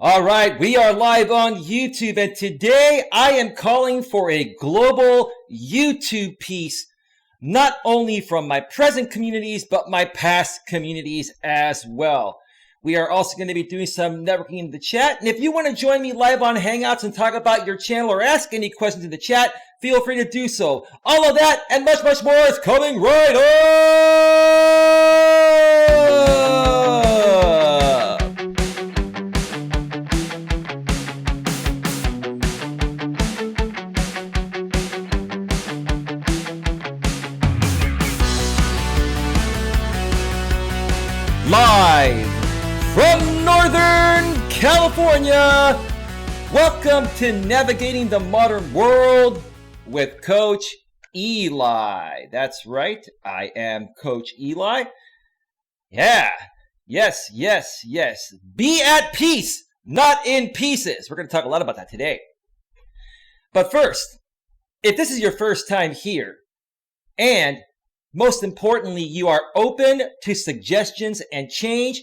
All right, we are live on YouTube, and today I am calling for a global YouTube piece, not only from my present communities, but my past communities as well. We are also going to be doing some networking in the chat, and if you want to join me live on Hangouts and talk about your channel or ask any questions in the chat, feel free to do so. All of that and much, much more is coming right up! Live from Northern California, welcome to Navigating the Modern World with Coach Eli. That's right, I am Coach Eli. Yeah, yes. Be at peace, not in pieces. We're going to talk a lot about that today. But first, if this is your first time here, and most importantly, you are open to suggestions and change,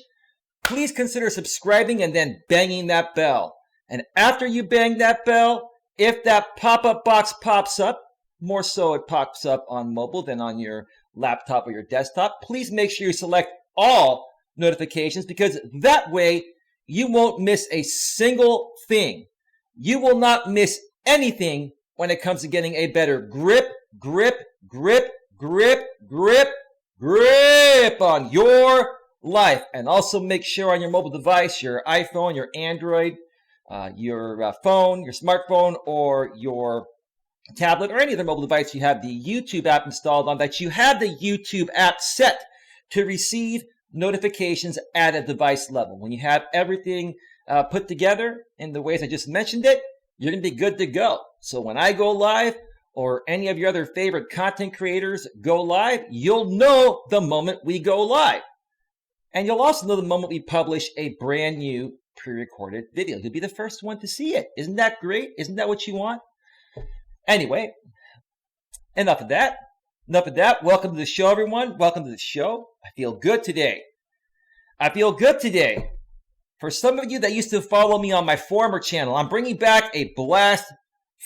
please consider subscribing and then banging that bell. And after you bang that bell, if that pop-up box pops up, more so it pops up on mobile than on your laptop or your desktop, please make sure you select all notifications, because that way you won't miss a single thing. You will not miss anything when it comes to getting a better grip on your life. And also make sure on your mobile device, your iPhone, your Android, your phone, your smartphone, or your tablet, or any other mobile device you have the YouTube app installed on, that you have the YouTube app set to receive notifications at a device level. When you have everything put together in the ways I just mentioned it, you're going to be good to go. So when I go live, or any of your other favorite content creators go live, you'll know the moment we go live. And you'll also know the moment we publish a brand new pre-recorded video. You'll be the first one to see it. Isn't that great? Isn't that what you want? Anyway, enough of that. Welcome to the show, everyone. Welcome to the show. I feel good today. For some of you that used to follow me on my former channel, I'm bringing back a blast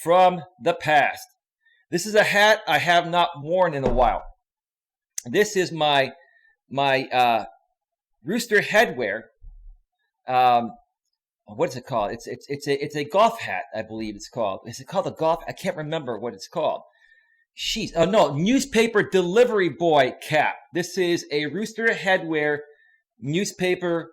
from the past. This is a hat I have not worn in a while. This is my rooster headwear. What is it called? It's a golf hat, I believe it's called. Is it called a golf? I can't remember what it's called. Newspaper delivery boy cap. This is a rooster headwear newspaper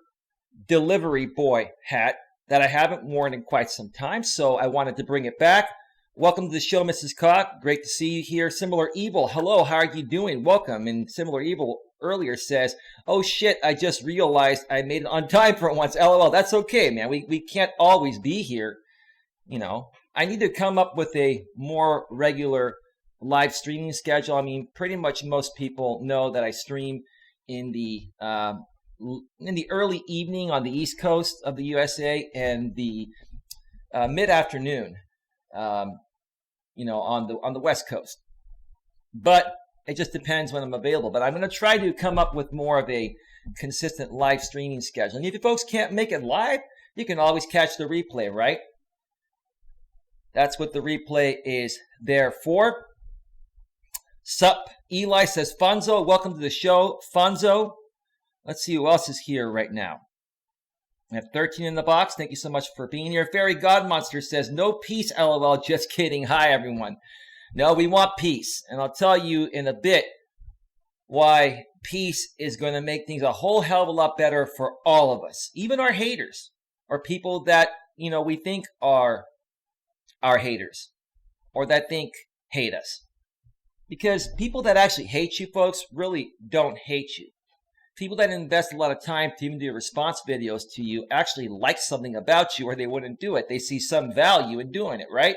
delivery boy hat that I haven't worn in quite some time, so I wanted to bring it back. Welcome to the show, Mrs. Cock. Great to see you here. Similar Evil, hello, how are you doing? Welcome. And Similar Evil earlier says, oh shit, I just realized I made it on time for once. LOL, that's okay, man. We can't always be here. You know, I need to come up with a more regular live streaming schedule. I mean, pretty much most people know that I stream in the early evening on the East Coast of the USA and the mid-afternoon. On the West Coast. But it just depends when I'm available. But I'm going to try to come up with more of a consistent live streaming schedule. And if you folks can't make it live, you can always catch the replay, right? That's what the replay is there for. Sup, Eli says, Fonzo, welcome to the show. Fonzo, let's see who else is here right now. I have 13 in the box. Thank you so much for being here. Fairy God Monster says, no peace, LOL. Just kidding. Hi, everyone. No, we want peace. And I'll tell you in a bit why peace is going to make things a whole hell of a lot better for all of us. Even our haters, or people that, we think are our haters, or that think hate us. Because people that actually hate you, folks, really don't hate you. People that invest a lot of time to even do response videos to you actually like something about you, or they wouldn't do it. They see some value in doing it, right?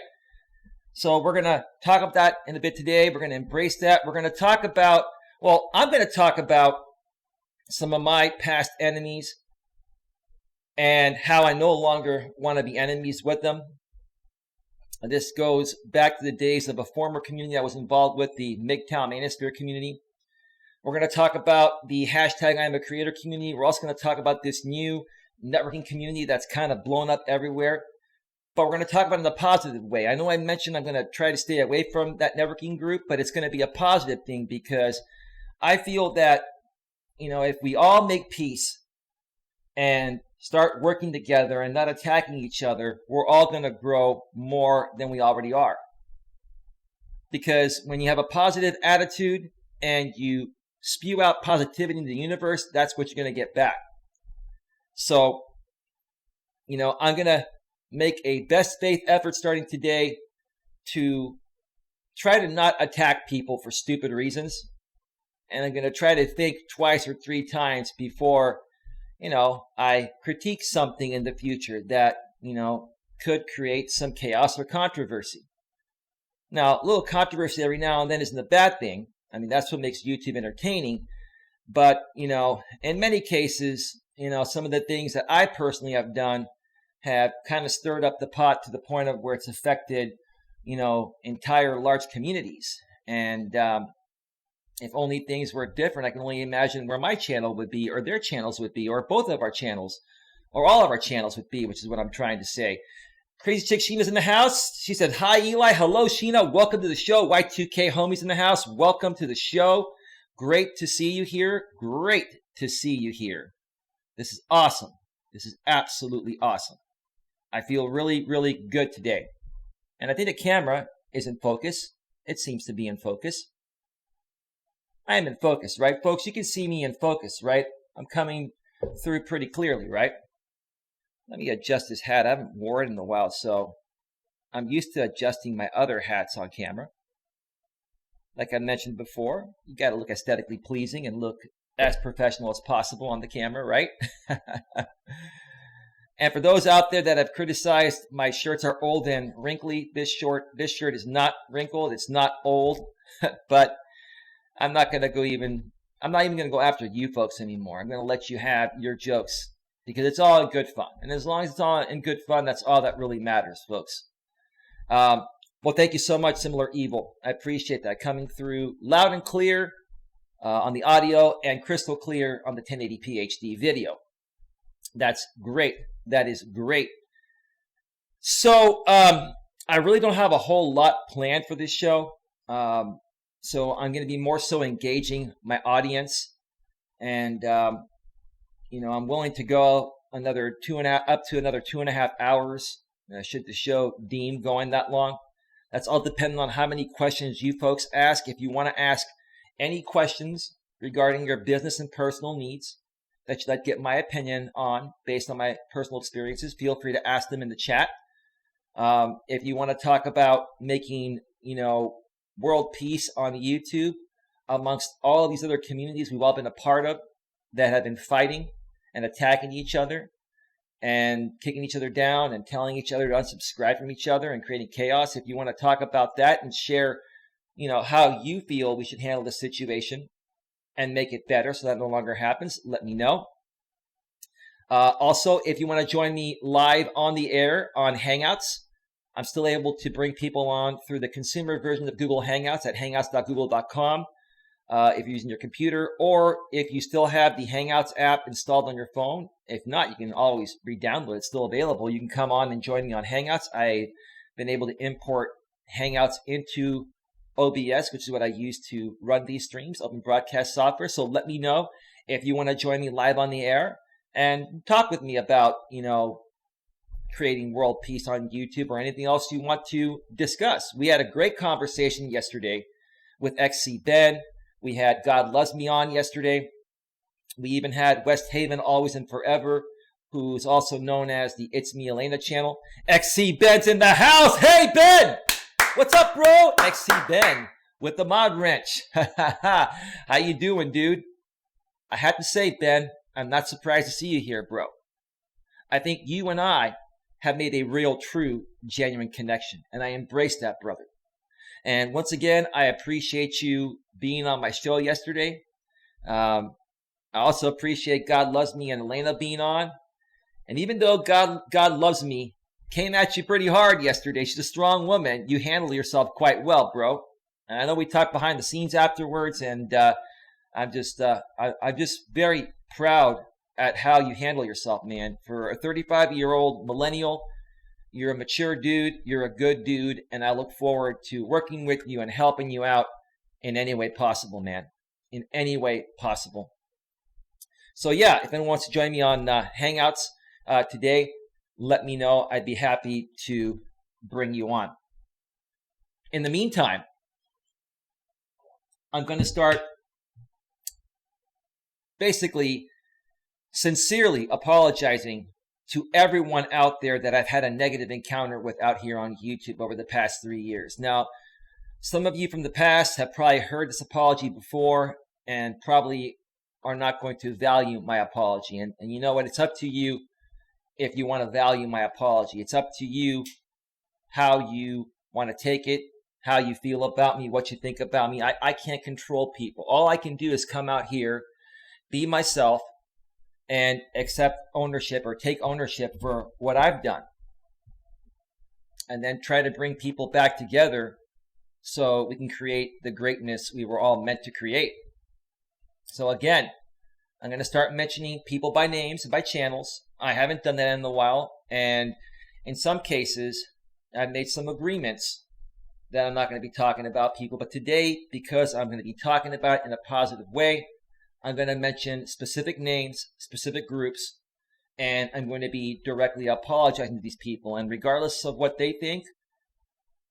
So we're going to talk about that in a bit today. We're going to embrace that. We're going to talk about, I'm going to talk about some of my past enemies and how I no longer want to be enemies with them. This goes back to the days of a former community I was involved with, the MGTOW Manosphere community. We're going to talk about the hashtag I'm a Creator community. We're also going to talk about this new networking community that's kind of blown up everywhere. But we're going to talk about it in a positive way. I know I mentioned I'm going to try to stay away from that networking group, but it's going to be a positive thing because I feel that, if we all make peace and start working together and not attacking each other, we're all going to grow more than we already are. Because when you have a positive attitude and you spew out positivity into the universe, that's what you're going to get back. So, I'm going to make a best faith effort starting today to try to not attack people for stupid reasons. And I'm going to try to think twice or three times before, I critique something in the future that, could create some chaos or controversy. Now, a little controversy every now and then isn't a bad thing. I mean, that's what makes YouTube entertaining. But, in many cases, some of the things that I personally have done have kind of stirred up the pot to the point of where it's affected, entire large communities. And if only things were different, I can only imagine where my channel would be, or their channels would be, or both of our channels, or all of our channels would be, which is what I'm trying to say. Crazy Chick Sheena's in the house. She said, hi, Eli. Hello, Sheena. Welcome to the show. Y2K homies in the house. Welcome to the show. Great to see you here. Great to see you here. This is awesome. This is absolutely awesome. I feel really, really good today. And I think the camera is in focus. It seems to be in focus. I am in focus, right, folks? You can see me in focus, right? I'm coming through pretty clearly, right? Let me adjust this hat. I haven't worn it in a while, so I'm used to adjusting my other hats on camera. Like I mentioned before, you got to look aesthetically pleasing and look as professional as possible on the camera, right? And for those out there that have criticized my shirts are old and wrinkly, this shirt is not wrinkled. It's not old, but I'm not even going to go after you folks anymore. I'm going to let you have your jokes because it's all in good fun. And as long as it's all in good fun, that's all that really matters, folks. Well, thank you so much, Similar Evil. I appreciate that. Coming through loud and clear on the audio and crystal clear on the 1080p HD video. That's great. That is great. So I really don't have a whole lot planned for this show. So I'm going to be more so engaging my audience. And, I'm willing to go up to another 2.5 hours should the show deem going that long. That's all dependent on how many questions you folks ask. If you want to ask any questions regarding your business and personal needs that you'd like to get my opinion on based on my personal experiences, feel free to ask them in the chat. If you want to talk about making, world peace on YouTube amongst all of these other communities we've all been a part of that have been fighting and attacking each other and kicking each other down and telling each other to unsubscribe from each other and creating chaos. If you want to talk about that and share, how you feel we should handle the situation and make it better so that no longer happens, let me know. Also, if you want to join me live on the air on Hangouts, I'm still able to bring people on through the consumer version of Google Hangouts at hangouts.google.com if you're using your computer, or if you still have the Hangouts app installed on your phone. If not, you can always re-download it. It's still available. You can come on and join me on Hangouts. I've been able to import Hangouts into OBS, which is what I use to run these streams, open broadcast software. So let me know if you want to join me live on the air and talk with me about, creating world peace on YouTube or anything else you want to discuss. We had a great conversation yesterday with XC Ben. We had God Loves Me on yesterday. We even had West Haven Always and Forever, who's also known as the It's Me Elena channel. XC Ben's in the house. Hey, Ben! What's up, bro? XC Ben with the mod wrench. How you doing, dude? I have to say, Ben, I'm not surprised to see you here, bro. I think you and I have made a real, true, genuine connection, and I embrace that, brother. And once again, I appreciate you being on my show yesterday. I also appreciate God Loves Me and Elena being on. And even though God Loves Me came at you pretty hard yesterday, she's a strong woman, you handle yourself quite well, bro. And I know we talked behind the scenes afterwards, and I'm just very proud at how you handle yourself, man. For a 35-year-old millennial, you're a mature dude, you're a good dude, and I look forward to working with you and helping you out in any way possible, man. In any way possible. So yeah, if anyone wants to join me on Hangouts today, let me know. I'd be happy to bring you on. In the meantime, I'm going to start basically sincerely apologizing to everyone out there that I've had a negative encounter with out here on YouTube over the past 3 years. Now, some of you from the past have probably heard this apology before and probably are not going to value my apology. And you know what? It's up to you if you want to value my apology. It's up to you how you want to take it, how you feel about me, what you think about me. I can't control people. All I can do is come out here, be myself, and accept ownership or take ownership for what I've done. And then try to bring people back together so we can create the greatness we were all meant to create. So again, I'm going to start mentioning people by names and by channels. I haven't done that in a while. And in some cases, I've made some agreements that I'm not going to be talking about people. But today, because I'm going to be talking about it in a positive way, I'm going to mention specific names, specific groups, and I'm going to be directly apologizing to these people. And regardless of what they think,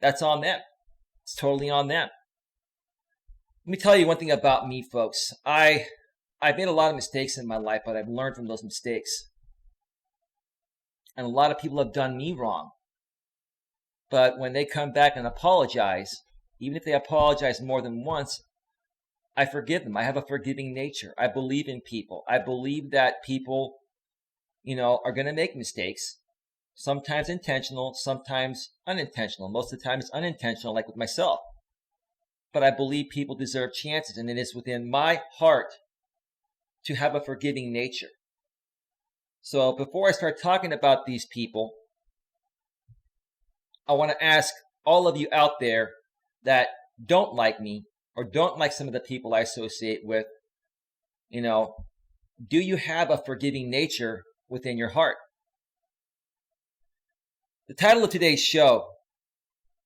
that's on them. It's totally on them. Let me tell you one thing about me, folks. I've made a lot of mistakes in my life, but I've learned from those mistakes. And a lot of people have done me wrong. But when they come back and apologize, even if they apologize more than once, I forgive them. I have a forgiving nature. I believe in people. I believe that people, are going to make mistakes. Sometimes intentional, sometimes unintentional. Most of the time it's unintentional, like with myself. But I believe people deserve chances, and it is within my heart to have a forgiving nature. So before I start talking about these people, I want to ask all of you out there that don't like me or don't like some of the people I associate with, do you have a forgiving nature within your heart? The title of today's show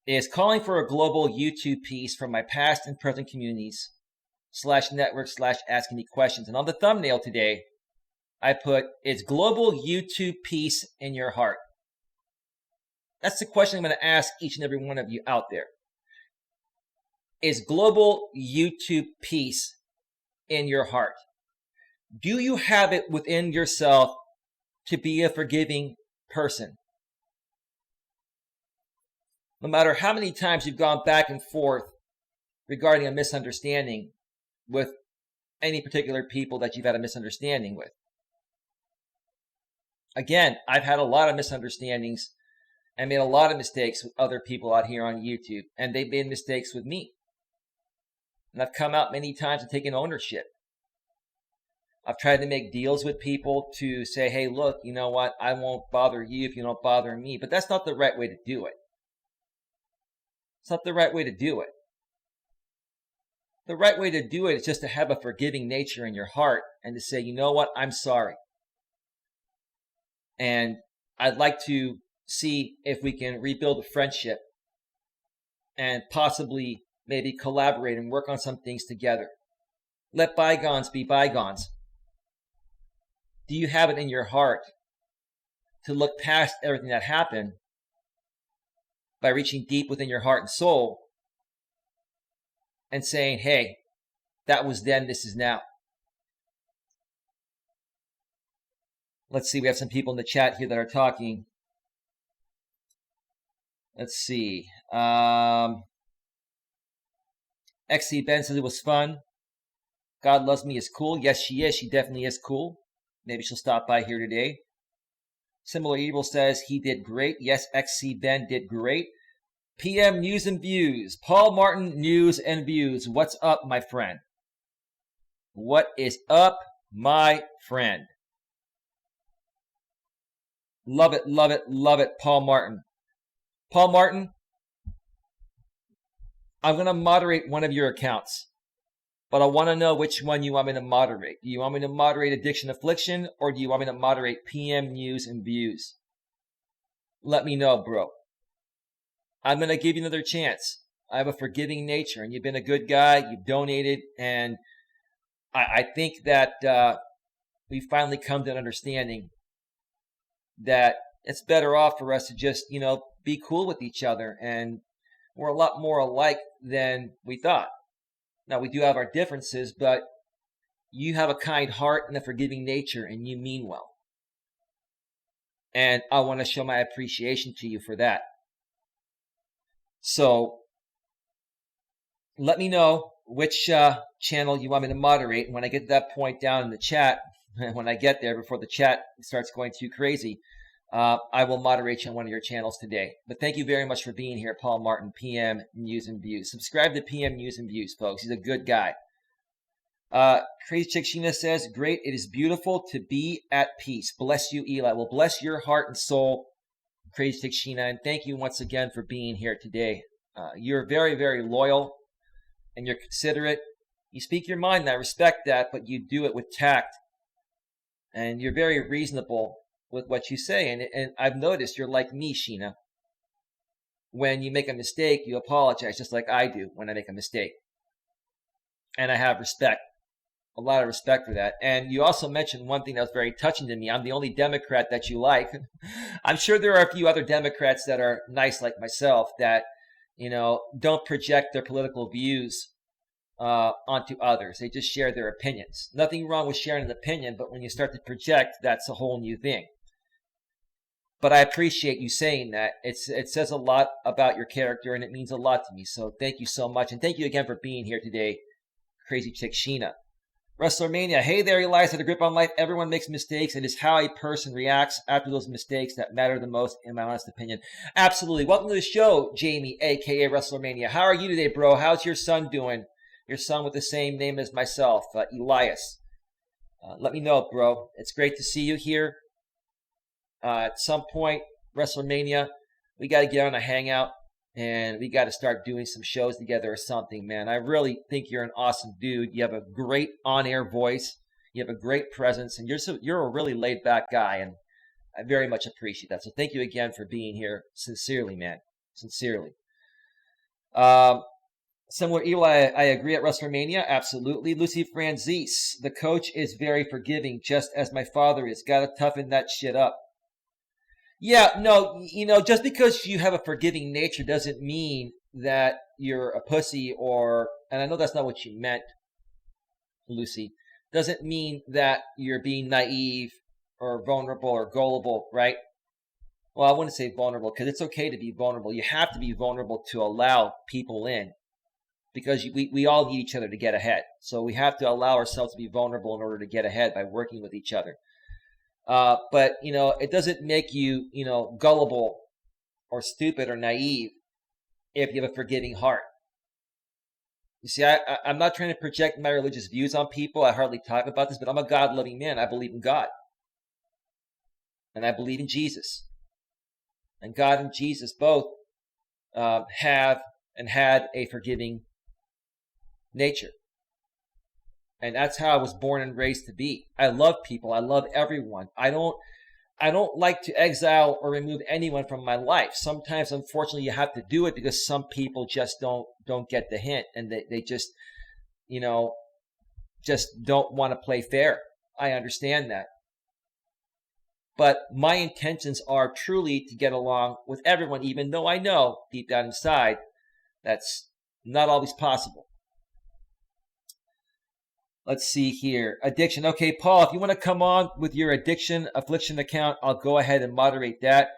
is Calling for a Global YouTube Peace from My Past and Present Communities /network/asking me questions. And on the thumbnail today, I put, is global YouTube peace in your heart? That's the question I'm going to ask each and every one of you out there. Is global YouTube peace in your heart? Do you have it within yourself to be a forgiving person? No matter how many times you've gone back and forth regarding a misunderstanding with any particular people that you've had a misunderstanding with. Again, I've had a lot of misunderstandings and made a lot of mistakes with other people out here on YouTube, and they've made mistakes with me. And I've come out many times and taken ownership. I've tried to make deals with people to say, hey, look, you know what? I won't bother you if you don't bother me. But that's not the right way to do it. It's not the right way to do it. The right way to do it is just to have a forgiving nature in your heart and to say, you know what? I'm sorry. And I'd like to see if we can rebuild a friendship and possibly maybe collaborate and work on some things together. Let bygones be bygones. Do you have it in your heart to look past everything that happened by reaching deep within your heart and soul and saying, hey, that was then, this is now? Let's see, we have some people in the chat here that are talking. Let's see. XC Ben says it was fun. God Loves Me is cool. Yes, she is. She definitely is cool. Maybe she'll stop by here today. Similar Evil says he did great. Yes, XC Ben did great. PM News and Views. Paul Martin News and Views. What's up, my friend? What is up, my friend? Love it, love it, love it, Paul Martin. Paul Martin, I'm going to moderate one of your accounts. but I want to know which one you want me to moderate. Do you want me to moderate addiction affliction, or do you want me to moderate PM news and views? Let me know, bro. I'm going to give you another chance. I have a forgiving nature, and you've been a good guy. You've donated, and I think that we finally come to an understanding that it's better off for us to just, be cool with each other, and we're a lot more alike than we thought. Now, we do have our differences, but you have a kind heart and a forgiving nature, and you mean well. And I want to show my appreciation to you for that. So let me know which channel you want me to moderate. And when I get to that point down in the chat, when I get there before the chat starts going too crazy, I will moderate you on one of your channels today. But thank you very much for being here, Paul Martin, PM News and Views. Subscribe to PM News and Views, folks. He's a good guy. Crazy Chick Sheena says, great. It is beautiful to be at peace. Bless you, Eli. Well, bless your heart and soul, Crazy Chick Sheena. And thank you once again for being here today. You're very, very loyal, and you're considerate. You speak your mind, and I respect that, but you do it with tact. And you're very reasonable with what you say. And I've noticed you're like me, Sheena. When you make a mistake, you apologize, just like I do when I make a mistake. And I have respect. A lot of respect for that. And you also mentioned one thing that was very touching to me. I'm the only Democrat that you like. I'm sure there are a few other Democrats that are nice like myself that, don't project their political views onto others. They just share their opinions. Nothing wrong with sharing an opinion, but when you start to project, that's a whole new thing. But I appreciate you saying that. It says a lot about your character, and it means a lot to me. So thank you so much. And thank you again for being here today, Crazy Chick Sheena. WrestleMania. Hey there, Elias. At A Grip on Life, everyone makes mistakes. It is how a person reacts after those mistakes that matter the most, in my honest opinion. Absolutely. Welcome to the show, Jamie, a.k.a. WrestleMania. How are you today, bro? How's your son doing? Your son with the same name as myself, Elias. Let me know, bro. It's great to see you here. At some point, WrestleMania, we got to get on a hangout, and we got to start doing some shows together or something, man. I really think you're an awesome dude. You have a great on-air voice. You have a great presence, and you're a really laid-back guy, and I very much appreciate that. So thank you again for being here. Sincerely, man. Sincerely. Similar, Eli, I agree at WrestleMania. Absolutely. Lucy Franzese, the coach is very forgiving, just as my father is. Got to toughen that shit up. Yeah, no, just because you have a forgiving nature doesn't mean that you're a pussy and I know that's not what you meant, Lucy, doesn't mean that you're being naive or vulnerable or gullible, right? Well, I wouldn't say vulnerable because it's okay to be vulnerable. You have to be vulnerable to allow people in because we all need each other to get ahead. So we have to allow ourselves to be vulnerable in order to get ahead by working with each other. But, it doesn't make you, gullible or stupid or naive if you have a forgiving heart. You see, I'm not trying to project my religious views on people. I hardly talk about this, but I'm a God-loving man. I believe in God. And I believe in Jesus. And God and Jesus both have and had a forgiving nature. And that's how I was born and raised to be. I love people. I love everyone. I don't like to exile or remove anyone from my life. Sometimes, unfortunately, you have to do it because some people just don't get the hint, and they just, just don't want to play fair. I understand that. But my intentions are truly to get along with everyone, even though I know deep down inside that's not always possible. Let's see here. Addiction. Okay, Paul, if you want to come on with your addiction affliction account, I'll go ahead and moderate that.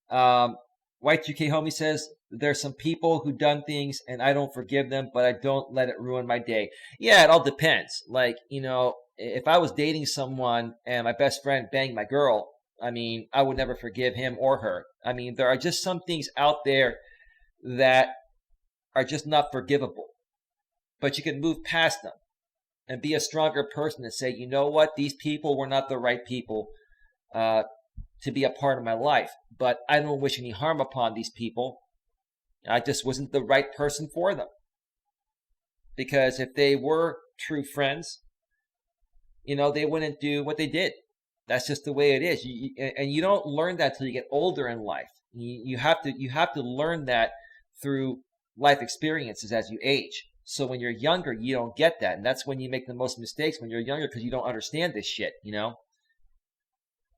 Y2K Homie says, there's some people who done things and I don't forgive them, but I don't let it ruin my day. Yeah, it all depends. Like, if I was dating someone and my best friend banged my girl, I would never forgive him or her. There are just some things out there that are just not forgivable, but you can move past them and be a stronger person and say, you know what, these people were not the right people to be a part of my life, but I don't wish any harm upon these people. I just wasn't the right person for them. Because if they were true friends, they wouldn't do what they did. That's just the way it is. And you don't learn that till you get older in life. You have to learn that through life experiences as you age. So when you're younger, you don't get that. And that's when you make the most mistakes, when you're younger, because you don't understand this shit,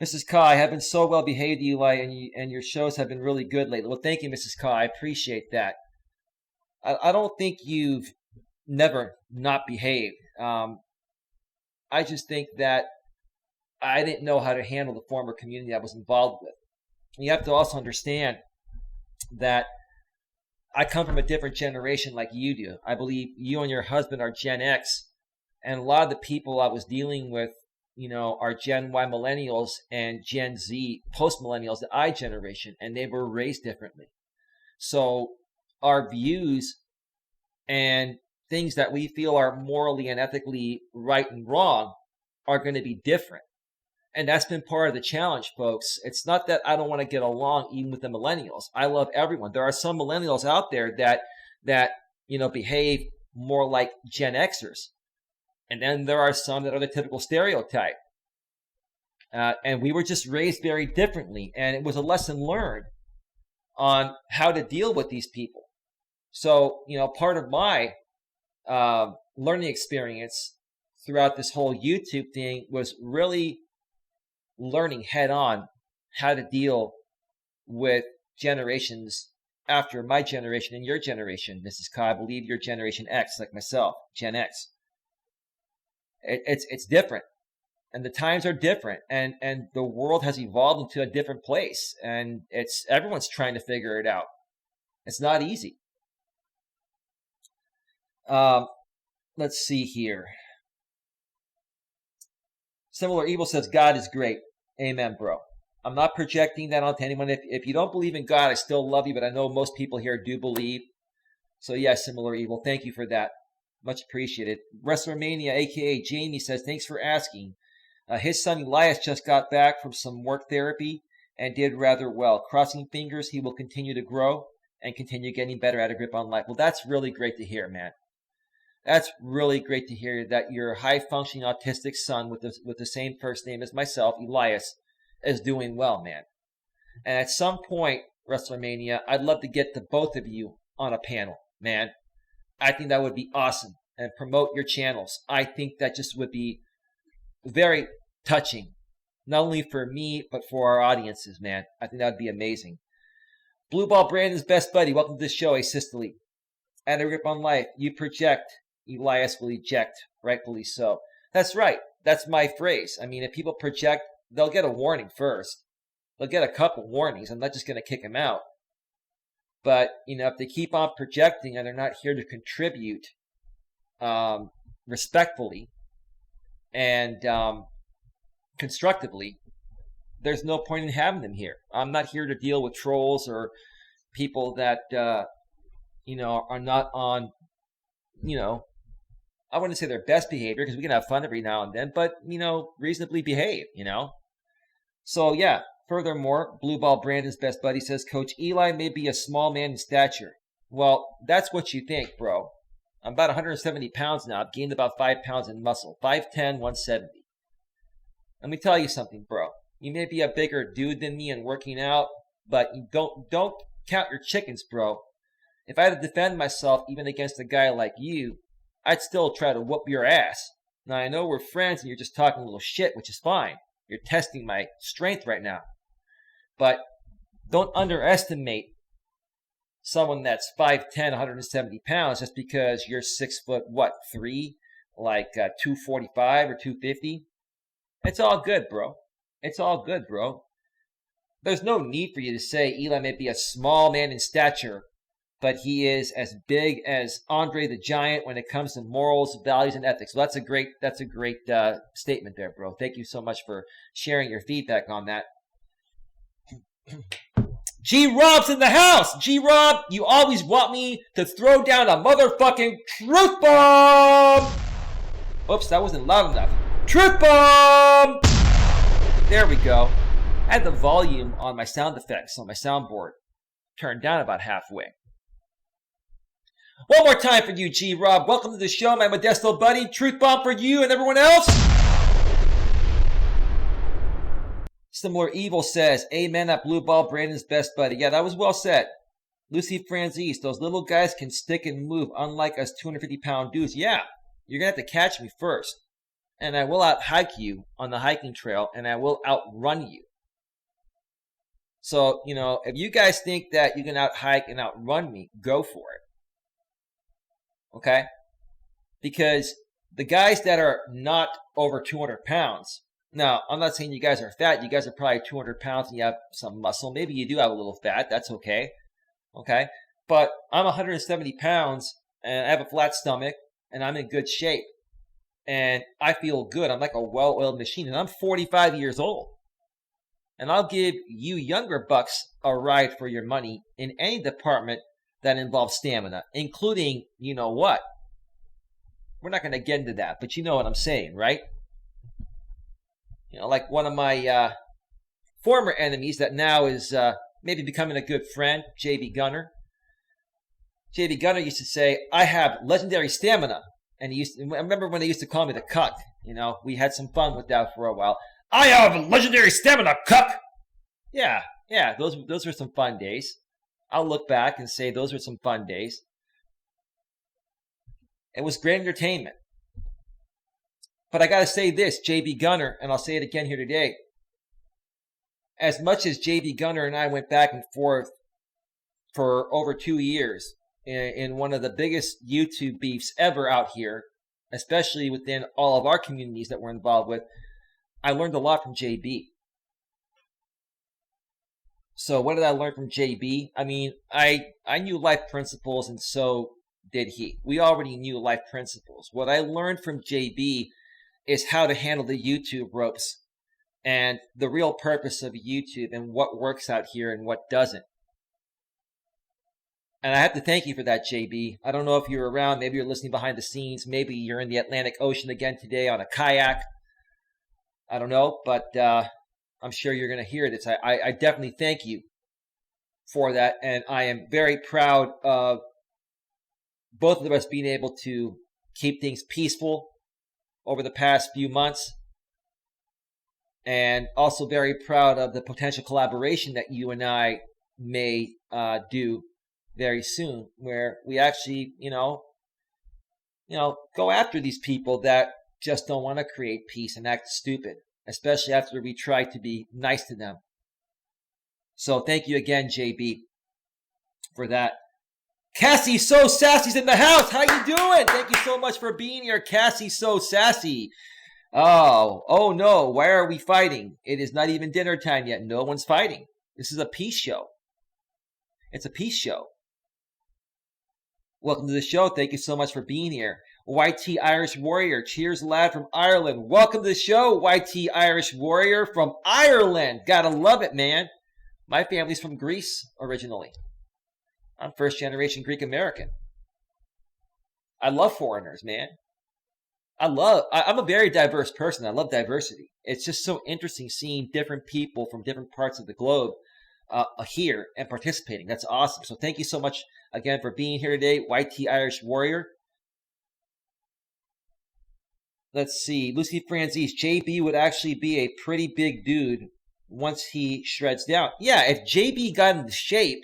Mrs. Kai, I have been so well behaved, Eli, and your shows have been really good lately. Well, thank you, Mrs. Kai. I appreciate that. I don't think you've never not behaved. I just think that I didn't know how to handle the former community I was involved with. You have to also understand that I come from a different generation like you do. I believe you and your husband are Gen X, and a lot of the people I was dealing with, are Gen Y millennials and Gen Z post-millennials, the I generation, and they were raised differently. So our views and things that we feel are morally and ethically right and wrong are going to be different. And that's been part of the challenge, folks. It's not that I don't want to get along even with the millennials. I love everyone. There are some millennials out there that behave more like Gen Xers. And then there are some that are the typical stereotype. And we were just raised very differently. And it was a lesson learned on how to deal with these people. So, part of my learning experience throughout this whole YouTube thing was really learning head on how to deal with generations after my generation and your generation, Mrs. Kai. I believe you're Generation X, like myself, Gen X. It's different, and the times are different, and the world has evolved into a different place, and everyone's trying to figure it out. It's not easy. Let's see here. Similar Evil says, God is great. Amen, bro. I'm not projecting that onto anyone. If you don't believe in God, I still love you, but I know most people here do believe. So yeah, Similar Evil, thank you for that. Much appreciated. WrestleMania, a.k.a. Jamie, says, thanks for asking. His son Elias just got back from some work therapy and did rather well. Crossing fingers, he will continue to grow and continue getting better at a grip on life. Well, that's really great to hear, man. That's really great to hear that your high-functioning autistic son with the same first name as myself, Elias, is doing well, man. And at some point, WrestleMania, I'd love to get the both of you on a panel, man. I think that would be awesome. And promote your channels. I think that just would be very touching, not only for me, but for our audiences, man. I think that would be amazing. Blue Ball Brandon's best buddy, welcome to the show, Asystole. At a grip on life, you project, Elias will eject, rightfully so. That's right. That's my phrase. I mean, if people project, they'll get a warning first. They'll get a couple warnings. I'm not just going to kick them out. But, if they keep on projecting and they're not here to contribute respectfully and constructively, there's no point in having them here. I'm not here to deal with trolls or people that, are not on, I wouldn't say their best behavior because we can have fun every now and then, but, reasonably behave, So, yeah. Furthermore, Blue Ball Brandon's best buddy says, Coach Eli may be a small man in stature. Well, that's what you think, bro. I'm about 170 pounds now. I've gained about 5 pounds in muscle. 5'10", 170. Let me tell you something, bro. You may be a bigger dude than me and working out, but you don't count your chickens, bro. If I had to defend myself even against a guy like you, I'd still try to whoop your ass. Now, I know we're friends and you're just talking a little shit, which is fine. You're testing my strength right now. But don't underestimate someone that's 5'10", 170 pounds just because you're 6'3", like 245 or 250. It's all good, bro. It's all good, bro. There's no need for you to say Eli may be a small man in stature, but he is as big as Andre the Giant when it comes to morals, values, and ethics. So that's a great statement there, bro. Thank you so much for sharing your feedback on that. G-Rob's in the house. G-Rob, you always want me to throw down a motherfucking truth bomb. Oops, that wasn't loud enough. Truth bomb. There we go. I had the volume on my sound effects on my soundboard turned down about halfway. One more time for you, G-Rob. Welcome to the show, my Modesto buddy. Truth bomb for you and everyone else. Similar Evil says, amen, that blue ball, Brandon's best buddy. Yeah, that was well said. Lucy Franzese, those little guys can stick and move, unlike us 250-pound dudes. Yeah, you're going to have to catch me first. And I will out-hike you on the hiking trail, and I will outrun you. So, if you guys think that you can out-hike and outrun me, go for it. Okay? Because the guys that are not over 200 pounds, now, I'm not saying you guys are fat. You guys are probably 200 pounds and you have some muscle. Maybe you do have a little fat. That's okay. Okay? But I'm 170 pounds and I have a flat stomach and I'm in good shape. And I feel good. I'm like a well-oiled machine. And I'm 45 years old. And I'll give you younger bucks a ride for your money in any department that involves stamina, including, you know what? We're not going to get into that, but you know what I'm saying, right? Like one of my former enemies that now is maybe becoming a good friend, JB Gunner. JB Gunner used to say, I have legendary stamina. And I remember when they used to call me the cuck. We had some fun with that for a while. I have legendary stamina, cuck. Yeah, those were some fun days. I'll look back and say those were some fun days. It was great entertainment. But I got to say this, JB Gunner, and I'll say it again here today. As much as JB Gunner and I went back and forth for over 2 years in one of the biggest YouTube beefs ever out here, especially within all of our communities that we're involved with, I learned a lot from JB. So what did I learn from JB? I mean, I knew life principles and so did he. We already knew life principles. What I learned from JB is how to handle the YouTube ropes and the real purpose of YouTube and what works out here and what doesn't. And I have to thank you for that, JB. I don't know if you're around. Maybe you're listening behind the scenes. Maybe you're in the Atlantic Ocean again today on a kayak. I don't know, but I'm sure you're going to hear this. I definitely thank you for that. And I am very proud of both of us being able to keep things peaceful over the past few months, and also very proud of the potential collaboration that you and I may do very soon, where we actually, go after these people that just don't want to create peace and act stupid, especially after we try to be nice to them. So thank you again, JB, for that. Cassie So Sassy's in the house. How you doing? Thank you so much for being here, Cassie So Sassy. Oh no, why are we fighting? It is not even dinner time yet. No one's fighting. This is a peace show. It's a peace show. Welcome to the show. Thank you so much for being here. YT Irish Warrior. Cheers, lad from Ireland. Welcome to the show, YT Irish Warrior from Ireland. Gotta love it, man. My family's from Greece originally. I'm first generation Greek American. I love foreigners, man. I'm a very diverse person. I love diversity. It's just so interesting seeing different people from different parts of the globe here and participating. That's awesome. So thank you so much again for being here today, YT Irish Warrior. Let's see. Lucy Franzese, JB would actually be a pretty big dude once he shreds down. Yeah, if JB got into shape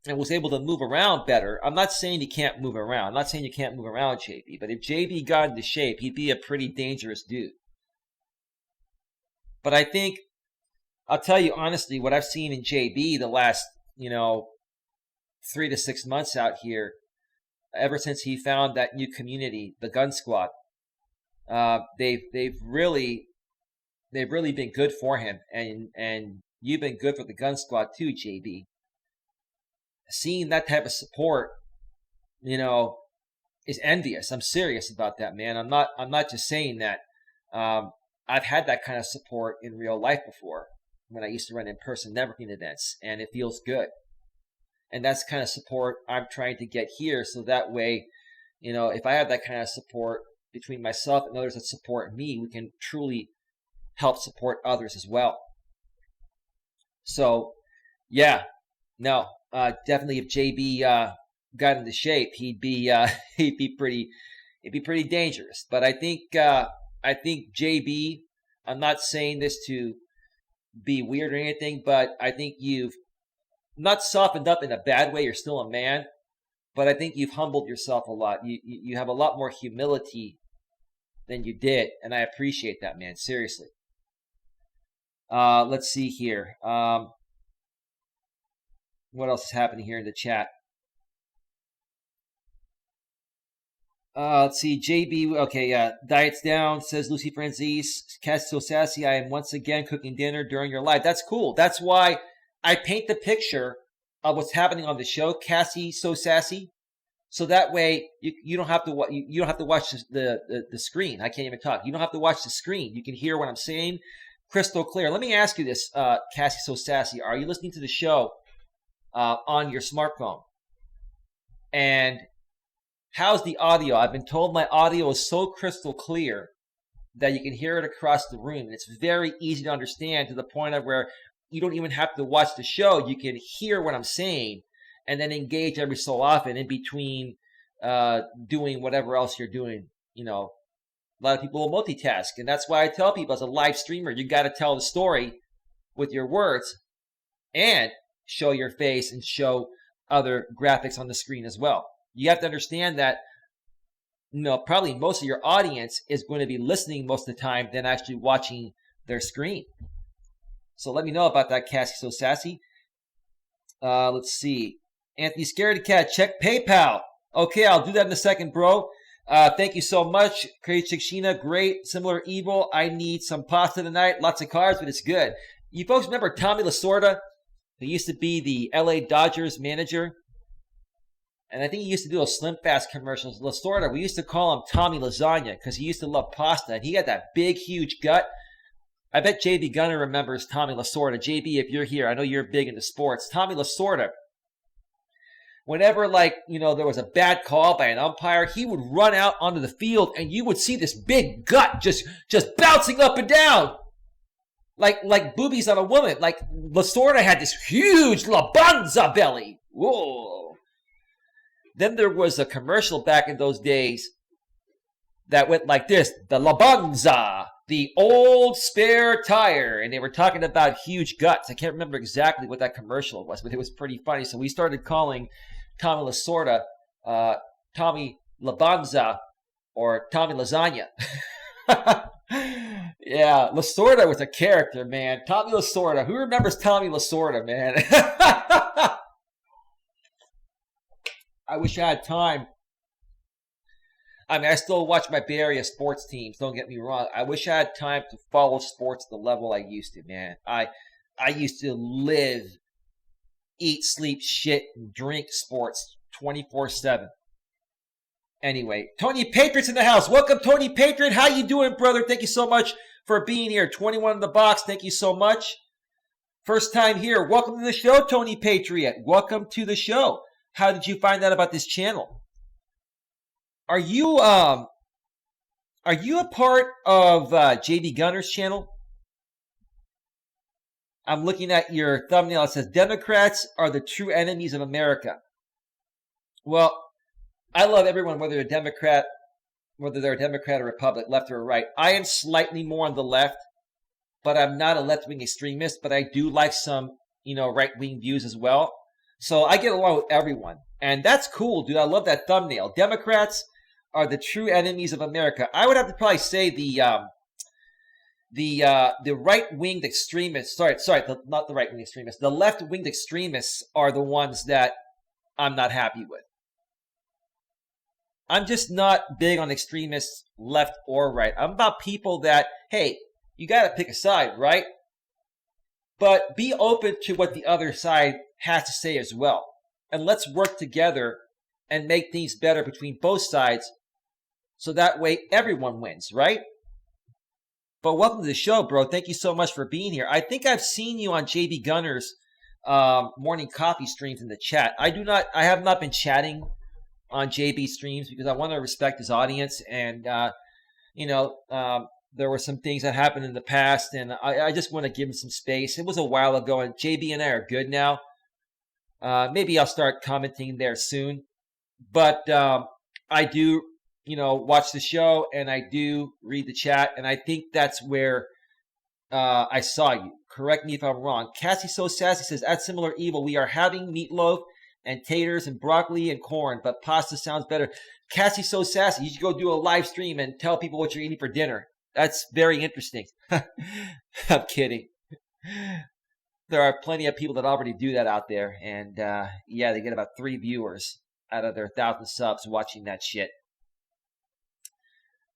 and was able to move around better, I'm not saying he can't move around. I'm not saying you can't move around, JB. But if JB got into shape, he'd be a pretty dangerous dude. But I think, I'll tell you honestly, what I've seen in JB the last, 3 to 6 months out here, ever since he found that new community, the Gun Squad, they've really been good for him, and you've been good for the Gun Squad too, JB. Seeing that type of support, is envious. I'm serious about that, man. I'm not just saying that. I've had that kind of support in real life before when I used to run in-person networking events, and it feels good. And that's the kind of support I'm trying to get here, so that way, if I have that kind of support between myself and others that support me, we can truly help support others as well. So, yeah, no, definitely if JB got into shape, he'd be pretty dangerous. But I think JB, I'm not saying this to be weird or anything, but I think you've not softened up in a bad way. You're still a man, but I think you've humbled yourself a lot. You have a lot more humility than you did, and I appreciate that, man. Seriously. Let's see here. What else is happening here in the chat? Let's see. JB, okay, diet's down, says Lucy Franzese. Cass so sassy. I am once again cooking dinner during your live. That's cool. That's why I paint the picture of what's happening on the show. Cassie so sassy. So that way you don't have to you don't have to watch the screen. I can't even talk. You don't have to watch the screen. You can hear what I'm saying crystal clear. Let me ask you this, Cassie so sassy. Are you listening to the show on your smartphone? And how's the audio? I've been told my audio is so crystal clear that you can hear it across the room. And it's very easy to understand to the point of where you don't even have to watch the show. You can hear what I'm saying and then engage every so often in between doing whatever else you're doing. You know, a lot of people will multitask. And that's why I tell people as a live streamer, you got to tell the story with your words and show your face and show other graphics on the screen as well. You have to understand that, you know, probably most of your audience is going to be listening most of the time than actually watching their screen. So let me know about that, Cassie so sassy. Let's see. Anthony Scaredy Cat, check PayPal. Okay, I'll do that in a second, bro. Thank you so much. Crazy Sheena, great. Similar evil. I need some pasta tonight. Lots of carbs, but it's good. You folks remember Tommy Lasorda, who used to be the LA Dodgers manager? And I think he used to do those Slim Fast commercials. Lasorda, we used to call him Tommy Lasagna because he used to love pasta. And he had that big, huge gut. I bet JB Gunner remembers Tommy Lasorda. JB, if you're here, I know you're big into sports. Tommy Lasorda, whenever, like, you know, there was a bad call by an umpire, he would run out onto the field and you would see this big gut just bouncing up and down. Like boobies on a woman. Like Lasorda had this huge La Banza belly. Whoa. Then there was a commercial back in those days that went like this. The La Banza, the old spare tire. And they were talking about huge guts. I can't remember exactly what that commercial was, but it was pretty funny. So we started calling Tommy Lasorda Tommy La Banza or Tommy Lasagna. Yeah, Lasorda was a character, man. Tommy Lasorda. Who remembers Tommy Lasorda, man? I wish I had time. I mean, I still watch my Bay Area sports teams. Don't get me wrong. I wish I had time to follow sports at the level I used to, man. I used to live, eat, sleep, shit, and drink sports 24/7. Anyway, Tony Patriot's in the house. Welcome, Tony Patriot. How you doing, brother? Thank you so much for being here. 21 in the box. Thank you so much. First time here. Welcome to the show, Tony Patriot. Welcome to the show. How did you find out about this channel? Are you a part of JB Gunner's channel? I'm looking at your thumbnail. It says Democrats are the true enemies of America. Well, I love everyone, whether they're a Democrat or Republic, left or right. I am slightly more on the left, but I'm not a left-wing extremist. But I do like some, right-wing views as well. So I get along with everyone, and that's cool, dude. I love that thumbnail. Democrats are the true enemies of America. I would have to probably say the right-winged extremists. Not the right-winged extremists. The left-winged extremists are the ones that I'm not happy with. I'm just not big on extremists, left or right. I'm about people that, hey, you got to pick a side, right? But be open to what the other side has to say as well. And let's work together and make things better between both sides so that way everyone wins, right? But welcome to the show, bro. Thank you so much for being here. I think I've seen you on JB Gunner's morning coffee streams in the chat. I have not been chatting on JB streams because I want to respect his audience, and there were some things that happened in the past, and I just want to give him some space. It was a while ago, and JB and I are good now. Maybe I'll start commenting there soon. But I do, watch the show, and I do read the chat, and I think that's where I saw you. Correct me if I'm wrong. Cassie So Sassy says, at Similar Evil, we are having meatloaf and taters and broccoli and corn, but pasta sounds better. Cassie So Sassy, you should go do a live stream and tell people what you're eating for dinner. That's very interesting. I'm kidding. There are plenty of people that already do that out there. And they get about 3 viewers out of their 1,000 subs watching that shit.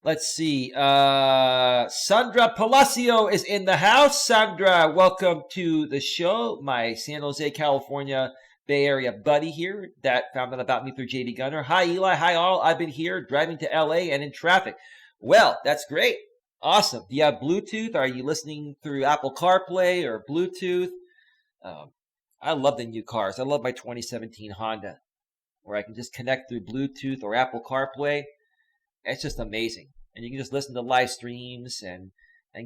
Let's see. Sandra Palacio is in the house. Sandra, welcome to the show. My San Jose, California, Bay Area buddy here that found out about me through JD Gunner. Hi, Eli. Hi, all. I've been here driving to LA and in traffic. Well, that's great. Awesome. Do you have Bluetooth? Are you listening through Apple CarPlay or Bluetooth? I love the new cars. I love my 2017 Honda, where I can just connect through Bluetooth or Apple CarPlay. It's just amazing. And you can just listen to live streams and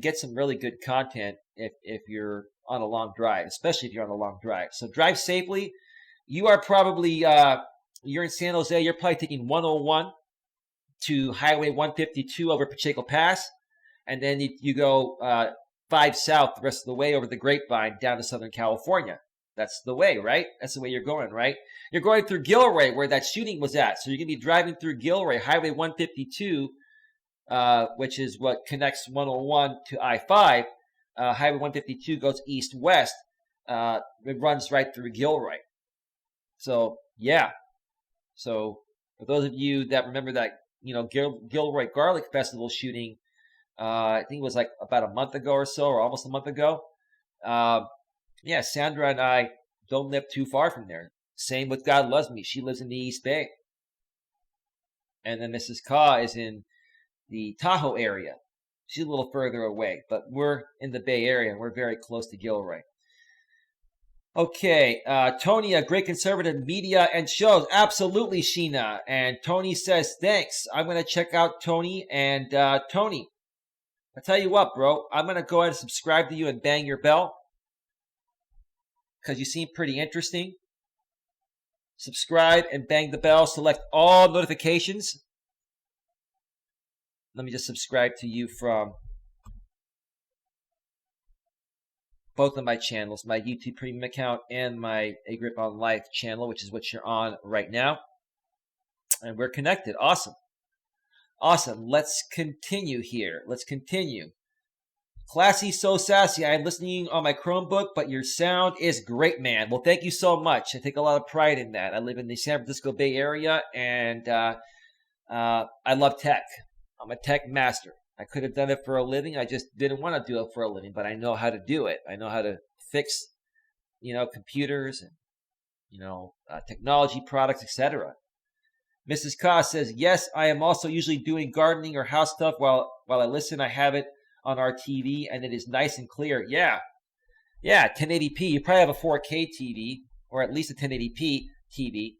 get some really good content if you're on a long drive, especially if you're on a long drive. So drive safely. You are probably, you're in San Jose, you're probably taking 101 to Highway 152 over Pacheco Pass. And then you go 5 south the rest of the way over the Grapevine down to Southern California. That's the way, right? That's the way you're going, right? You're going through Gilroy where that shooting was at. So you're going to be driving through Gilroy, Highway 152, which is what connects 101 to I-5. Highway 152 goes east-west. It runs right through Gilroy. So, yeah. So for those of you that remember that, Gilroy Garlic Festival shooting, I think it was like about a month ago or so, or almost a month ago. Sandra and I don't live too far from there. Same with God Loves Me. She lives in the East Bay. And then Mrs. Ka is in the Tahoe area. She's a little further away, but we're in the Bay Area and we're very close to Gilroy. Okay, Tony, a great conservative media and shows. Absolutely, Sheena. And Tony says, thanks. I'm going to check out Tony. And Tony, I'll tell you what, bro. I'm going to go ahead and subscribe to you and bang your bell because you seem pretty interesting. Subscribe and bang the bell. Select all notifications. Let me just subscribe to you from both of my channels, my YouTube Premium account and my A Grip on Life channel, which is what you're on right now. And we're connected. Awesome. Awesome. Let's continue here. Let's continue. Classy So Sassy. I'm listening on my Chromebook, but your sound is great, man. Well, thank you so much. I take a lot of pride in that. I live in the San Francisco Bay Area, and I love tech. I'm a tech master. I could have done it for a living. I just didn't want to do it for a living, but I know how to do it. I know how to fix, computers and, technology products, etc. Mrs. Ka says, yes, I am also usually doing gardening or house stuff while I listen. I have it on our TV, and it is nice and clear. Yeah, 1080p. You probably have a 4K TV, or at least a 1080p TV,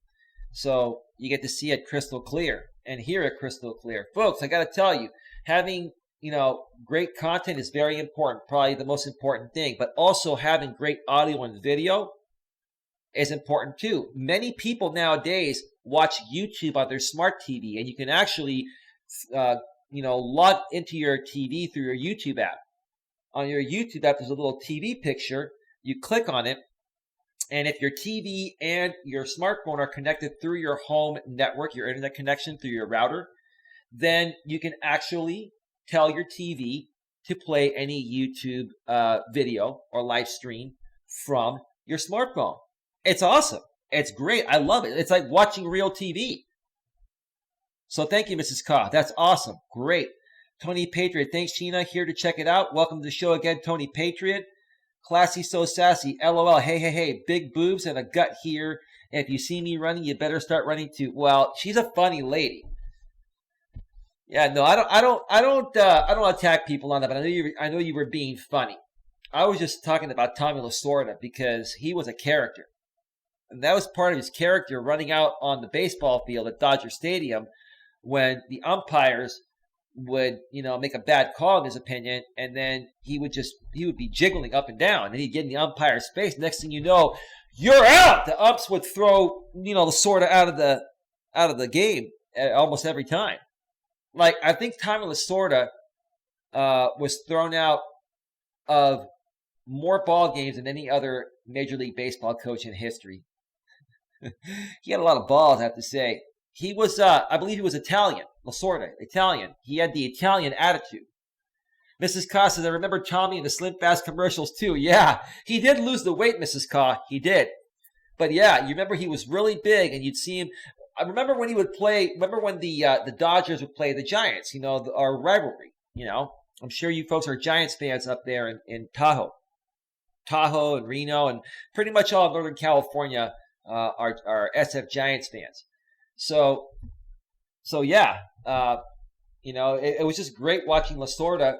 so you get to see it crystal clear and hear it crystal clear. Folks, I got to tell you, having great content is very important, probably the most important thing, but also having great audio and video is important too. Many people nowadays watch YouTube on their smart TV, and you can actually log into your TV through your YouTube app. On your YouTube app, there's a little TV picture. You click on it, and if your TV and your smartphone are connected through your home network, your internet connection through your router, then you can actually tell your TV to play any YouTube video or live stream from your smartphone. It's awesome. It's great. I love it. It's like watching real TV. So thank you, Mrs. Ka. That's awesome. Great. Tony Patriot. Thanks, Sheena. Here to check it out. Welcome to the show again, Tony Patriot. Classy So Sassy. LOL. Hey. Big boobs and a gut here. If you see me running, you better start running too. Well, she's a funny lady. Yeah, no, I don't attack people on that, but I know you were being funny. I was just talking about Tommy Lasorda because he was a character. And that was part of his character running out on the baseball field at Dodger Stadium when the umpires would, make a bad call in his opinion, and then he would be jiggling up and down, and he'd get in the umpire's face. Next thing you know, you're out! The umps would throw, Lasorda out out of the game almost every time. Like, I think Tommy Lasorda was thrown out of more ball games than any other Major League Baseball coach in history. He had a lot of balls, I have to say. He was, I believe he was Italian, Lasorda, Italian. He had the Italian attitude. Mrs. Ka says, I remember Tommy in the Slim Fast commercials too. Yeah, he did lose the weight, Mrs. Ka. He did. But yeah, you remember he was really big, and you'd see him. I remember when he would play. Remember when the Dodgers would play the Giants? You know, our rivalry. You know, I'm sure you folks are Giants fans up there in Tahoe and Reno, and pretty much all of Northern California are SF Giants fans. So yeah, you know, it was just great watching Lasorda.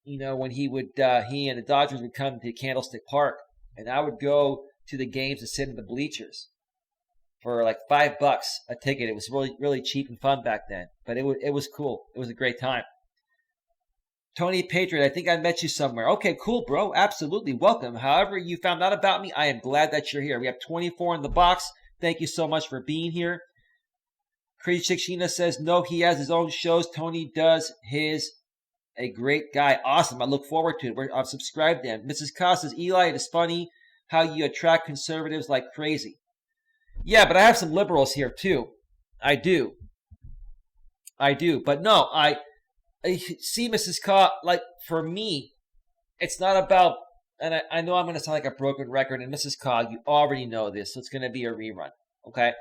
You know, when he and the Dodgers would come to Candlestick Park, and I would go to the games and sit in the bleachers for like $5 a ticket. It was really, really cheap and fun back then, but it was cool. It was a great time. Tony Patriot, I think I met you somewhere. Okay, cool, bro. Absolutely. Welcome. However you found out about me, I am glad that you're here. We have 24 in the box. Thank you so much for being here. Crazy Shikshina says, no, he has his own shows. Tony does his. A great guy. Awesome. I look forward to it. I'm subscribed to him. Mrs. Ka says, Eli, it is funny how you attract conservatives like crazy. Yeah, but I have some liberals here too. I do. But no, I see, Mrs. Ka, like, for me, it's not about, and I know I'm going to sound like a broken record, and Mrs. Ka, you already know this, so it's going to be a rerun, okay?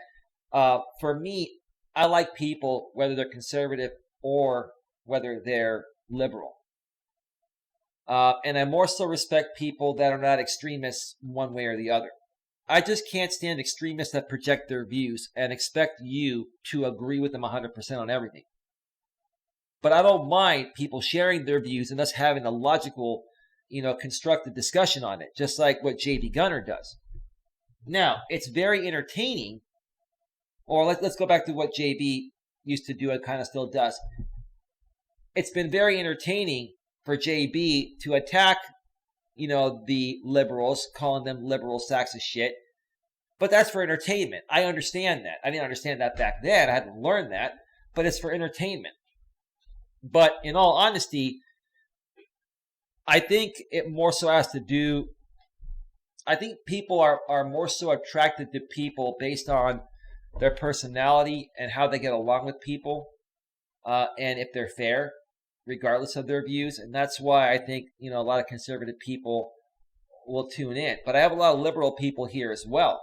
For me, I like people, whether they're conservative or whether they're liberal. And I more so respect people that are not extremists one way or the other. I just can't stand extremists that project their views and expect you to agree with them 100% on everything. But I don't mind people sharing their views and us having a logical, you know, constructive discussion on it, just like what J.B. Gunner does. Now, it's very entertaining, or let's go back to what J.B. used to do and kind of still does. It's been very entertaining for JB to attack, you know, the liberals, calling them liberal sacks of shit. But that's for entertainment. I understand that. I didn't understand that back then. I had to learn that. But it's for entertainment. But in all honesty, I think it more so has to do, I think people are more so attracted to people based on their personality and how they get along with people, and if they're fair, regardless of their views. And that's why I think, you know, a lot of conservative people will tune in. But I have a lot of liberal people here as well.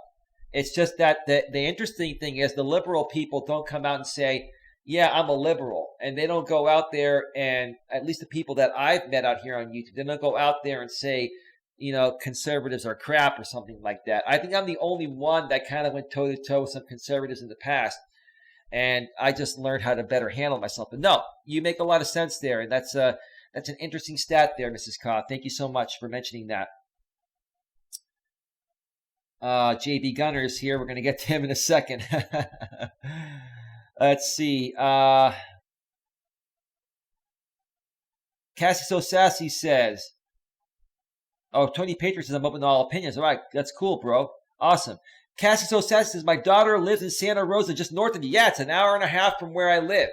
It's just that the interesting thing is the liberal people don't come out and say, yeah, I'm a liberal. And they don't go out there and, at least the people that I've met out here on YouTube, they don't go out there and say, you know, conservatives are crap or something like that. I think I'm the only one that kind of went toe-to-toe with some conservatives in the past. And I just learned how to better handle myself. But no, you make a lot of sense there. And that's an interesting stat there, Mrs. Ka. Thank you so much for mentioning that. J.B. Gunner is here. We're going to get to him in a second. Let's see. Cassie So Sassy says, oh, Tony Patriot says, I'm open to all opinions. All right, that's cool, bro. Awesome. Cassie So Sassy says, my daughter lives in Santa Rosa, just north of you. Yeah, it's an hour and a half from where I live.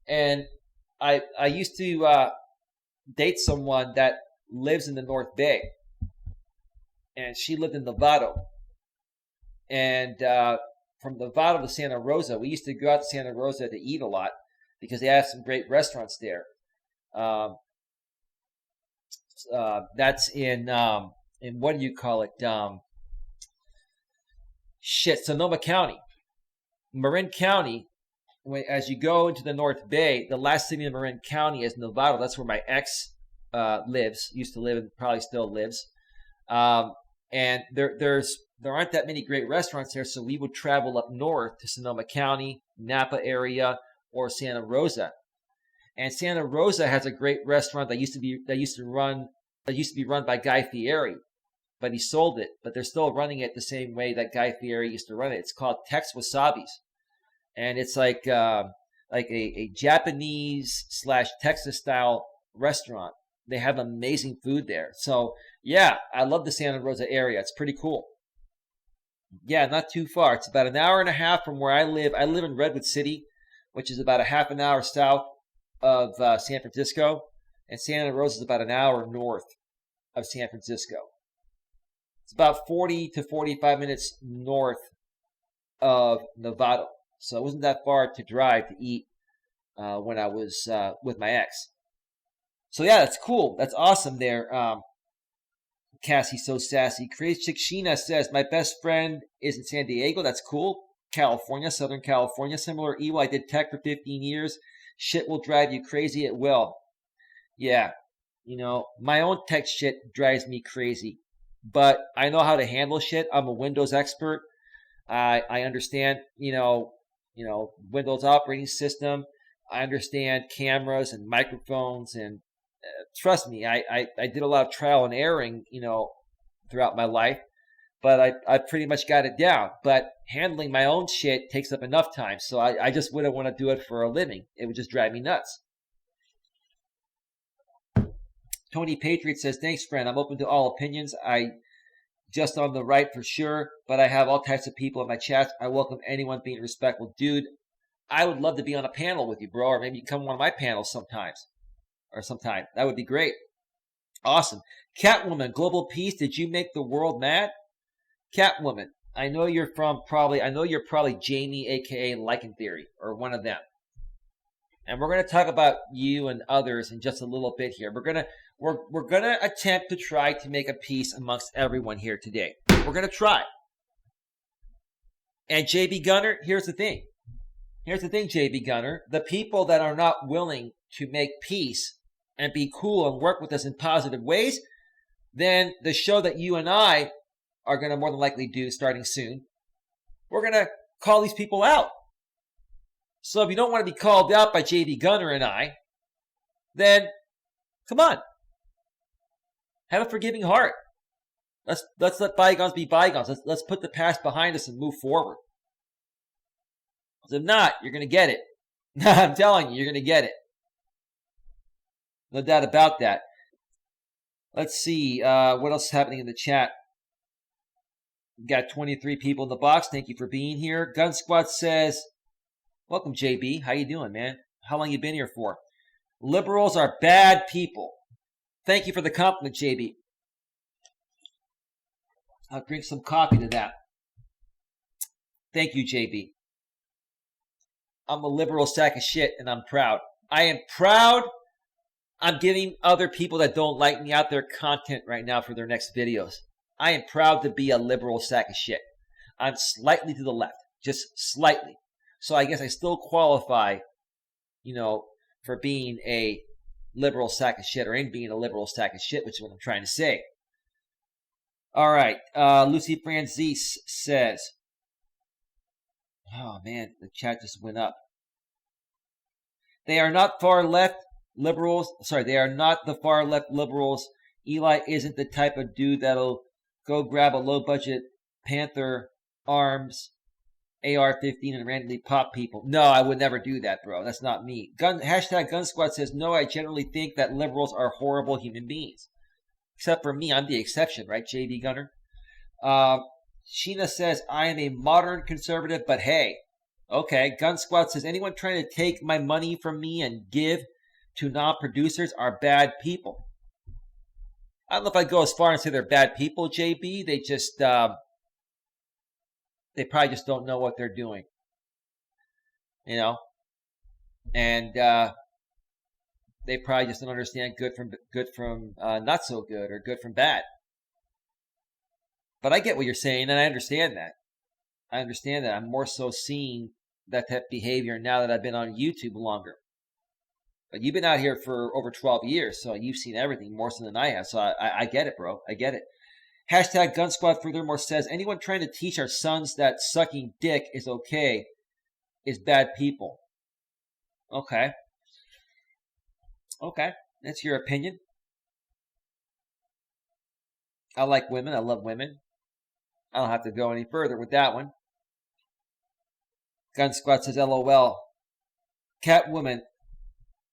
And I used to date someone that lives in the North Bay. And she lived in Novato. And from Novato to Santa Rosa, we used to go out to Santa Rosa to eat a lot because they have some great restaurants there. That's in what do you call it? Sonoma County. Marin County, as you go into the North Bay, the last city in Marin County is Novato. That's where my ex used to live, and probably still lives. And there aren't that many great restaurants there, so we would travel up north to Sonoma County, Napa area, or Santa Rosa. And Santa Rosa has a great restaurant that used to be run by Guy Fieri, but he sold it. But they're still running it the same way that Guy Fieri used to run it. It's called Tex Wasabi's, and it's like a Japanese / Texas style restaurant. They have amazing food there. So yeah, I love the Santa Rosa area. It's pretty cool. Yeah, not too far. It's about an hour and a half from where I live. I live in Redwood City, which is about a half an hour south of San Francisco. And Santa Rosa is about an hour north of San Francisco. It's about 40 to 45 minutes north of Novato. So it wasn't that far to drive to eat when I was with my ex. So yeah, that's cool. That's awesome there. Cassie's so sassy. Crazy Chick Sheena says, my best friend is in San Diego. That's cool. California, Southern California. Similar Eli, I did tech for 15 years. Shit will drive you crazy. It will. Yeah. You know, my own tech shit drives me crazy. But I know how to handle shit. I'm a Windows expert. I understand, Windows operating system. I understand cameras and microphones, and trust me, I did a lot of trial and erroring, throughout my life, but I pretty much got it down. But handling my own shit takes up enough time, so I just wouldn't want to do it for a living. It would just drive me nuts. Tony Patriot says, thanks, friend. I'm open to all opinions. I just on the right for sure, but I have all types of people in my chats. I welcome anyone being respectful. Dude, I would love to be on a panel with you, bro, or maybe you come on one of my panels sometime. That would be great. Awesome. Catwoman, Global Peace, did you make the world mad? Catwoman, I know you're probably Jamie, aka Lycan Theory, or one of them. And we're going to talk about you and others in just a little bit here. We're gonna attempt to try to make a peace amongst everyone here today. We're gonna try. And JB Gunner, here's the thing. JB Gunner. The people that are not willing to make peace and be cool and work with us in positive ways, then the show that you and I are going to more than likely do starting soon, we're going to call these people out. So if you don't want to be called out by JB Gunner and I, then come on. Have a forgiving heart. Let's let bygones be bygones. Let's put the past behind us and move forward. If not, you're going to get it. I'm telling you, you're going to get it. No doubt about that. Let's see. What else is happening in the chat? We've got 23 people in the box. Thank you for being here. Gun Squad says, welcome, JB. How you doing, man? How long you been here for? Liberals are bad people. Thank you for the compliment, JB. I'll drink some coffee to that. Thank you, JB. I'm a liberal sack of shit, and I'm proud. I am proud. I'm giving other people that don't like me out their content right now for their next videos. I am proud to be a liberal sack of shit. I'm slightly to the left, just slightly. So I guess I still qualify, for being a liberal sack of shit, or in being a liberal sack of shit, which is what I'm trying to say. All right. Lucy Franzese says, oh man, the chat just went up. They are not far left liberals. Sorry, they are not the far left liberals. Eli isn't the type of dude that'll go grab a low budget Panther arms, AR-15 and randomly pop people. No, I would never do that, bro. That's not me. Hashtag Gun Squad says, no, I generally think that liberals are horrible human beings. Except for me, I'm the exception, right, JB Gunner? Sheena says, I am a modern conservative, but hey. Okay, Gun Squad says, anyone trying to take my money from me and give to non-producers are bad people. I don't know if I'd go as far and say they're bad people, JB. They just, they probably just don't know what they're doing. And they probably just don't understand good from not so good, or good from bad. But I get what you're saying, and I understand that. I'm more so seeing that type of behavior now that I've been on YouTube longer. But you've been out here for over 12 years, so you've seen everything more so than I have. So I get it, bro. I get it. Hashtag Gun Squad furthermore says, anyone trying to teach our sons that sucking dick is okay is bad people. Okay. That's your opinion. I like women. I love women. I don't have to go any further with that one. Gun Squad says, LOL. Catwoman.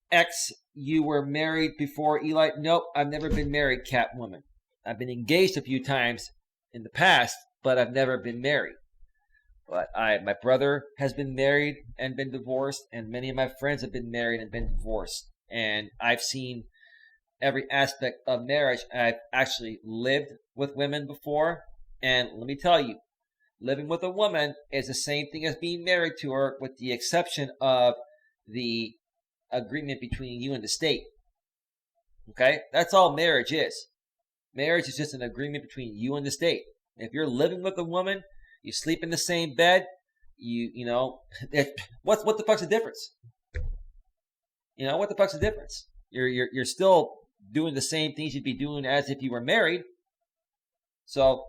X, you were married before Eli? Nope, I've never been married, Catwoman. I've been engaged a few times in the past, but I've never been married. But my brother has been married and been divorced, and many of my friends have been married and been divorced. And I've seen every aspect of marriage. I've actually lived with women before, and let me tell you, living with a woman is the same thing as being married to her, with the exception of the agreement between you and the state. Okay? That's all marriage is. Marriage is just an agreement between you and the state. If you're living with a woman, you sleep in the same bed, you know, what the fuck's the difference? You know, what the fuck's the difference? You're still doing the same things you'd be doing as if you were married. So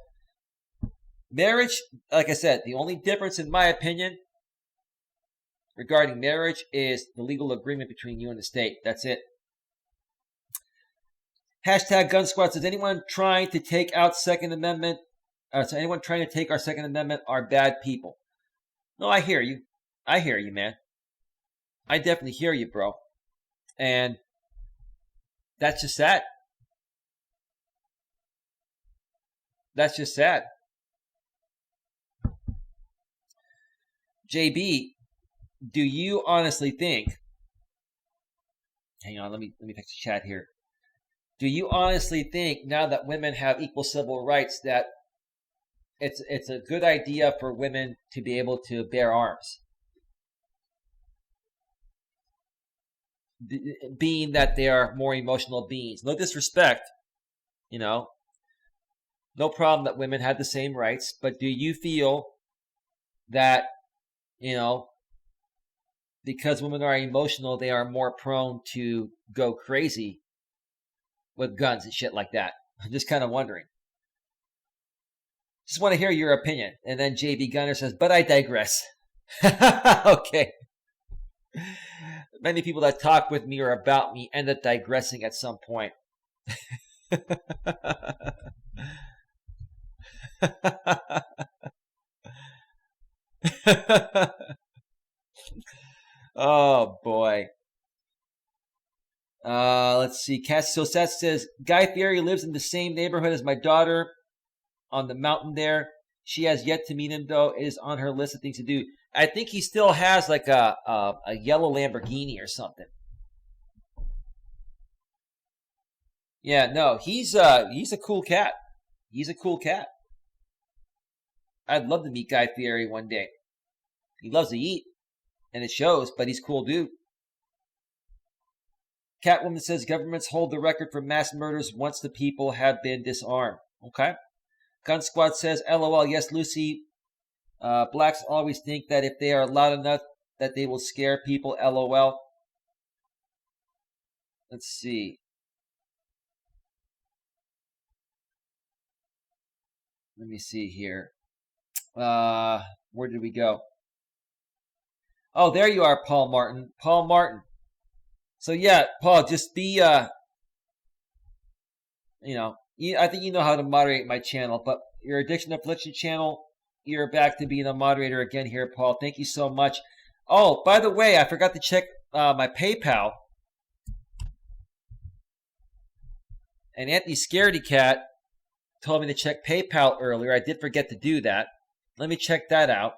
marriage, like I said, the only difference in my opinion regarding marriage is the legal agreement between you and the state. That's it. Hashtag Gun Squad says, anyone trying to take out Second Amendment, anyone trying to take our Second Amendment are bad people. No, I hear you. I hear you, man. I definitely hear you, bro. And that's just sad. That's just sad. JB, do you honestly think, hang on, let me fix the chat here. Do you honestly think, now that women have equal civil rights, that it's a good idea for women to be able to bear arms? Being that they are more emotional beings. No disrespect, you know. No problem that women have the same rights, but do you feel that, you know, because women are emotional, they are more prone to go crazy with guns and shit like that? I'm just kind of wondering. Just want to hear your opinion. And then JB Gunner says, but I digress. Okay. Many people that talk with me or about me end up digressing at some point. Oh boy. Let's see. So Seth says, Guy Fieri lives in the same neighborhood as my daughter on the mountain there. She has yet to meet him, though. It is on her list of things to do. I think he still has like a yellow Lamborghini or something. Yeah, no, he's a cool cat. He's a cool cat. I'd love to meet Guy Fieri one day. He loves to eat, and it shows, but he's a cool dude. Catwoman says governments hold the record for mass murders once the people have been disarmed. Okay. Gun Squad says, LOL, yes, Lucy. Blacks always think that if they are loud enough that they will scare people. LOL. Let's see. Let me see here. Where did we go? Oh, there you are, Paul Martin. Paul Martin. So yeah, Paul, just be, I think you know how to moderate my channel, but your Addiction Affliction channel, you're back to being a moderator again here, Paul. Thank you so much. Oh, by the way, I forgot to check my PayPal. And Anthony Scaredy Cat told me to check PayPal earlier. I did forget to do that. Let me check that out.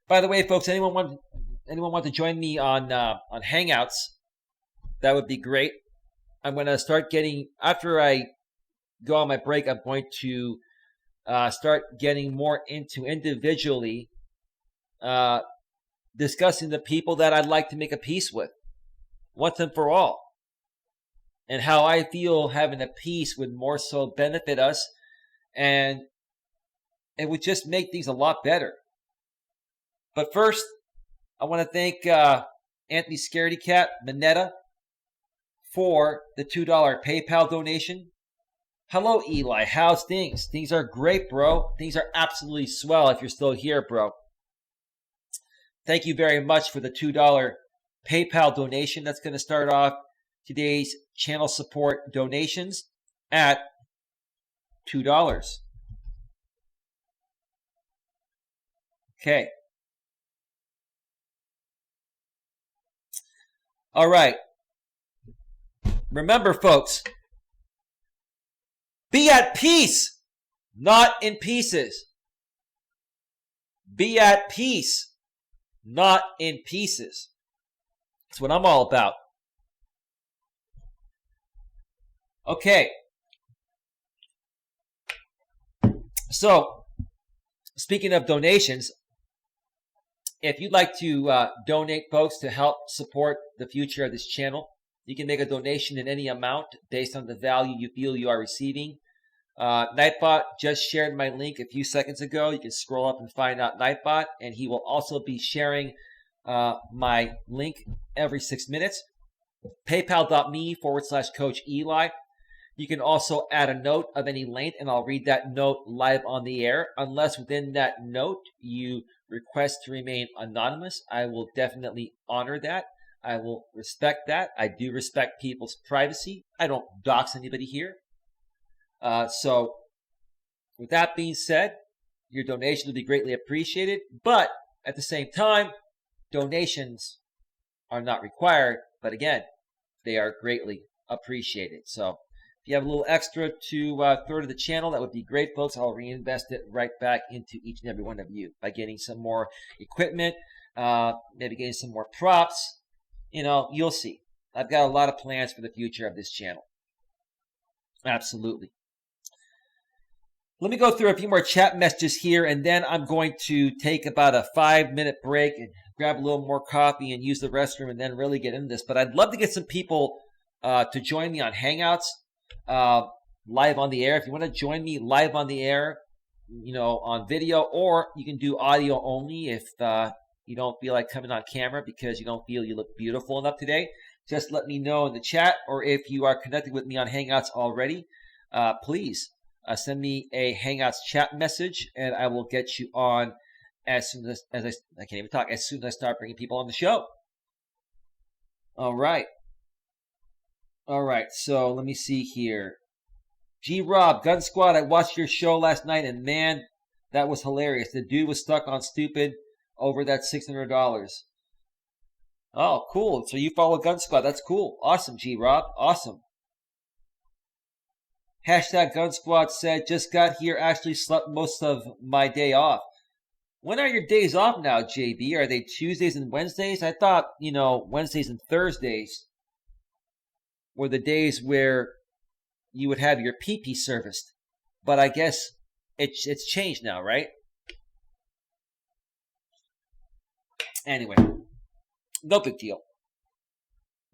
By the way, folks, anyone want to join me on Hangouts? That would be great. I'm going to start getting, after I go on my break, I'm going to start getting more into individually discussing the people that I'd like to make a peace with, once and for all. And how I feel having a peace would more so benefit us, and it would just make things a lot better. But first, I want to thank Anthony Scaredy Cat Minetta for the $2 PayPal donation. Hello, Eli. How's things? Things are great, bro. Things are absolutely swell if you're still here, bro. Thank you very much for the $2 PayPal donation. That's going to start off today's channel support donations at $2. Okay. All right. remember, folks, be at peace, not in pieces. Be at peace, not in pieces. That's what I'm all about. Okay. So, speaking of donations, if you'd like to donate, folks, to help support the future of this channel, you can make a donation in any amount based on the value you feel you are receiving. Nightbot just shared my link a few seconds ago. You can scroll up and find out Nightbot, and he will also be sharing my link every 6 minutes. PayPal.me/Coach Eli. You can also add a note of any length, and I'll read that note live on the air. Unless within that note you request to remain anonymous, I will definitely honor that. I will respect that. I do respect people's privacy. I don't dox anybody here. So with that being said, your donation will be greatly appreciated. But at the same time, donations are not required. But again, they are greatly appreciated. So if you have a little extra to throw to the channel, that would be great, folks. I'll reinvest it right back into each and every one of you by getting some more equipment, maybe getting some more props. You know, you'll see. I've got a lot of plans for the future of this channel. Absolutely. Let me go through a few more chat messages here, and then I'm going to take about a 5-minute break and grab a little more coffee and use the restroom and then really get into this. But I'd love to get some people to join me on Hangouts live on the air. If you want to join me live on the air, you know, on video, or you can do audio only if you don't feel like coming on camera because you don't feel you look beautiful enough today. Just let me know in the chat, or if you are connected with me on Hangouts already, please send me a Hangouts chat message, and I will get you on as soon as I can't even talk, as soon as I start bringing people on the show. All right. All right, so let me see here. G-Rob, Gun Squad, I watched your show last night, and man, that was hilarious. The dude was stuck on stupid over that $600. Oh, cool. So you follow Gun Squad. That's cool. Awesome, G-Rob. Awesome. Hashtag Gun Squad said, just got here, actually slept most of my day off. When are your days off now, JB? Are they Tuesdays and Wednesdays? I thought, you know, Wednesdays and Thursdays were the days where you would have your pee-pee serviced. But I guess it's changed now, right? Anyway, no big deal.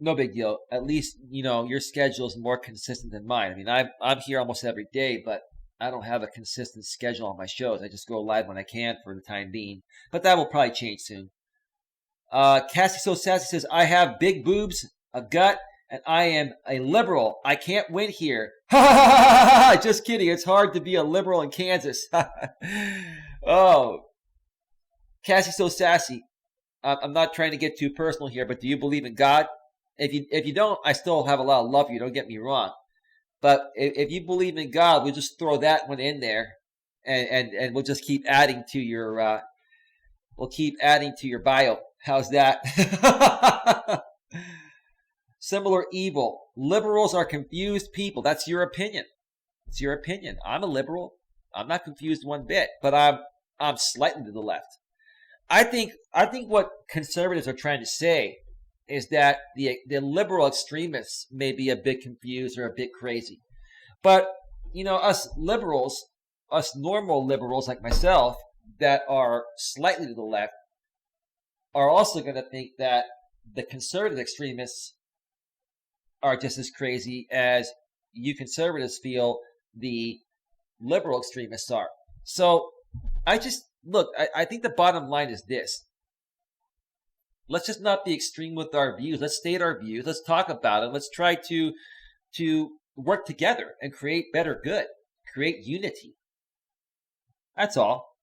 No big deal. At least, you know, your schedule is more consistent than mine. I mean, I'm here almost every day, but I don't have a consistent schedule on my shows. I just go live when I can for the time being. But that will probably change soon. Cassie So Sassy says, I have big boobs, a gut, and I am a liberal. I can't win here. Just kidding. It's hard to be a liberal in Kansas. Oh. Cassie So Sassy. I'm not trying to get too personal here, but do you believe in God? If you don't, I still have a lot of love for you. Don't get me wrong. But if you believe in God, we'll just throw that one in there, and we'll just keep adding to your bio. How's that? Similar evil. Liberals are confused people. That's your opinion. It's your opinion. I'm a liberal. I'm not confused one bit, but I'm slightly to the left. I think what conservatives are trying to say is that the liberal extremists may be a bit confused or a bit crazy. But, you know, us liberals, us normal liberals like myself that are slightly to the left are also going to think that the conservative extremists are just as crazy as you conservatives feel the liberal extremists are. So I think the bottom line is this. Let's just not be extreme with our views. Let's state our views. Let's talk about it. Let's try to work together and create better good, create unity. That's all.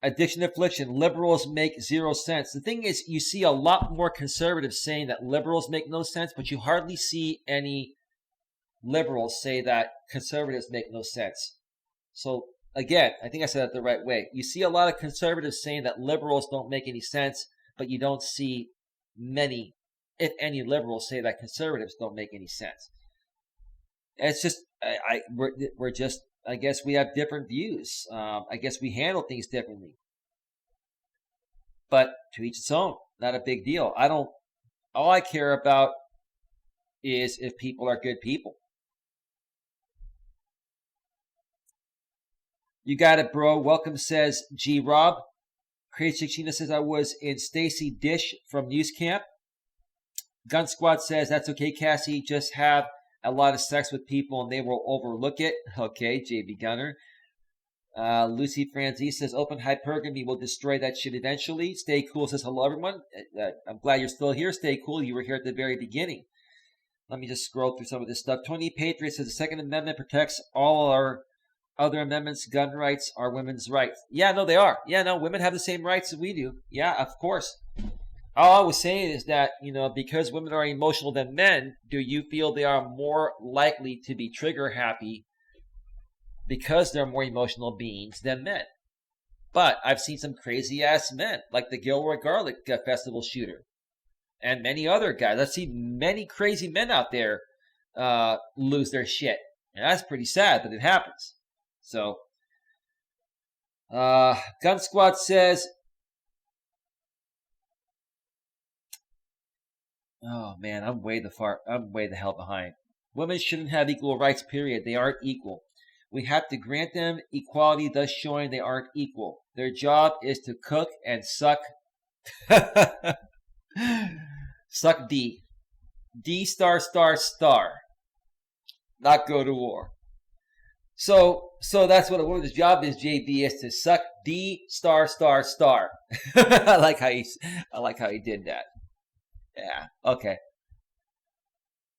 Addiction affliction. Liberals make zero sense. The thing is, you see a lot more conservatives saying that liberals make no sense, but you hardly see any liberals say that conservatives make no sense. So again, I think I said it the right way. You see a lot of conservatives saying that liberals don't make any sense, but you don't see many if any liberals say that conservatives don't make any sense. It's just, we're just, I guess we have different views. I guess we handle things differently. But to each its own, not a big deal. All I care about is if people are good people. You got it, bro. Welcome, says G Rob. Crazy Sheena says, I was in Stacy Dish from News Camp. Gun Squad says, that's okay, Cassie. Just have a lot of sex with people and they will overlook it. Okay, JB Gunner. Lucy Franzi says, open hypergamy will destroy that shit eventually. Stay cool says, hello, everyone. I'm glad you're still here. Stay cool. You were here at the very beginning. Let me just scroll through some of this stuff. Tony Patriot says, the Second Amendment protects all our other amendments. Gun rights are women's rights. Yeah, no, they are. Yeah, no, women have the same rights as we do. Yeah, of course. All I was saying is that, because women are emotional than men, do you feel they are more likely to be trigger happy because they're more emotional beings than men? But I've seen some crazy ass men, like the Gilroy Garlic Festival shooter, and many other guys. I've seen many crazy men out there lose their shit, and that's pretty sad, but it happens. So, Gun Squad says, oh man, I'm way the hell behind. Women shouldn't have equal rights, period. They aren't equal. We have to grant them equality, thus showing they aren't equal. Their job is to cook and suck. Suck D. D star star star. Not go to war. So that's what a woman's job is, JB, is to suck D star star star. I like how he did that. Yeah, okay.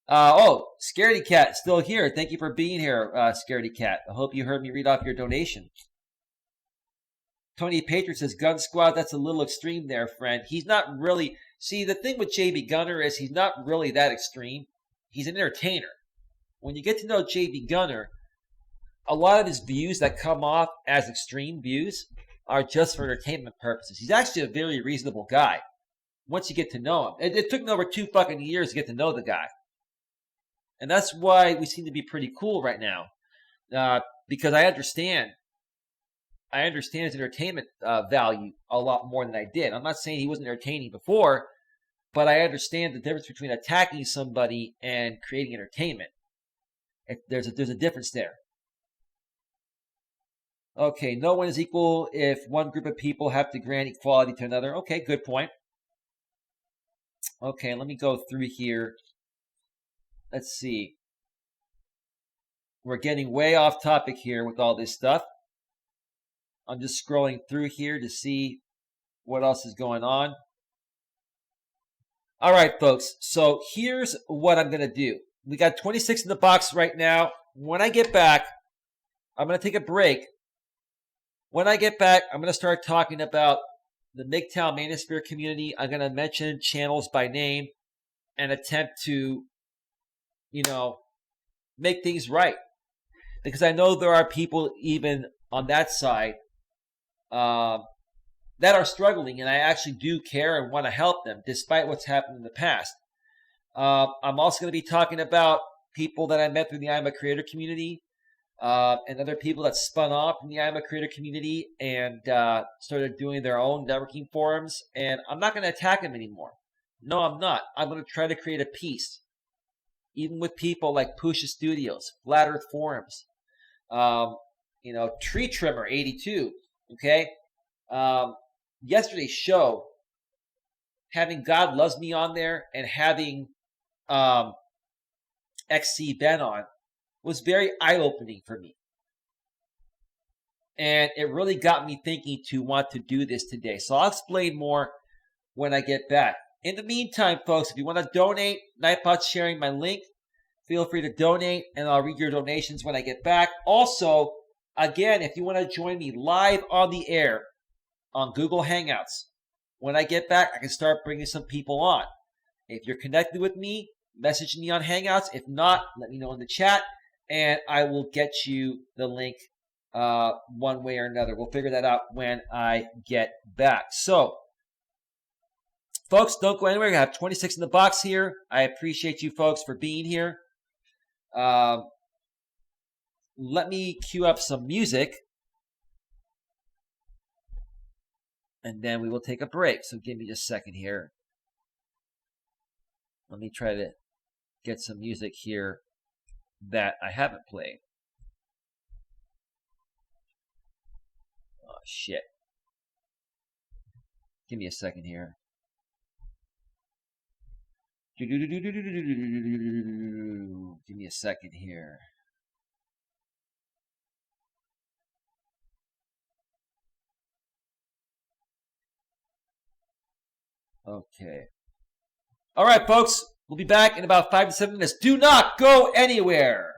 Scaredy Cat, still here. Thank you for being here, Scaredy Cat. I hope you heard me read off your donation. Tony Patriot says, Gun Squad, that's a little extreme there, friend. He's not really... See, the thing with JB Gunner is he's not really that extreme. He's an entertainer. When you get to know JB Gunner, a lot of his views that come off as extreme views are just for entertainment purposes. He's actually a very reasonable guy once you get to know him. It took me over 2 fucking years to get to know the guy. And that's why we seem to be pretty cool right now. Because I understand his entertainment value a lot more than I did. I'm not saying he wasn't entertaining before, but I understand the difference between attacking somebody and creating entertainment. There's a difference there. Okay, no one is equal if one group of people have to grant equality to another. Okay, good point. Okay, let me go through here. Let's see. We're getting way off topic here with all this stuff. I'm just scrolling through here to see what else is going on. All right, folks. So here's what I'm going to do. We got 26 in the box right now. When I get back, I'm going to take a break. When I get back, I'm going to start talking about the MGTOW Manosphere community. I'm going to mention channels by name and attempt to, make things right. Because I know there are people even on that side that are struggling, and I actually do care and want to help them despite what's happened in the past. I'm also going to be talking about people that I met through the I'm a Creator community and other people that spun off from the I'm a Creator community and started doing their own networking forums. And I'm not going to attack them anymore. No, I'm not. I'm going to try to create a peace, even with people like Pusha Studios, Flat Earth Forums, Tree Trimmer 82. Okay. Yesterday's show, having God Loves Me on there and having XC Ben on was very eye-opening for me. And it really got me thinking to want to do this today. So I'll explain more when I get back. In the meantime, folks, if you want to donate, Nightbot's sharing my link. Feel free to donate, and I'll read your donations when I get back. Also, again, if you want to join me live on the air on Google Hangouts, when I get back, I can start bringing some people on. If you're connected with me, message me on Hangouts. If not, let me know in the chat, and I will get you the link one way or another. We'll figure that out when I get back. So, Folks, don't go anywhere. I have 26 in the box here. I appreciate you folks for being here. Let me cue up some music. And then we will take a break. So give me just a second here. Let me try to get some music here that I haven't played. Oh, shit. Give me a second here. Give me a second here. Okay. All right, folks. We'll be back in about 5 to 7 minutes. Do not go anywhere.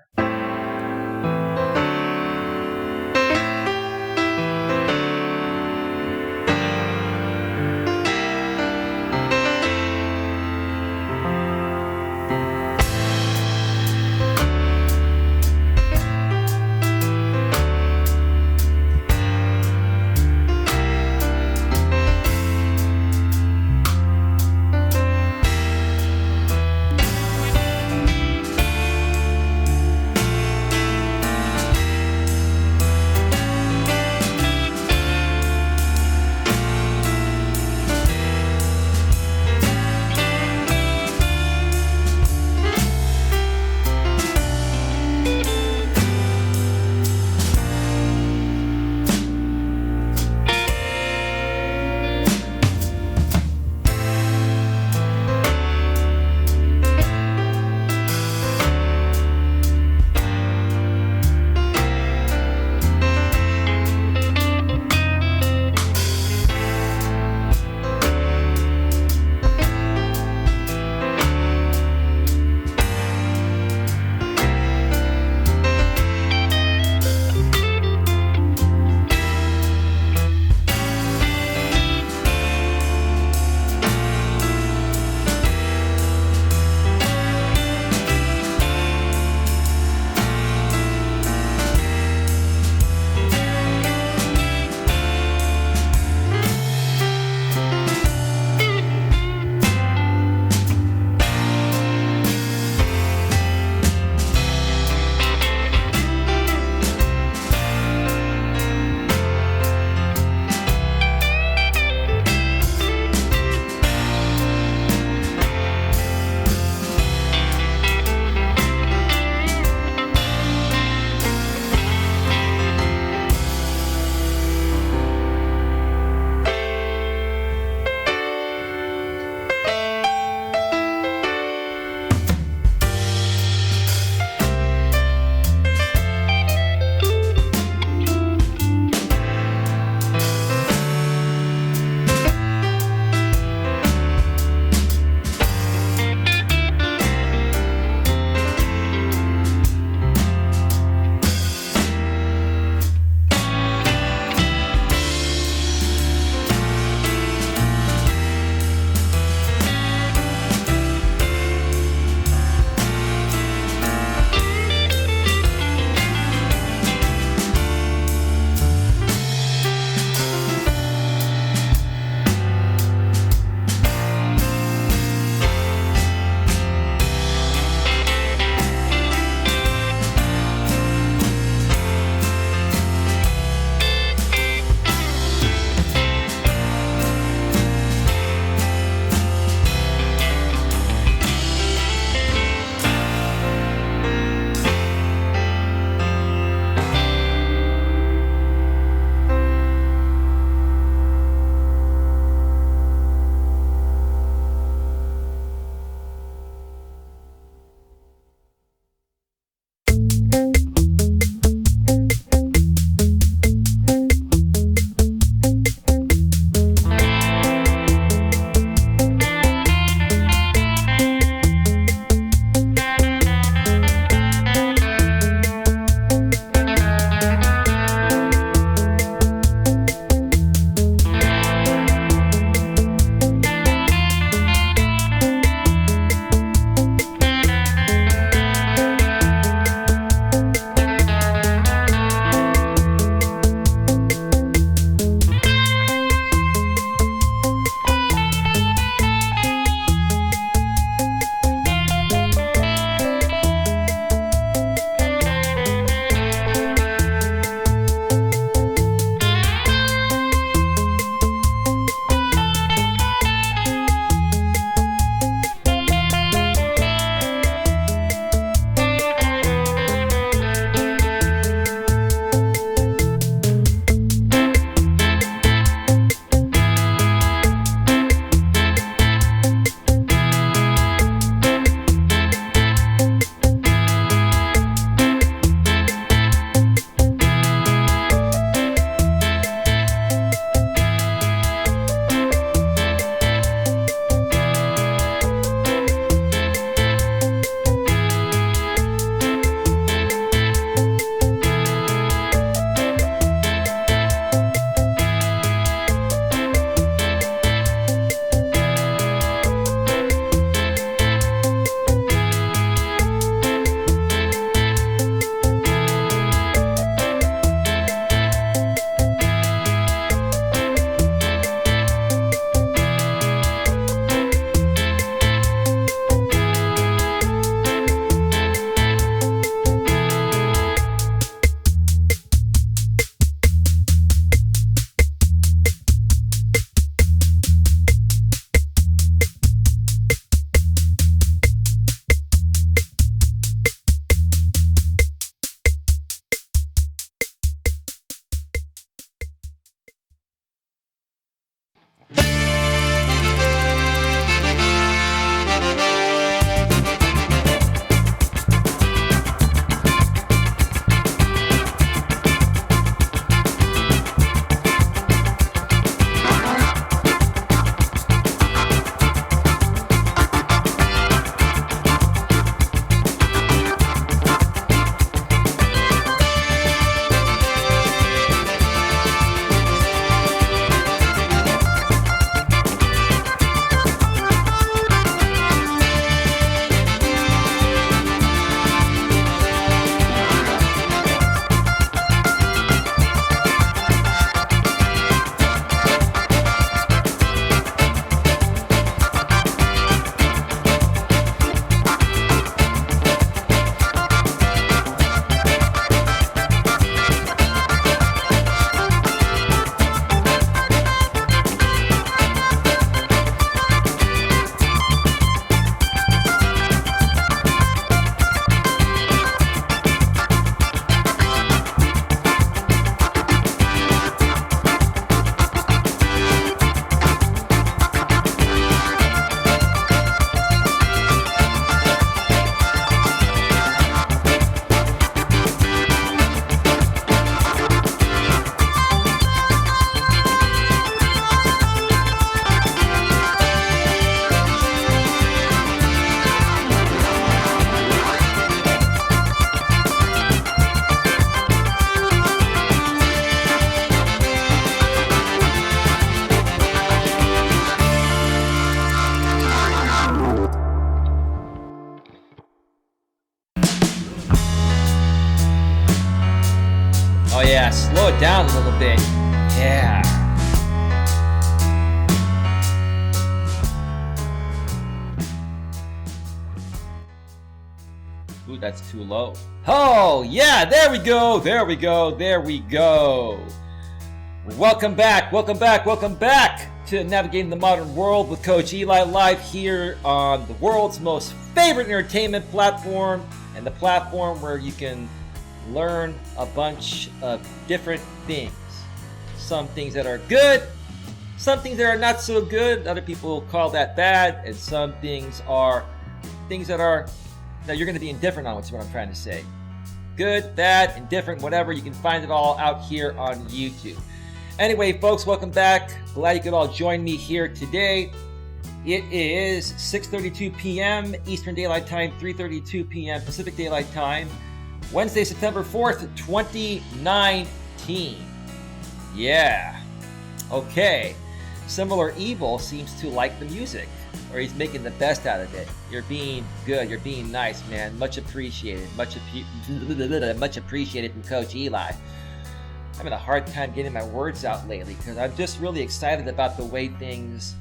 Yeah, slow it down a little bit. Yeah. Ooh, that's too low. Oh, yeah, there we go. There we go. There we go. Welcome back. Welcome back. Welcome back to Navigating the Modern World with Coach Eli, live here on the world's most favorite entertainment platform, and the platform where you can learn a bunch of different things. Some things that are good, some things that are not so good. Other people call that bad, and some things are things that you're going to be indifferent on, which is what I'm trying to say. Good, bad, indifferent, whatever. You can find it all out here on YouTube. Anyway, folks, welcome back. Glad you could all join me here today. It is 6:32 p.m. Eastern Daylight Time, 3:32 p.m. Pacific Daylight Time, Wednesday, September 4th, 2019. Yeah. Okay. Similar Evil seems to like the music, or he's making the best out of it. You're being good. You're being nice, man. Much appreciated. Much appreciated from Coach Eli. I'm having a hard time getting my words out lately because I'm just really excited about the way things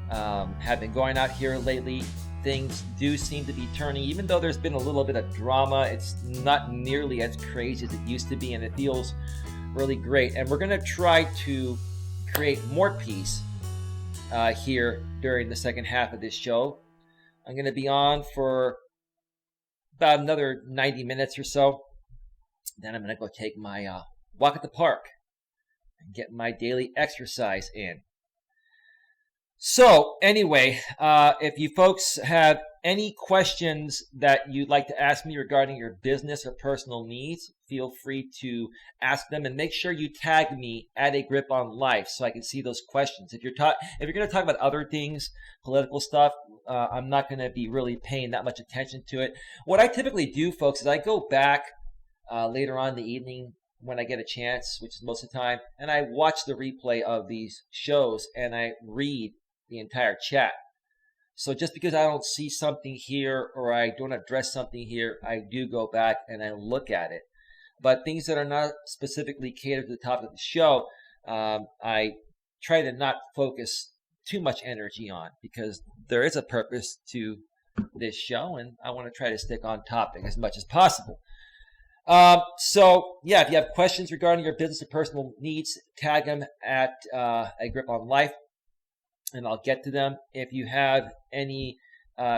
have been going out here lately. Things do seem to be turning, even though there's been a little bit of drama. It's not nearly as crazy as it used to be, and it feels really great. And we're going to try to create more peace here during the second half of this show. I'm going to be on for about another 90 minutes or so. Then I'm going to go take my walk at the park and get my daily exercise in. So anyway, if you folks have any questions that you'd like to ask me regarding your business or personal needs, feel free to ask them, and make sure you tag me at A Grip on Life so I can see those questions. If you're going to talk about other things, political stuff, I'm not going to be really paying that much attention to it. What I typically do, folks, is I go back later on in the evening when I get a chance, which is most of the time, and I watch the replay of these shows and I read the entire chat. So just because I don't see something here or I don't address something here, I do go back and I look at it. But things that are not specifically catered to the topic of the show, I try to not focus too much energy on, because there is a purpose to this show and I want to try to stick on topic as much as possible. So yeah, if you have questions regarding your business or personal needs, tag them at A Grip on Life, and I'll get to them. If you have any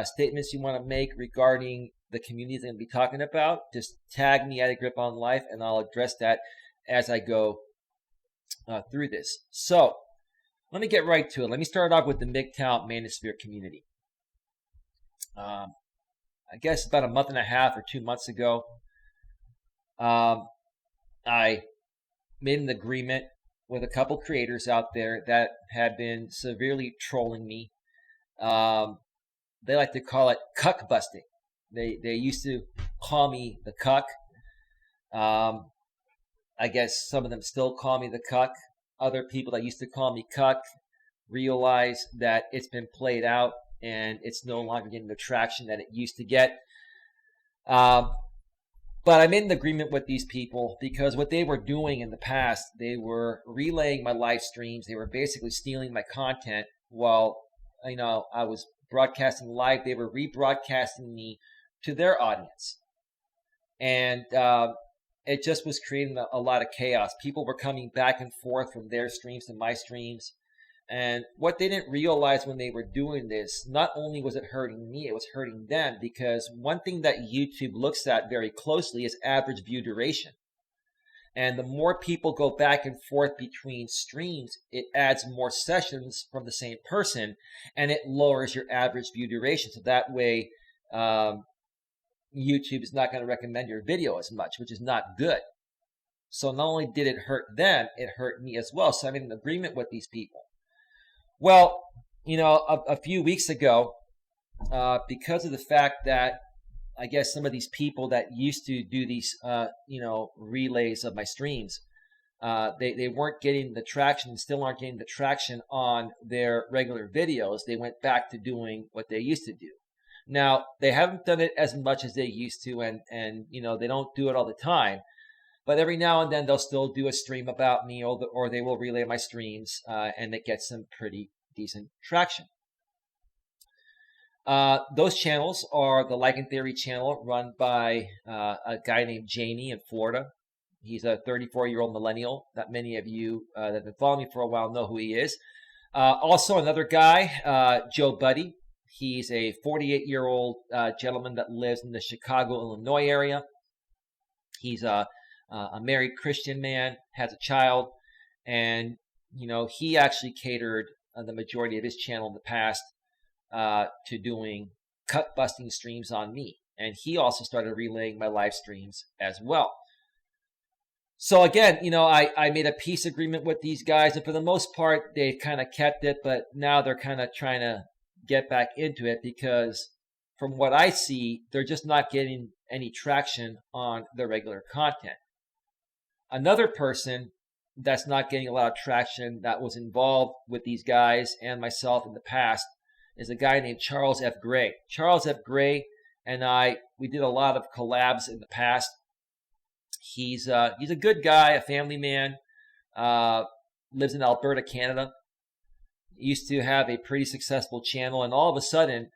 statements you want to make regarding the communities I'm going to be talking about, just tag me at A Grip on Life, and I'll address that as I go through this. So let me get right to it. Let me start off with the MGTOW Manosphere community. I guess about a month and a half or 2 months ago, I made an agreement with a couple creators out there that had been severely trolling me. They like to call it cuck busting. They used to call me the cuck. I guess some of them still call me the cuck. Other people that used to call me cuck realize that it's been played out and it's no longer getting the traction that it used to get. But I made an agreement with these people because what they were doing in the past, they were relaying my live streams. They were basically stealing my content while, I was broadcasting live. They were rebroadcasting me to their audience. And it just was creating a lot of chaos. People were coming back and forth from their streams to my streams. And what they didn't realize when they were doing this, not only was it hurting me, it was hurting them, because one thing that YouTube looks at very closely is average view duration. And the more people go back and forth between streams, it adds more sessions from the same person, and it lowers your average view duration. So that way, YouTube is not going to recommend your video as much, which is not good. So not only did it hurt them, it hurt me as well. So I made an agreement with these people. Well, a few weeks ago, because of the fact that I guess some of these people that used to do these, relays of my streams, they weren't getting the traction, still aren't getting the traction on their regular videos. They went back to doing what they used to do. Now, they haven't done it as much as they used to, and they don't do it all the time. But every now and then they'll still do a stream about me, or they will relay my streams, and it gets some pretty decent traction. Those channels are the Like and Theory channel run by a guy named Jamie in Florida. He's a 34-year-old millennial that many of you that have been following me for a while know who he is. Also another guy, Joe Buddy. He's a 48-year-old gentleman that lives in the Chicago, Illinois area. He's a married Christian man, has a child, and he actually catered the majority of his channel in the past to doing cut busting streams on me, and he also started relaying my live streams as well. So again, I made a peace agreement with these guys, and for the most part, they've kind of kept it, but now they're kind of trying to get back into it because from what I see, they're just not getting any traction on their regular content. Another person that's not getting a lot of traction that was involved with these guys and myself in the past is a guy named Charles F. Gray. Charles F. Gray and we did a lot of collabs in the past. He's a good guy, a family man, lives in Alberta, Canada. He used to have a pretty successful channel, and all of a sudden,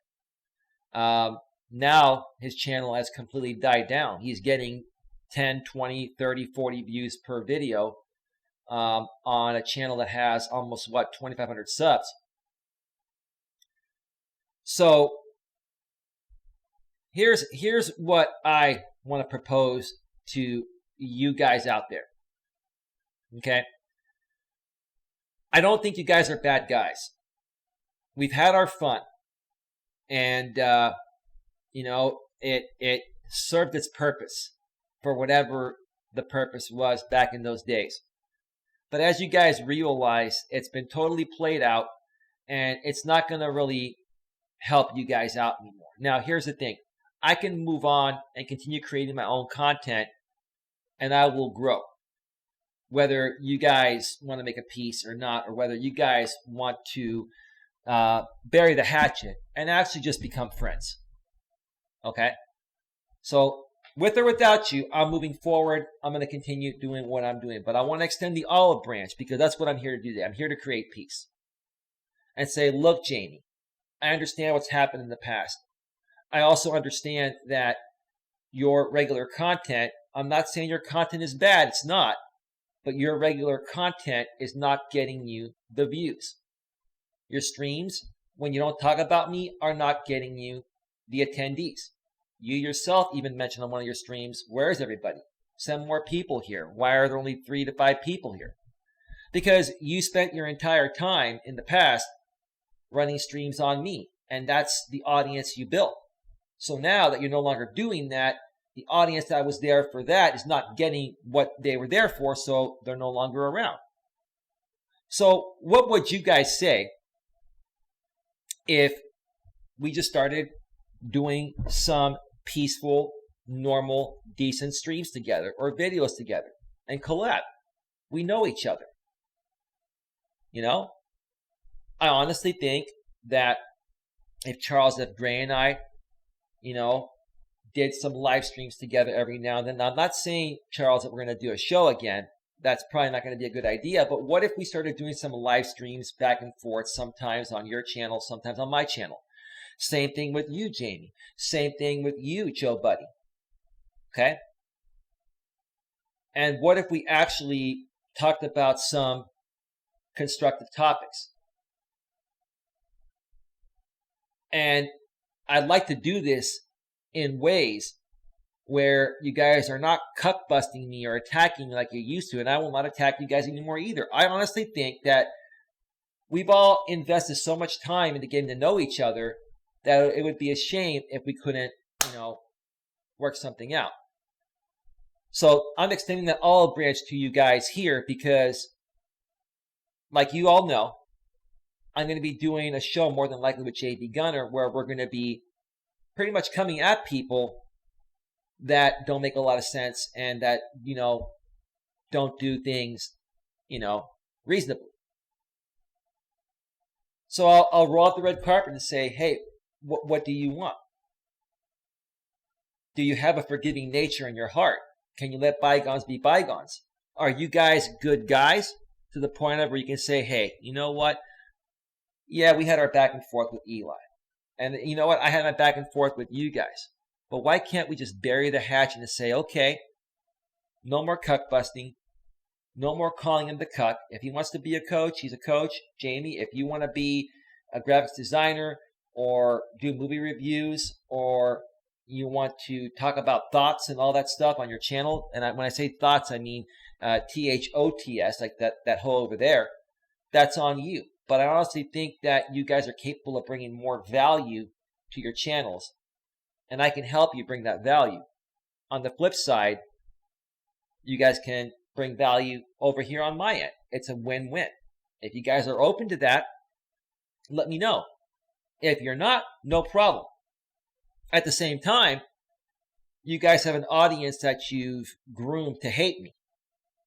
now his channel has completely died down. He's getting 10, 20, 30, 40 views per video on a channel that has almost, 2,500 subs. So here's what I want to propose to you guys out there. Okay? I don't think you guys are bad guys. We've had our fun. And, it served its purpose for whatever the purpose was back in those days. But as you guys realize, it's been totally played out, and it's not going to really help you guys out anymore. Now, here's the thing. I can move on and continue creating my own content, and I will grow. Whether you guys want to make a peace or not, or whether you guys want to bury the hatchet and actually just become friends. Okay? So, with or without you, I'm moving forward. I'm going to continue doing what I'm doing. But I want to extend the olive branch because that's what I'm here to do today. I'm here to create peace. And say, look, Jamie, I understand what's happened in the past. I also understand that your regular content, I'm not saying your content is bad. It's not. But your regular content is not getting you the views. Your streams, when you don't talk about me, are not getting you the attendees. You yourself even mentioned on one of your streams, where is everybody? Send more people here. Why are there only 3 to 5 people here? Because you spent your entire time in the past running streams on me, and that's the audience you built. So now that you're no longer doing that, the audience that was there for that is not getting what they were there for, so they're no longer around. So what would you guys say if we just started doing some peaceful, normal, decent streams together or videos together and collab? We know each other. I honestly think that if Charles F. Gray and I, did some live streams together every now and then. Now, I'm not saying, Charles, that we're going to do a show again. That's probably not going to be a good idea. But what if we started doing some live streams back and forth, sometimes on your channel, sometimes on my channel? Same thing with you, Jamie. Same thing with you, Joe Buddy. Okay? And what if we actually talked about some constructive topics? And I'd like to do this in ways where you guys are not cuck busting me or attacking me like you used to, and I will not attack you guys anymore either. I honestly think that we've all invested so much time into getting to know each other that it would be a shame if we couldn't, work something out. So I'm extending that olive branch to you guys here because, like you all know, I'm going to be doing a show more than likely with JB Gunner where we're going to be pretty much coming at people that don't make a lot of sense and that, don't do things, reasonably. So I'll roll out the red carpet and say, hey, what do you want? Do you have a forgiving nature in your heart? Can you let bygones be bygones? Are you guys good guys to the point of where you can say, hey, you know what? Yeah, we had our back and forth with Eli. And you know what? I had my back and forth with you guys. But why can't we just bury the hatchet and say, okay, no more cuck busting. No more calling him the cuck. If he wants to be a coach, he's a coach. Jamie, if you want to be a graphics designer or do movie reviews or you want to talk about thoughts and all that stuff on your channel, and when I say thoughts, I mean THOTS, like that hole over there, that's on you. But I honestly think that you guys are capable of bringing more value to your channels, and I can help you bring that value. On the flip side, you guys can bring value over here on my end. It's a win-win. If you guys are open to that, let me know. If you're not, no problem. At the same time, you guys have an audience that you've groomed to hate me.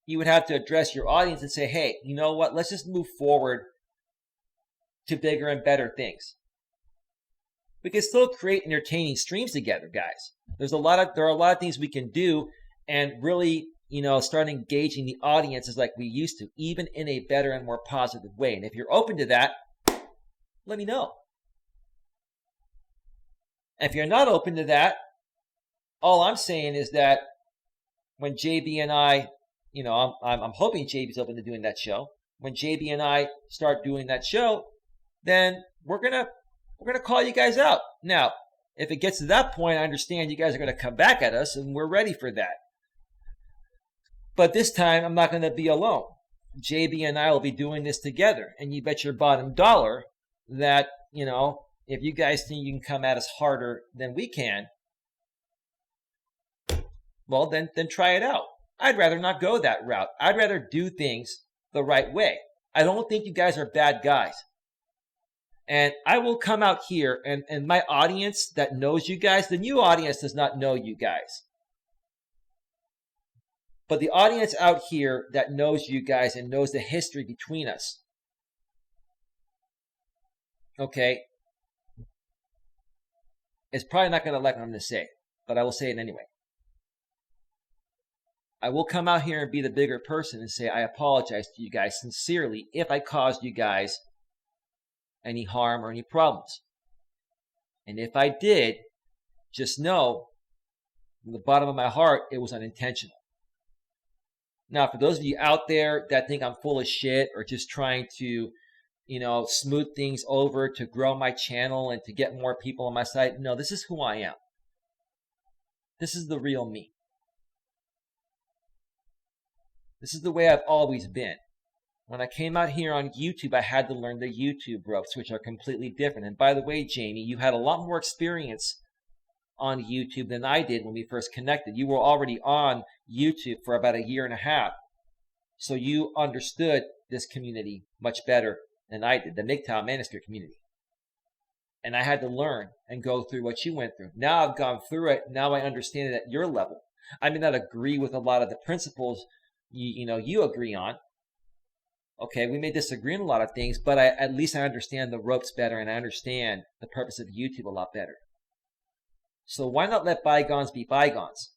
You would have to address your audience and say, hey, you know what? Let's just move forward to bigger and better things. We can still create entertaining streams together, guys. There are a lot of things we can do and really, start engaging the audiences like we used to, even in a better and more positive way. And if you're open to that, let me know. If you're not open to that, all I'm saying is that when JB and I, I'm hoping JB's open to doing that show. When JB and I start doing that show, then we're gonna call you guys out. Now, if it gets to that point, I understand you guys are gonna come back at us, and we're ready for that. But this time, I'm not gonna be alone. JB and I will be doing this together, and you bet your bottom dollar that if you guys think you can come at us harder than we can, well, then try it out. I'd rather not go that route. I'd rather do things the right way. I don't think you guys are bad guys. And I will come out here, and my audience that knows you guys, the new audience does not know you guys. But the audience out here that knows you guys and knows the history between us, okay, is probably not going to like what I'm going to say, but I will say it anyway. I will come out here and be the bigger person and say I apologize to you guys sincerely if I caused you guys any harm or any problems. And if I did, just know from the bottom of my heart it was unintentional. Now, for those of you out there that think I'm full of shit or just trying to, smooth things over to grow my channel and to get more people on my site, no, this is who I am. This is the real me. This is the way I've always been. When I came out here on YouTube, I had to learn the YouTube ropes, which are completely different. And by the way, Jamie, you had a lot more experience on YouTube than I did when we first connected. You were already on YouTube for about a year and a half. So you understood this community much better than I did, the MGTOW Manosphere community. And I had to learn and go through what you went through. Now I've gone through it. Now I understand it at your level. I may not agree with a lot of the principles you agree on. Okay, we may disagree on a lot of things, but at least I understand the ropes better and I understand the purpose of YouTube a lot better. So why not let bygones be bygones?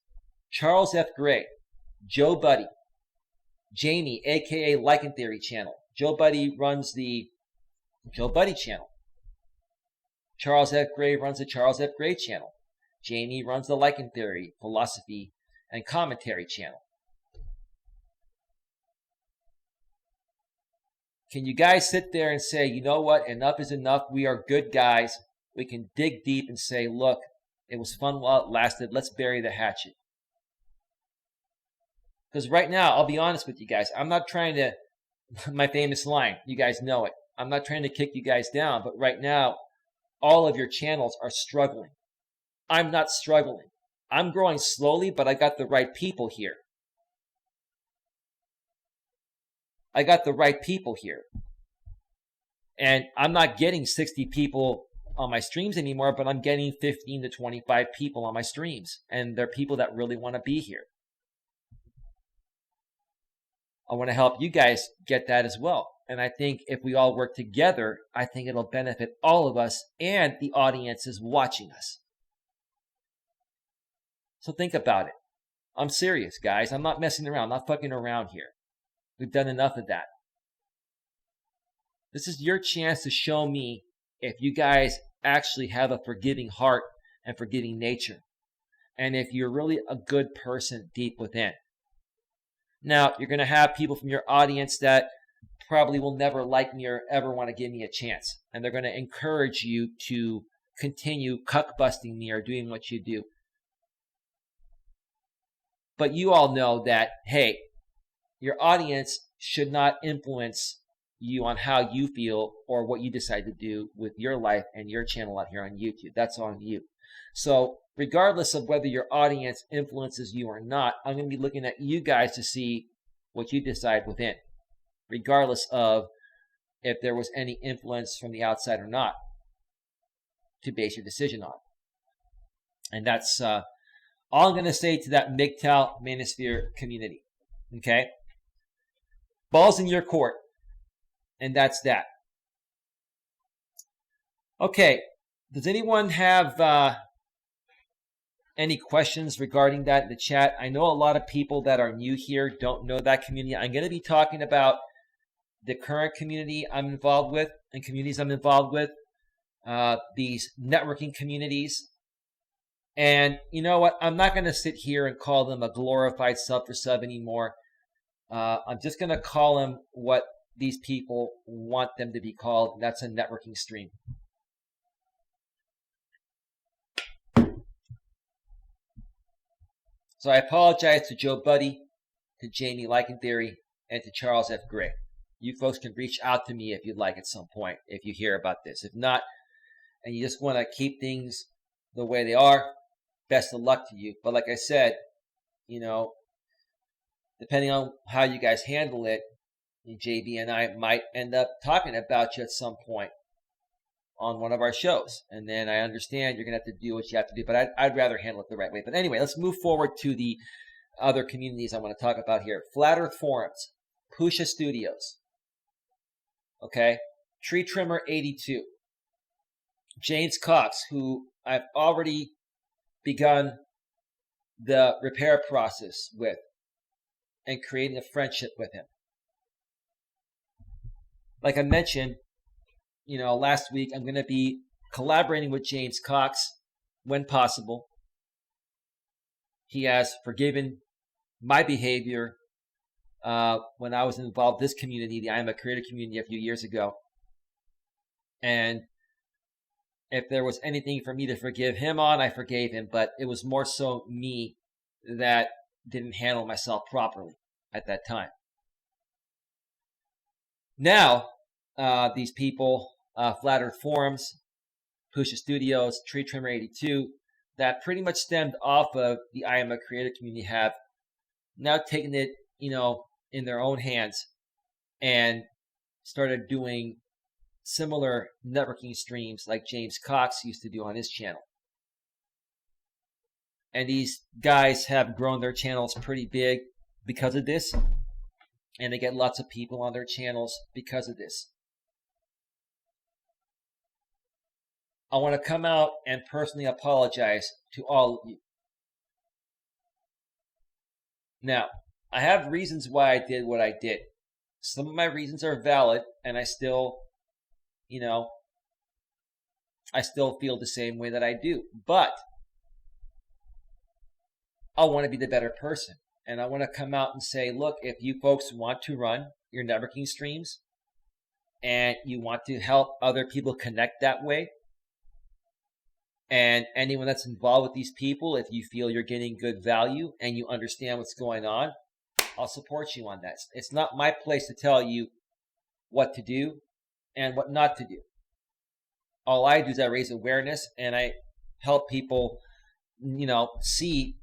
Charles F. Gray, Joe Buddy, Jamie, aka Lichen Theory channel. Joe Buddy runs the Joe Buddy channel. Charles F. Gray runs the Charles F. Gray channel. Jamie runs the Lichen Theory, Philosophy, and Commentary channel. Can you guys sit there and say, you know what, enough is enough, we are good guys. We can dig deep and say, look, it was fun while it lasted, let's bury the hatchet. Because right now, I'll be honest with you guys, I'm not trying to, my famous line, you guys know it, I'm not trying to kick you guys down, but right now, all of your channels are struggling. I'm not struggling. I'm growing slowly, but I got the right people here. I got the right people here. And I'm not getting 60 people on my streams anymore, but I'm getting 15 to 25 people on my streams. And they're people that really want to be here. I want to help you guys get that as well. And I think if we all work together, I think it'll benefit all of us and the audiences watching us. So think about it. I'm serious, guys. I'm not messing around. I'm not fucking around here. We've done enough of that. This is your chance to show me if you guys actually have a forgiving heart and forgiving nature, and if you're really a good person deep within. Now, you're going to have people from your audience that probably will never like me or ever want to give me a chance, and they're going to encourage you to continue cuck busting me or doing what you do. But you all know that, hey, your audience should not influence you on how you feel or what you decide to do with your life and your channel out here on YouTube. That's on you. So regardless of whether your audience influences you or not, I'm going to be looking at you guys to see what you decide within, regardless of if there was any influence from the outside or not, to base your decision on. And that's all I'm going to say to that MGTOW Manosphere community. Okay? Ball's in your court. And that's that. Okay. Does anyone have any questions regarding that in the chat? I know a lot of people that are new here don't know that community. I'm going to be talking about the current community I'm involved with and communities I'm involved with, these networking communities. And you know what? I'm not going to sit here and call them a glorified sub for sub anymore. I'm just going to call them what these people want them to be called. And that's a networking stream. So I apologize to Joe Buddy, to Jamie Lycantheory, and to Charles F. Gray. You folks can reach out to me if you'd like at some point, if you hear about this. If not, and you just want to keep things the way they are, best of luck to you. But like I said, you know, depending on how you guys handle it, JB and I might end up talking about you at some point on one of our shows. And then I understand you're going to have to do what you have to do, but I'd rather handle it the right way. But anyway, let's move forward to the other communities I want to talk about here. Flat Earth Forums, Pusha Studios, okay, Tree Trimmer 82, James Cox, who I've already begun the repair process with and creating a friendship with him. Like I mentioned, you know, last week, I'm going to be collaborating with James Cox when possible. He has forgiven my behavior when I was involved in this community, the I Am a Creator community, a few years ago. And if there was anything for me to forgive him on, I forgave him. But it was more so me that didn't handle myself properly at that time. Now, these people, Flat Earth Forums, Pusha Studios, Tree Trimmer 82, that pretty much stemmed off of the I Am a Creator community have now taken it, you know, in their own hands and started doing similar networking streams like James Cox used to do on his channel. And these guys have grown their channels pretty big because of this. And they get lots of people on their channels because of this. I want to come out and personally apologize to all of you. Now, I have reasons why I did what I did. Some of my reasons are valid, and I still, you know, I still feel the same way that I do. But I want to be the better person. And I want to come out and say, look, if you folks want to run your networking streams and you want to help other people connect that way, and anyone that's involved with these people, if you feel you're getting good value and you understand what's going on, I'll support you on that. It's not my place to tell you what to do and what not to do. All I do is I raise awareness and I help people, you know, see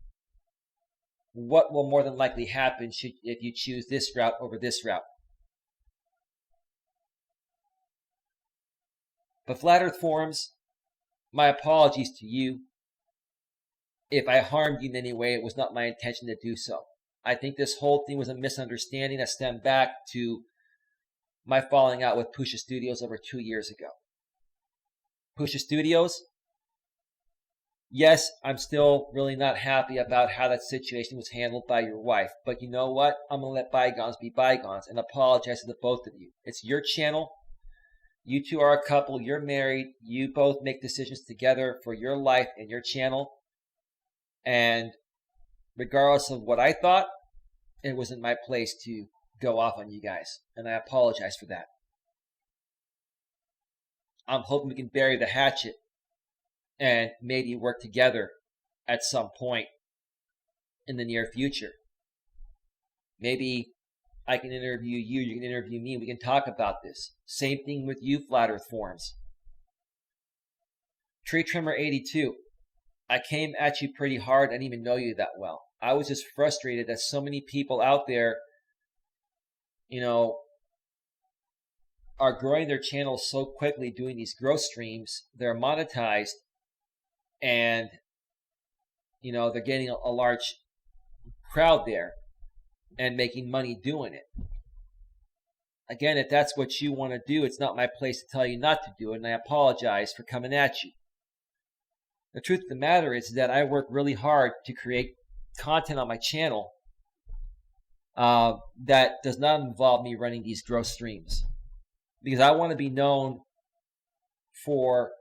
what will more than likely happen if you choose this route over this route. But Flat Earth Forums, my apologies to you. If I harmed you in any way, it was not my intention to do so. I think this whole thing was a misunderstanding that stemmed back to my falling out with Pusha Studios over 2 years ago. Pusha Studios, Yes, I'm still really not happy about how that situation was handled by your wife. But you know what? I'm going to let bygones be bygones and apologize to the both of you. It's your channel. You two are a couple. You're married. You both make decisions together for your life and your channel. And regardless of what I thought, it wasn't my place to go off on you guys. And I apologize for that. I'm hoping we can bury the hatchet and maybe work together at some point in the near future. Maybe I can interview you, you can interview me, we can talk about this. Same thing with you, Flat Earth Forums. Tree Trimmer 82. I came at you pretty hard. I didn't even know you that well. I was just frustrated that so many people out there, are growing their channels so quickly doing these growth streams. They're monetized and, they're getting a large crowd there and making money doing it. Again, if that's what you want to do, it's not my place to tell you not to do it, and I apologize for coming at you. The truth of the matter is that I work really hard to create content on my channel that does not involve me running these growth streams, because I want to be known for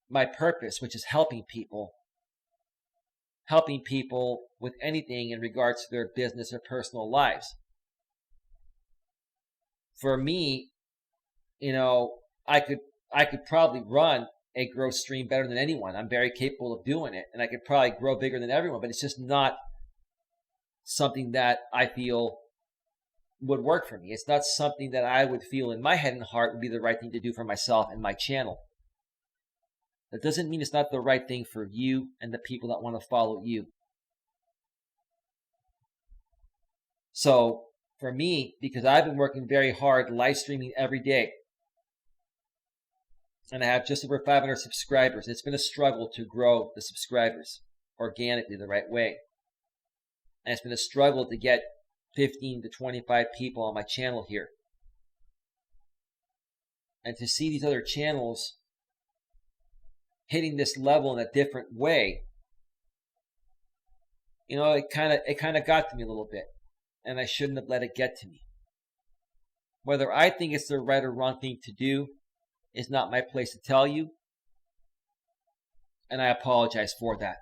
my purpose, which is helping people with anything in regards to their business or personal lives. For me, I could probably run a growth stream better than anyone. I'm very capable of doing it, and I could probably grow bigger than everyone, but it's just not something that I feel would work for me. It's not something that I would feel in my head and heart would be the right thing to do for myself and my channel. That doesn't mean it's not the right thing for you and the people that want to follow you. So for me, because I've been working very hard, live streaming every day, and I have just over 500 subscribers, it's been a struggle to grow the subscribers organically the right way. And it's been a struggle to get 15 to 25 people on my channel here. And to see these other channels hitting this level in a different way, it kind of got to me a little bit, and I shouldn't have let it get to me. Whether I think it's the right or wrong thing to do is not my place to tell you, and I apologize for that.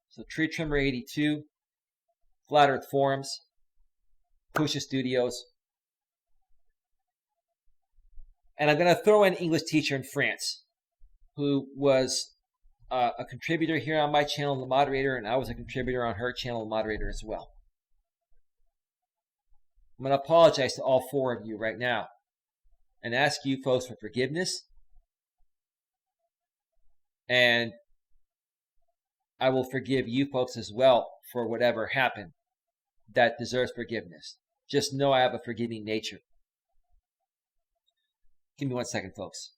So Tree Trimmer 82, Flat Earth Forums, Pusha Studios, and I'm going to throw in English teacher in France, who was a contributor here on my channel, the moderator, and I was a contributor on her channel, the moderator as well. I'm going to apologize to all four of you right now and ask you folks for forgiveness. And I will forgive you folks as well for whatever happened that deserves forgiveness. Just know I have a forgiving nature. Give me 1 second, folks.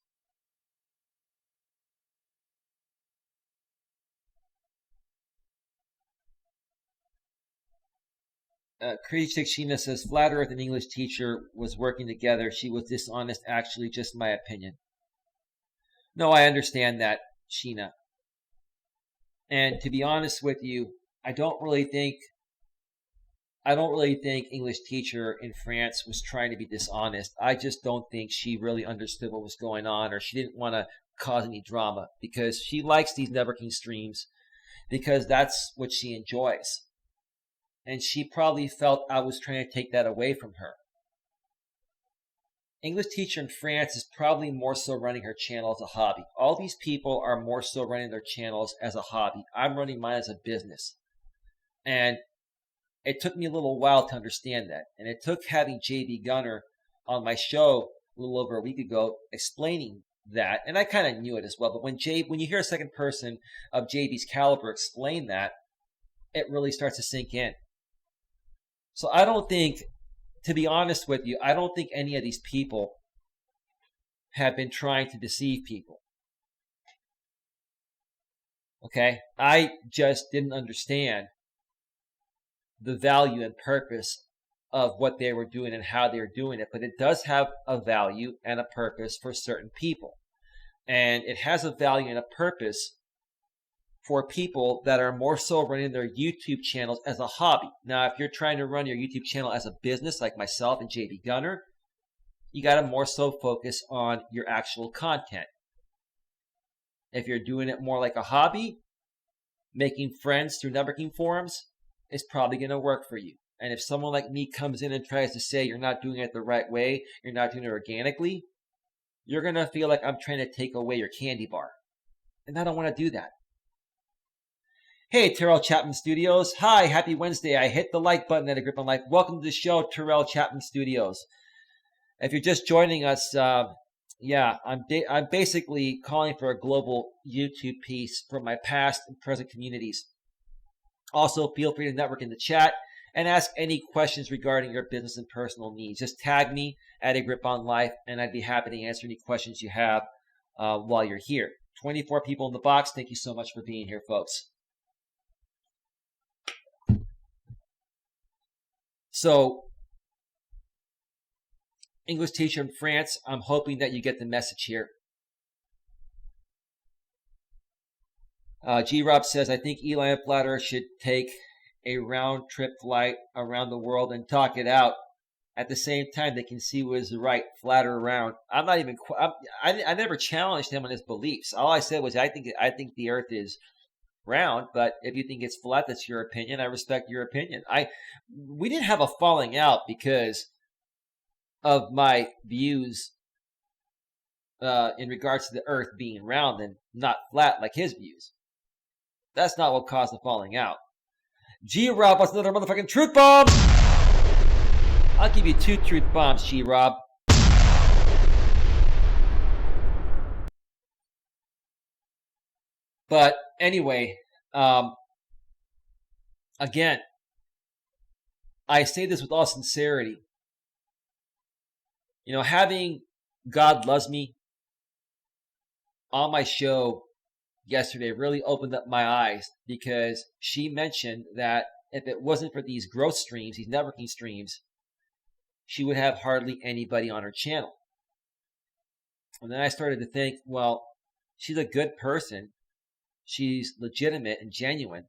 Kritik Sheena says, Flat Earth and English teacher was working together. She was dishonest, actually, just my opinion. No, I understand that, Sheena. And to be honest with you, I don't really think English teacher in France was trying to be dishonest. I just don't think she really understood what was going on, or she didn't want to cause any drama, because she likes these networking streams because that's what she enjoys. And she probably felt I was trying to take that away from her. English teacher in France is probably more so running her channel as a hobby. All these people are more so running their channels as a hobby. I'm running mine as a business. And it took me a little while to understand that. And it took having JB Gunner on my show a little over a week ago explaining that. And I kind of knew it as well. But when you hear a second person of JB's caliber explain that, it really starts to sink in. So I don't think, to be honest with you, I don't think any of these people have been trying to deceive people. Okay? I just didn't understand the value and purpose of what they were doing and how they were doing it. But it does have a value and a purpose for certain people. And it has a value and a purpose for people that are more so running their YouTube channels as a hobby. Now, if you're trying to run your YouTube channel as a business like myself and JB Gunner, you got to more so focus on your actual content. If you're doing it more like a hobby, making friends through networking forums is probably going to work for you. And if someone like me comes in and tries to say you're not doing it the right way, you're not doing it organically, you're going to feel like I'm trying to take away your candy bar. And I don't want to do that. Hey, Terrell Chapman Studios. Hi, happy Wednesday. I hit the like button at A Grip on Life. Welcome to the show, Terrell Chapman Studios. If you're just joining us, I'm basically calling for a global YouTube piece from my past and present communities. Also, feel free to network in the chat and ask any questions regarding your business and personal needs. Just tag me at A Grip on Life, and I'd be happy to answer any questions you have while you're here. 24 people in the box. Thank you so much for being here, folks. So, English teacher in France, I'm hoping that you get the message here. G-Rob says, I think Eli and Flatter should take a round-trip flight around the world and talk it out. At the same time, they can see what is right, Flatter around. I never challenged him on his beliefs. All I said was I think the earth is round, but if you think it's flat, that's your opinion. I respect your opinion. We didn't have a falling out because of my views in regards to the earth being round and not flat like his views. That's not what caused the falling out. G-Rob wants another motherfucking truth bomb! I'll give you 2 truth bombs, G-Rob. But anyway, again, I say this with all sincerity. You know, having God Loves Me on my show yesterday really opened up my eyes, because she mentioned that if it wasn't for these growth streams, these networking streams, she would have hardly anybody on her channel. And then I started to think, well, she's a good person. She's legitimate and genuine.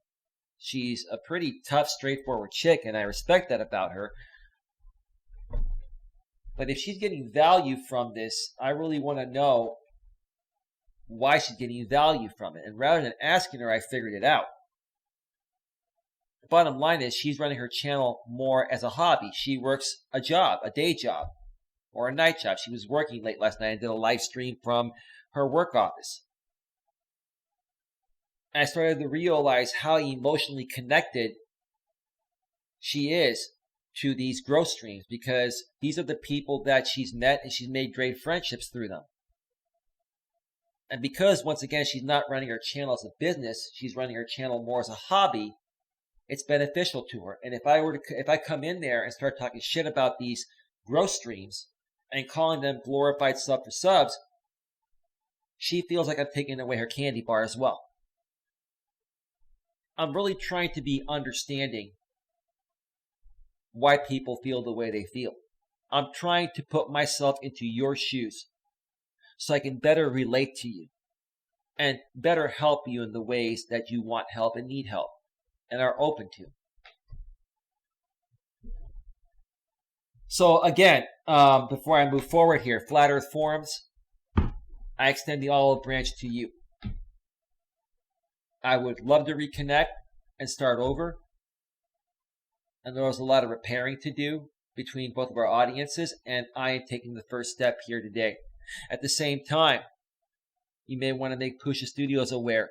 She's a pretty tough, straightforward chick, and I respect that about her. But if she's getting value from this, I really want to know why she's getting value from it. And rather than asking her, I figured it out. The bottom line is she's running her channel more as a hobby. She works a job, a day job, or a night job. She was working late last night and did a live stream from her work office. And I started to realize how emotionally connected she is to these growth streams, because these are the people that she's met and she's made great friendships through them. And because, once again, she's not running her channel as a business, she's running her channel more as a hobby, it's beneficial to her. And if I come in there and start talking shit about these growth streams and calling them glorified sub for subs, she feels like I'm taking away her candy bar as well. I'm really trying to be understanding why people feel the way they feel. I'm trying to put myself into your shoes so I can better relate to you and better help you in the ways that you want help and need help and are open to. So again, before I move forward here, Flat Earth Forums, I extend the olive branch to you. I would love to reconnect and start over. And there was a lot of repairing to do between both of our audiences, and I am taking the first step here today. At the same time, you may want to make Pusha Studios aware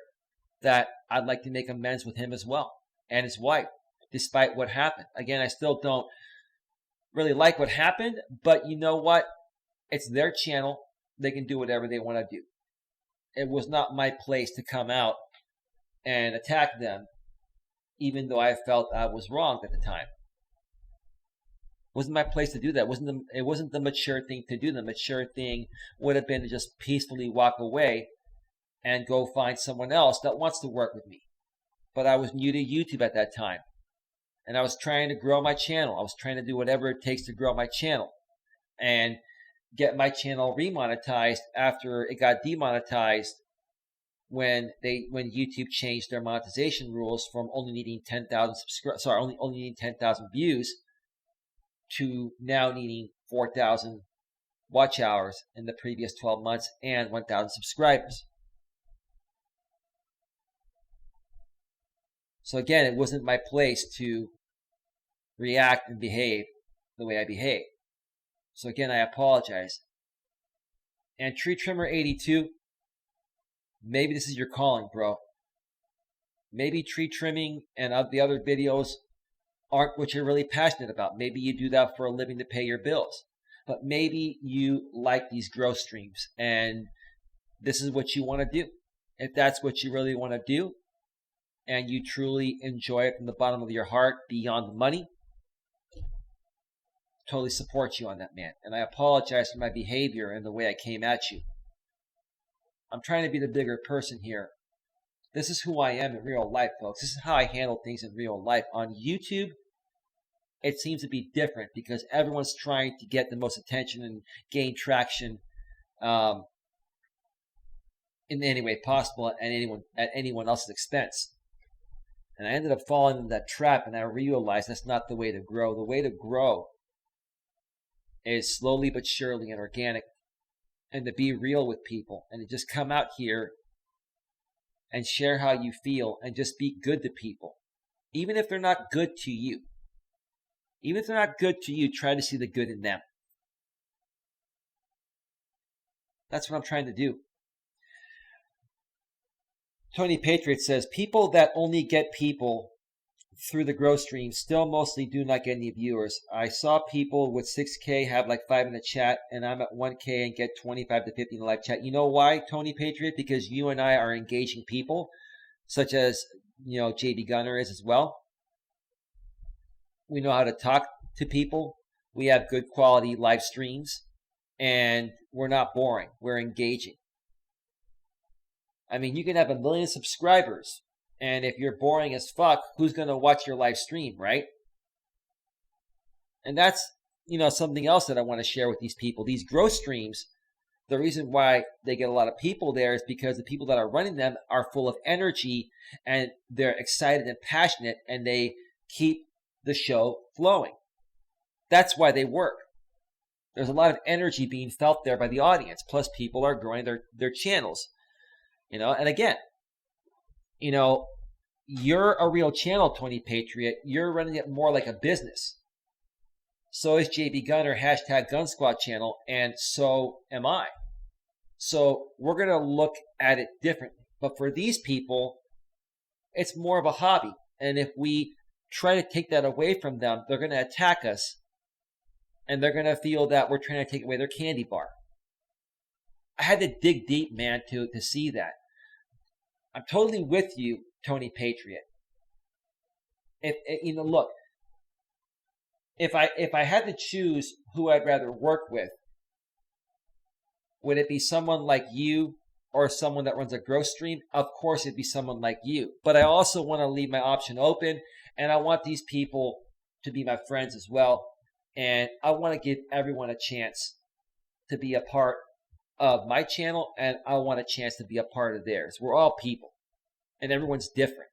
that I'd like to make amends with him as well, and his wife, despite what happened. Again, I still don't really like what happened, but you know what? It's their channel. They can do whatever they want to do. It was not my place to come out and attack them, even though I felt I was wrong at the time. It wasn't my place to do that. It wasn't the mature thing to do. The mature thing would have been to just peacefully walk away and go find someone else that wants to work with me. But I was new to YouTube at that time, and I was trying to grow my channel. I was trying to do whatever it takes to grow my channel. And get my channel remonetized after it got demonetized when YouTube changed their monetization rules from only needing 10,000 only needing 10,000 views to now needing 4,000 watch hours in the previous 12 months and 1,000 subscribers. So again, it wasn't my place to react and behave the way I behaved. So again, I apologize. And Tree Trimmer 82, maybe this is your calling, bro. Maybe tree trimming and the other videos aren't what you're really passionate about. Maybe you do that for a living to pay your bills. But maybe you like these growth streams and this is what you want to do. If that's what you really want to do and you truly enjoy it from the bottom of your heart beyond the money, totally support you on that, man. And I apologize for my behavior and the way I came at you. I'm trying to be the bigger person here. This is who I am in real life, folks. This is how I handle things in real life. On YouTube, it seems to be different because everyone's trying to get the most attention and gain traction in any way possible at anyone else's expense. And I ended up falling into that trap, and I realized that's not the way to grow. The way to grow is slowly but surely and organic, and to be real with people and to just come out here and share how you feel and just be good to people. Even if they're not good to you. Even if they're not good to you, try to see the good in them. That's what I'm trying to do. Tony Patriot says, people that only get people through the growth stream still mostly do not get any viewers. I saw people with 6K have like 5 in the chat, and I'm at 1K and get 25 to 50 in the live chat. You know why, Tony Patriot? Because you and I are engaging people, such as, JB Gunner is as well. We know how to talk to people. We have good quality live streams, and we're not boring. We're engaging. I mean, you can have 1 million subscribers, and if you're boring as fuck, who's going to watch your live stream, right? And that's, something else that I want to share with these people. These growth streams, the reason why they get a lot of people there is because the people that are running them are full of energy, and they're excited and passionate, and they keep the show flowing. That's why they work. There's a lot of energy being felt there by the audience, plus people are growing their channels. And again, you're a real channel, Tony Patriot. You're running it more like a business. So is JB Gunner, #Gun Squad channel, and so am I. So we're going to look at it differently. But for these people, it's more of a hobby. And if we try to take that away from them, they're going to attack us. And they're going to feel that we're trying to take away their candy bar. I had to dig deep, man, to see that. I'm totally with you, Tony Patriot. Look, if I had to choose who I'd rather work with, would it be someone like you or someone that runs a growth stream? Of course, it'd be someone like you. But I also want to leave my option open, and I want these people to be my friends as well. And I want to give everyone a chance to be a part of my channel, and I want a chance to be a part of theirs. We're all people, and everyone's different.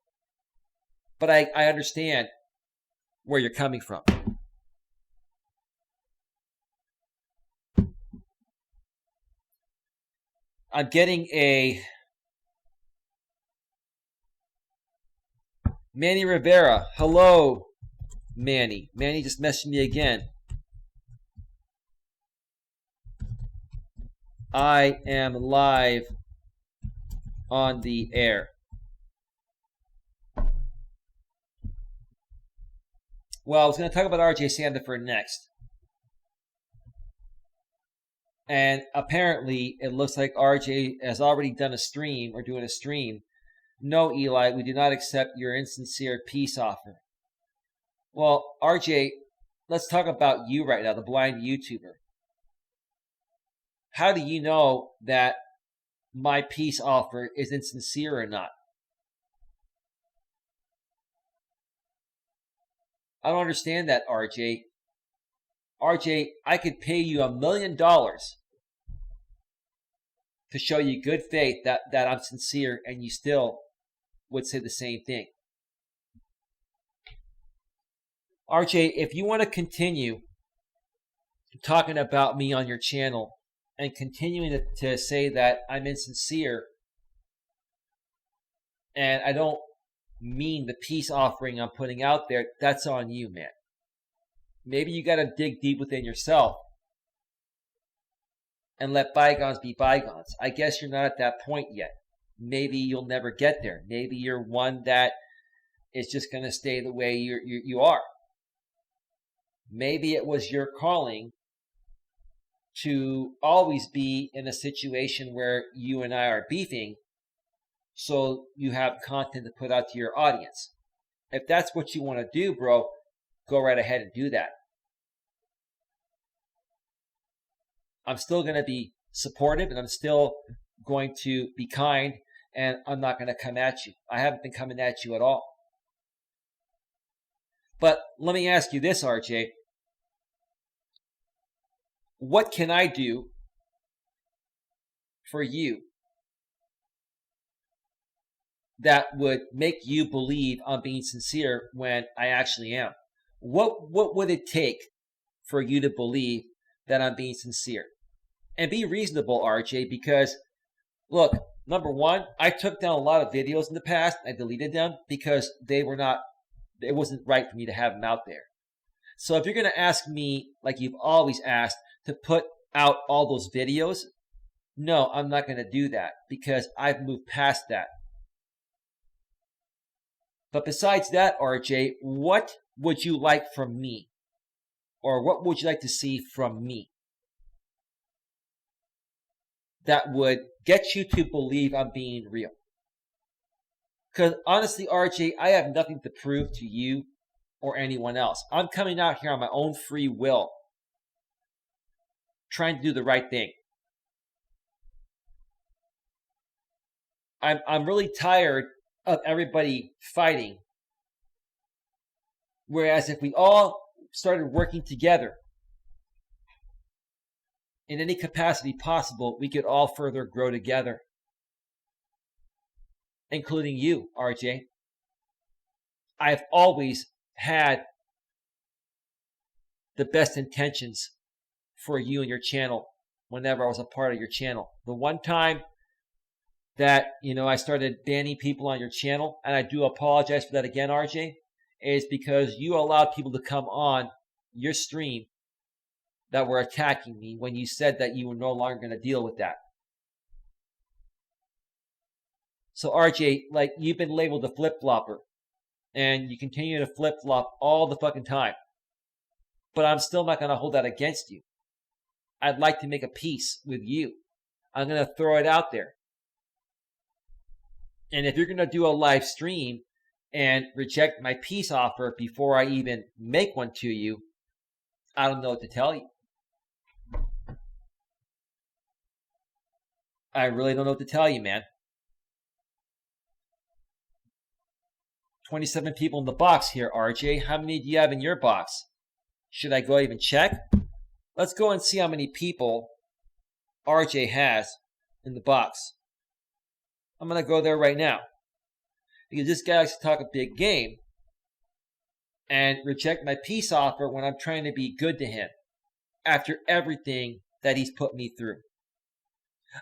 But I understand where you're coming from. I'm getting a Manny Rivera. Hello, Manny. Manny just messaged me again. I am live on the air. Well, I was going to talk about RJ Sandiford next. And apparently, it looks like RJ has already done a stream or doing a stream. No, Eli, we do not accept your insincere peace offer. Well, RJ, let's talk about you right now, the blind YouTuber. How do you know that my peace offer is insincere or not? I don't understand that, RJ. RJ, I could pay you $1 million to show you good faith that I'm sincere, and you still would say the same thing. RJ, if you want to continue talking about me on your channel and continuing to say that I'm insincere and I don't mean the peace offering I'm putting out there, that's on you, man. Maybe you got to dig deep within yourself and let bygones be bygones. I guess you're not at that point yet. Maybe you'll never get there. Maybe you're one that is just going to stay the way you are. Maybe it was your calling to always be in a situation where you and I are beefing, so you have content to put out to your audience. If that's what you want to do, bro, go right ahead and do that. I'm still going to be supportive, and I'm still going to be kind, and I'm not going to come at you. I haven't been coming at you at all. But let me ask you this, RJ. What can I do for you that would make you believe I'm being sincere when I actually am? What would it take for you to believe that I'm being sincere? And be reasonable, RJ, because look, number one, I took down a lot of videos in the past. I deleted them because it wasn't right for me to have them out there. So if you're going to ask me, like you've always asked, to put out all those videos, no, I'm not going to do that because I've moved past that. But besides that, RJ, what would you like from me? Or what would you like to see from me that would get you to believe I'm being real? Because honestly, RJ, I have nothing to prove to you or anyone else. I'm coming out here on my own free will, trying to do the right thing. I'm really tired of everybody fighting. Whereas if we all started working together in any capacity possible, we could all further grow together. Including you, RJ. I've always had the best intentions for you and your channel whenever I was a part of your channel. The one time that, I started banning people on your channel, and I do apologize for that again, RJ, is because you allowed people to come on your stream that were attacking me when you said that you were no longer going to deal with that. So RJ, like, you've been labeled a flip-flopper, and you continue to flip-flop all the fucking time. But I'm still not going to hold that against you. I'd like to make a peace with you. I'm going to throw it out there. And if you're going to do a live stream and reject my peace offer before I even make one to you, I don't know what to tell you. I really don't know what to tell you, man. 27 people in the box here, RJ. How many do you have in your box? Should I go even check? Let's go and see how many people RJ has in the box. I'm going to go there right now. Because this guy likes to talk a big game and reject my peace offer when I'm trying to be good to him after everything that he's put me through.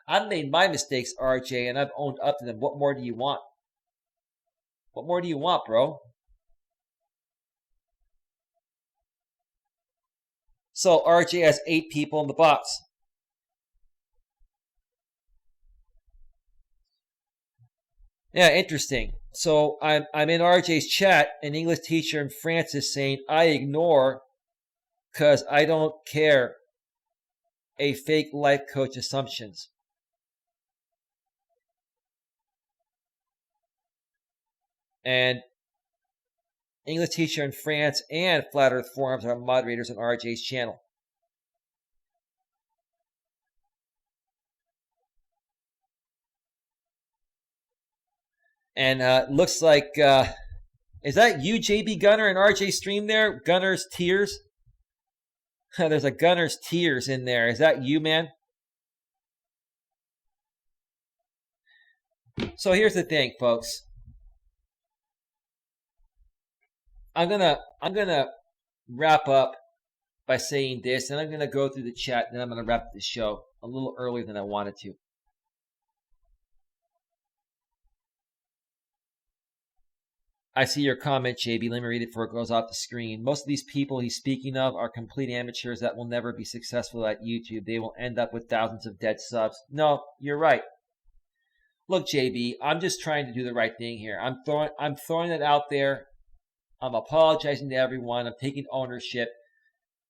I've made my mistakes, RJ, and I've owned up to them. What more do you want? What more do you want, bro? So RJ has 8 people in the box. Yeah, interesting. So I'm in RJ's chat. An English teacher in France is saying, I ignore because I don't care. A fake life coach assumptions. And English teacher in France and Flat Earth Forums are moderators on RJ's channel. And looks like, is that you, JB Gunner, and RJ stream there? Gunner's Tears? There's a Gunner's Tears in there. Is that you, man? So here's the thing, folks. I'm gonna wrap up by saying this, and I'm gonna go through the chat, and then I'm gonna wrap the show a little earlier than I wanted to. I see your comment, JB. Let me read it before it goes off the screen. Most of these people he's speaking of are complete amateurs that will never be successful at YouTube. They will end up with thousands of dead subs. No, you're right. Look, JB, I'm just trying to do the right thing here. I'm throwing it out there. I'm apologizing to everyone. I'm taking ownership.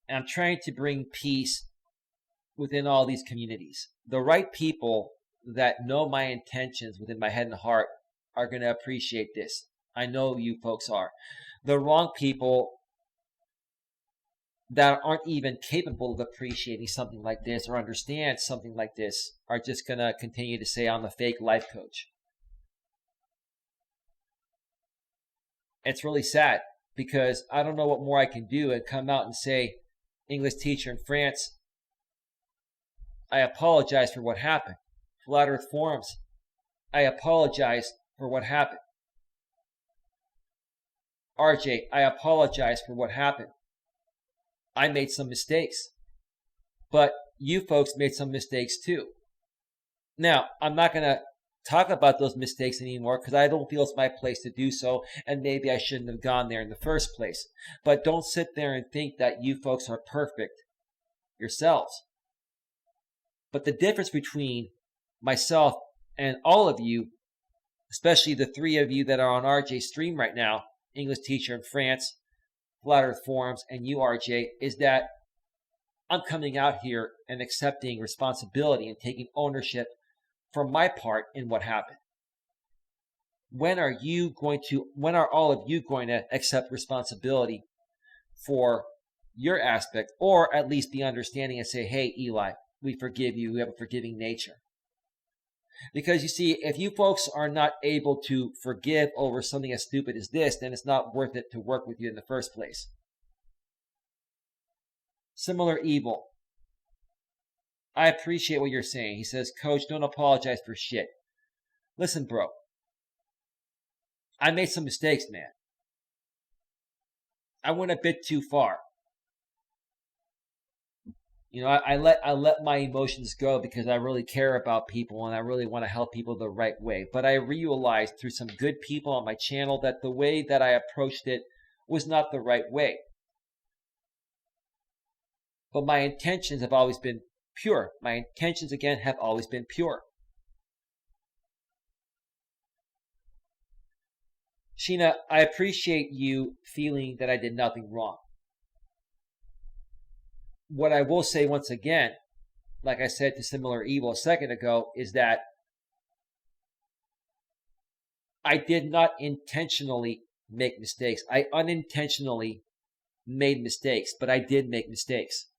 And I'm trying to bring peace within all these communities. The right people that know my intentions within my head and heart are going to appreciate this. I know you folks are. The wrong people that aren't even capable of appreciating something like this or understand something like this are just going to continue to say I'm a fake life coach. It's really sad because I don't know what more I can do and come out and say, English teacher in France, I apologize for what happened. Flat Earth Forums, I apologize for what happened. RJ, I apologize for what happened. I made some mistakes, but you folks made some mistakes too. Now, I'm not going to talk about those mistakes anymore because I don't feel it's my place to do so, and maybe I shouldn't have gone there in the first place. But don't sit there and think that you folks are perfect yourselves. But the difference between myself and all of you, especially the three of you that are on RJ's stream right now, English teacher in France, Flat Earth Forums, and you, RJ, is that I'm coming out here and accepting responsibility and taking ownership for my part in what happened. When are all of you going to accept responsibility for your aspect, or at least be understanding and say, hey, Eli, we forgive you. We have a forgiving nature. Because you see, if you folks are not able to forgive over something as stupid as this, then it's not worth it to work with you in the first place. Similar evil. I appreciate what you're saying. He says, Coach, don't apologize for shit. Listen, bro. I made some mistakes, man. I went a bit too far. You know, I let my emotions go because I really care about people and I really want to help people the right way. But I realized through some good people on my channel that the way that I approached it was not the right way. But my intentions have always been pure. My intentions, again, have always been pure. Sheena, I appreciate you feeling that I did nothing wrong. What I will say once again, like I said to Similar Evil a second ago, is that I did not intentionally make mistakes. I unintentionally made mistakes, but I did make mistakes.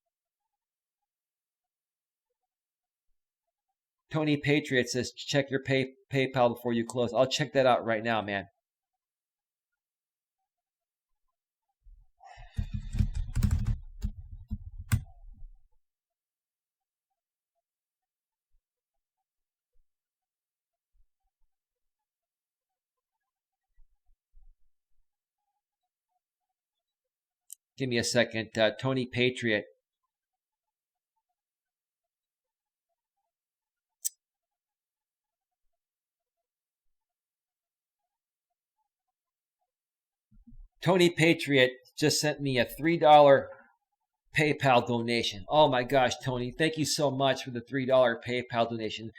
Tony Patriot says, check your PayPal before you close. I'll check that out right now, man. Give me a second. Tony Patriot. Tony Patriot just sent me a $3 PayPal donation. Oh my gosh, Tony, thank you so much for the $3 PayPal donation.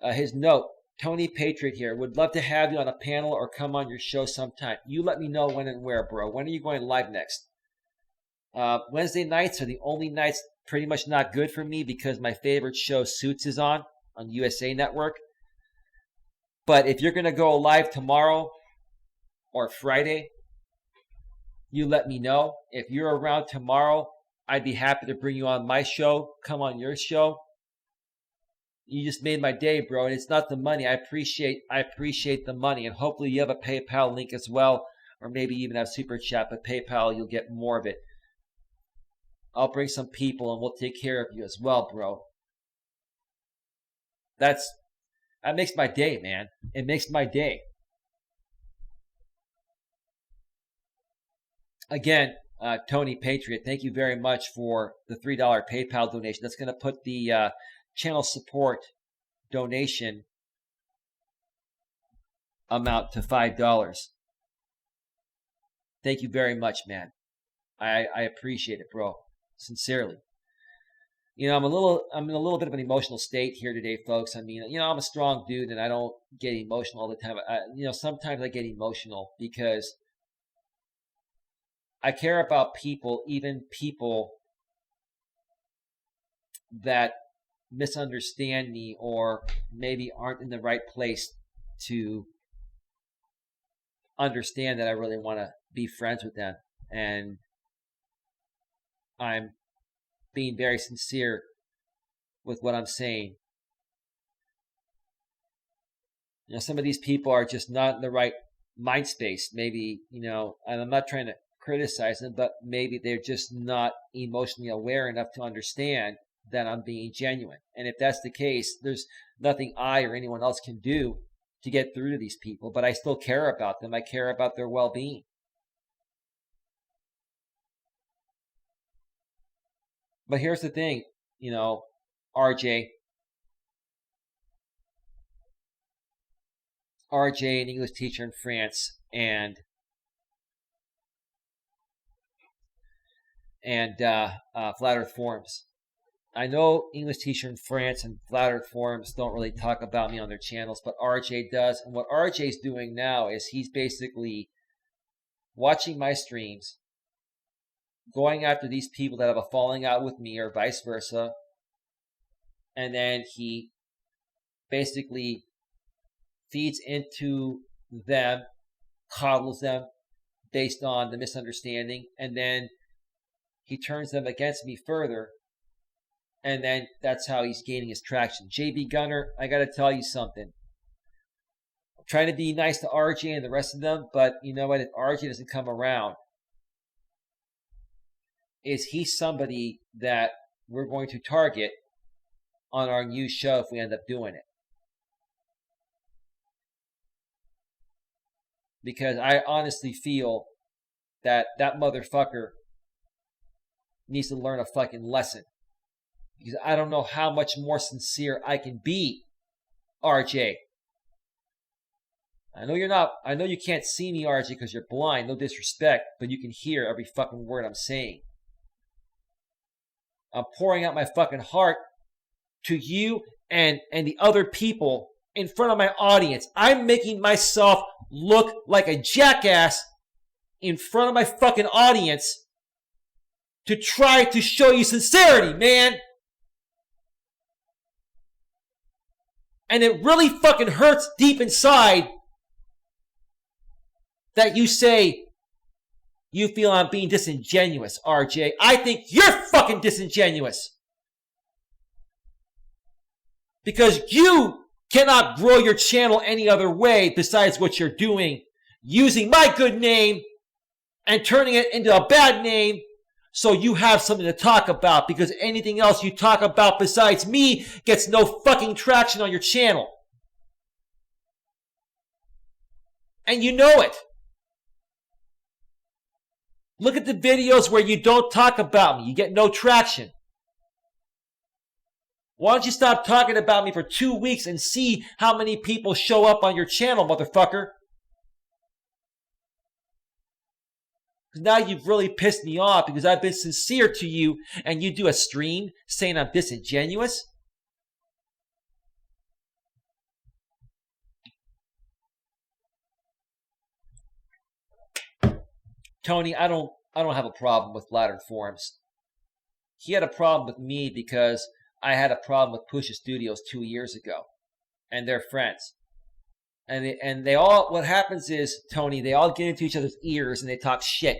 His note, Tony Patriot here. Would love to have you on a panel or come on your show sometime. You let me know when and where, bro. When are you going live next? Wednesday nights are the only nights pretty much not good for me because my favorite show, Suits, is on USA Network. But if you're going to go live tomorrow or Friday, you let me know. If you're around tomorrow, I'd be happy to bring you on my show. Come on your show. You just made my day, bro. And it's not the money. I appreciate the money. And hopefully you have a PayPal link as well, or maybe even have Super Chat. But PayPal, you'll get more of it. I'll bring some people and we'll take care of you as well, bro. That makes my day, man. It makes my day. Again, Tony Patriot, thank you very much for the $3 PayPal donation. That's going to put the channel support donation amount to $5. Thank you very much, man. I appreciate it, bro. Sincerely. You know, I'm in a little bit of an emotional state here today, folks. I mean, you know, I'm a strong dude and I don't get emotional all the time. You know, sometimes I get emotional because I care about people, even people that misunderstand me or maybe aren't in the right place to understand that I really want to be friends with them. And I'm being very sincere with what I'm saying. You know, some of these people are just not in the right mind space. Maybe, you know, and I'm not trying to criticize them, but maybe they're just not emotionally aware enough to understand that I'm being genuine. And if that's the case, there's nothing I or anyone else can do to get through to these people, but I still care about them. I care about their well-being. But here's the thing, you know, RJ, an English teacher in France, and Flat Earth Forums. I know English teacher in France and Flat Earth Forums don't really talk about me on their channels, but RJ does. And what RJ's doing now is he's basically watching my streams, going after these people that have a falling out with me or vice versa, and then he basically feeds into them, coddles them based on the misunderstanding, and then he turns them against me further, and then that's how he's gaining his traction. JB Gunner, I got to tell you something. I'm trying to be nice to RJ and the rest of them, but you know what? If RJ doesn't come around, is he somebody that we're going to target on our new show if we end up doing it? Because I honestly feel that motherfucker needs to learn a fucking lesson. Because I don't know how much more sincere I can be, RJ. I know you can't see me, RJ, because you're blind, no disrespect, but you can hear every fucking word I'm saying. I'm pouring out my fucking heart to you and the other people in front of my audience. I'm making myself look like a jackass in front of my fucking audience to try to show you sincerity, man. And it really fucking hurts deep inside that you say you feel I'm being disingenuous, RJ. I think you're fucking disingenuous. Because you cannot grow your channel any other way besides what you're doing, using my good name and turning it into a bad name so you have something to talk about, because anything else you talk about besides me gets no fucking traction on your channel. And you know it. Look at the videos where you don't talk about me. You get no traction. Why don't you stop talking about me for 2 weeks and see how many people show up on your channel, motherfucker? Because now you've really pissed me off because I've been sincere to you and you do a stream saying I'm disingenuous. Tony, I don't have a problem with Flat Earth Forums. He had a problem with me because I had a problem with Pusha Studios 2 years ago, and they're friends. And they all, what happens is, Tony, they all get into each other's ears and they talk shit.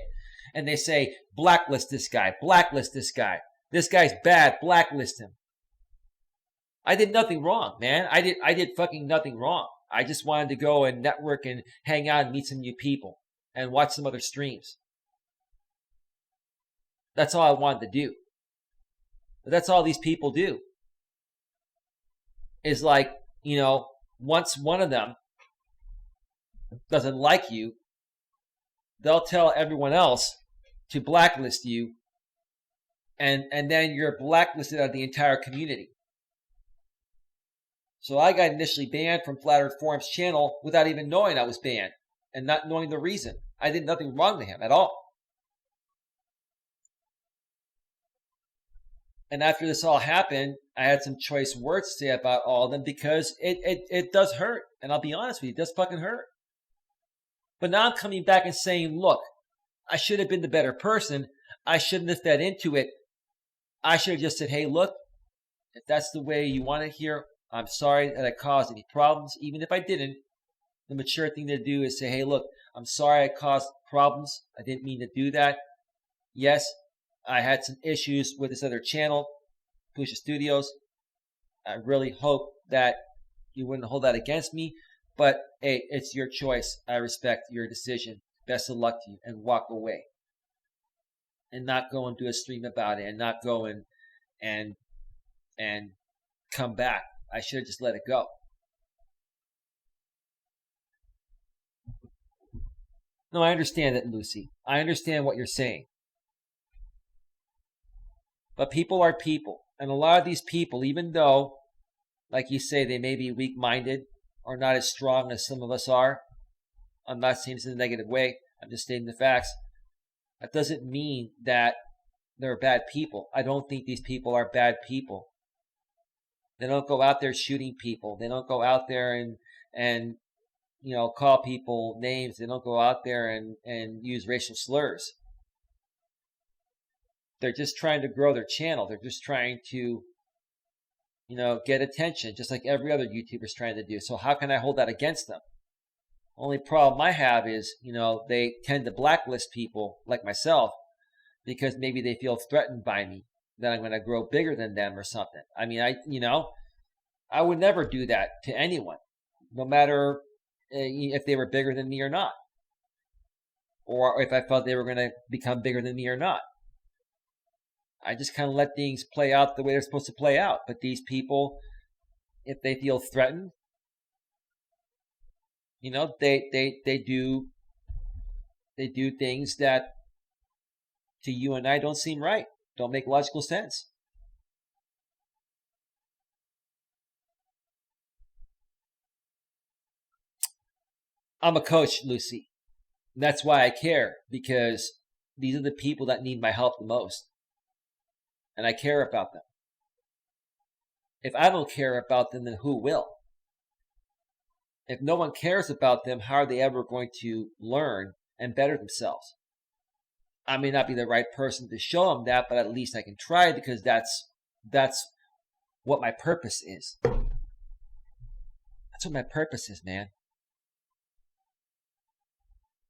And they say, blacklist this guy, blacklist this guy. This guy's bad, blacklist him. I did nothing wrong, man. I did fucking nothing wrong. I just wanted to go and network and hang out and meet some new people and watch some other streams. That's all I wanted to do. But that's all these people do. Is like, once one of them doesn't like you, they'll tell everyone else to blacklist you, and then you're blacklisted out of the entire community. So I got initially banned from Flat Earth Forum's channel without even knowing I was banned and not knowing the reason. I did nothing wrong to him at all. And after this all happened, I had some choice words to say about all of them because it does hurt. And I'll be honest with you, it does fucking hurt. But now I'm coming back and saying, look, I should have been the better person. I shouldn't have fed into it. I should have just said, hey, look, if that's the way you want it here, I'm sorry that I caused any problems. Even if I didn't, the mature thing to do is say, hey, look, I'm sorry I caused problems. I didn't mean to do that. Yes, I had some issues with this other channel, Pusha Studios. I really hope that you wouldn't hold that against me. But, hey, it's your choice. I respect your decision. Best of luck to you. And walk away. And not go and do a stream about it. And not go and come back. I should have just let it go. No, I understand it, Lucy. I understand what you're saying. But people are people. And a lot of these people, even though, like you say, they may be weak-minded or not as strong as some of us are, I'm not saying this in a negative way. I'm just stating the facts. That doesn't mean that they're bad people. I don't think these people are bad people. They don't go out there shooting people. They don't go out there and call people names. They don't go out there and use racial slurs. They're just trying to grow their channel. They're just trying to, get attention, just like every other YouTuber is trying to do. So how can I hold that against them? Only problem I have is, they tend to blacklist people like myself because maybe they feel threatened by me, that I'm going to grow bigger than them or something. I mean, I would never do that to anyone, no matter if they were bigger than me or not, or if I felt they were going to become bigger than me or not. I just kind of let things play out the way they're supposed to play out. But these people, if they feel threatened, they do things that to you and I don't seem right, don't make logical sense. I'm a coach, Lucy. That's why I care, because these are the people that need my help the most. And I care about them. If I don't care about them, then who will? If no one cares about them, how are they ever going to learn and better themselves? I may not be the right person to show them that, but at least I can try, because that's what my purpose is. That's what my purpose is, man.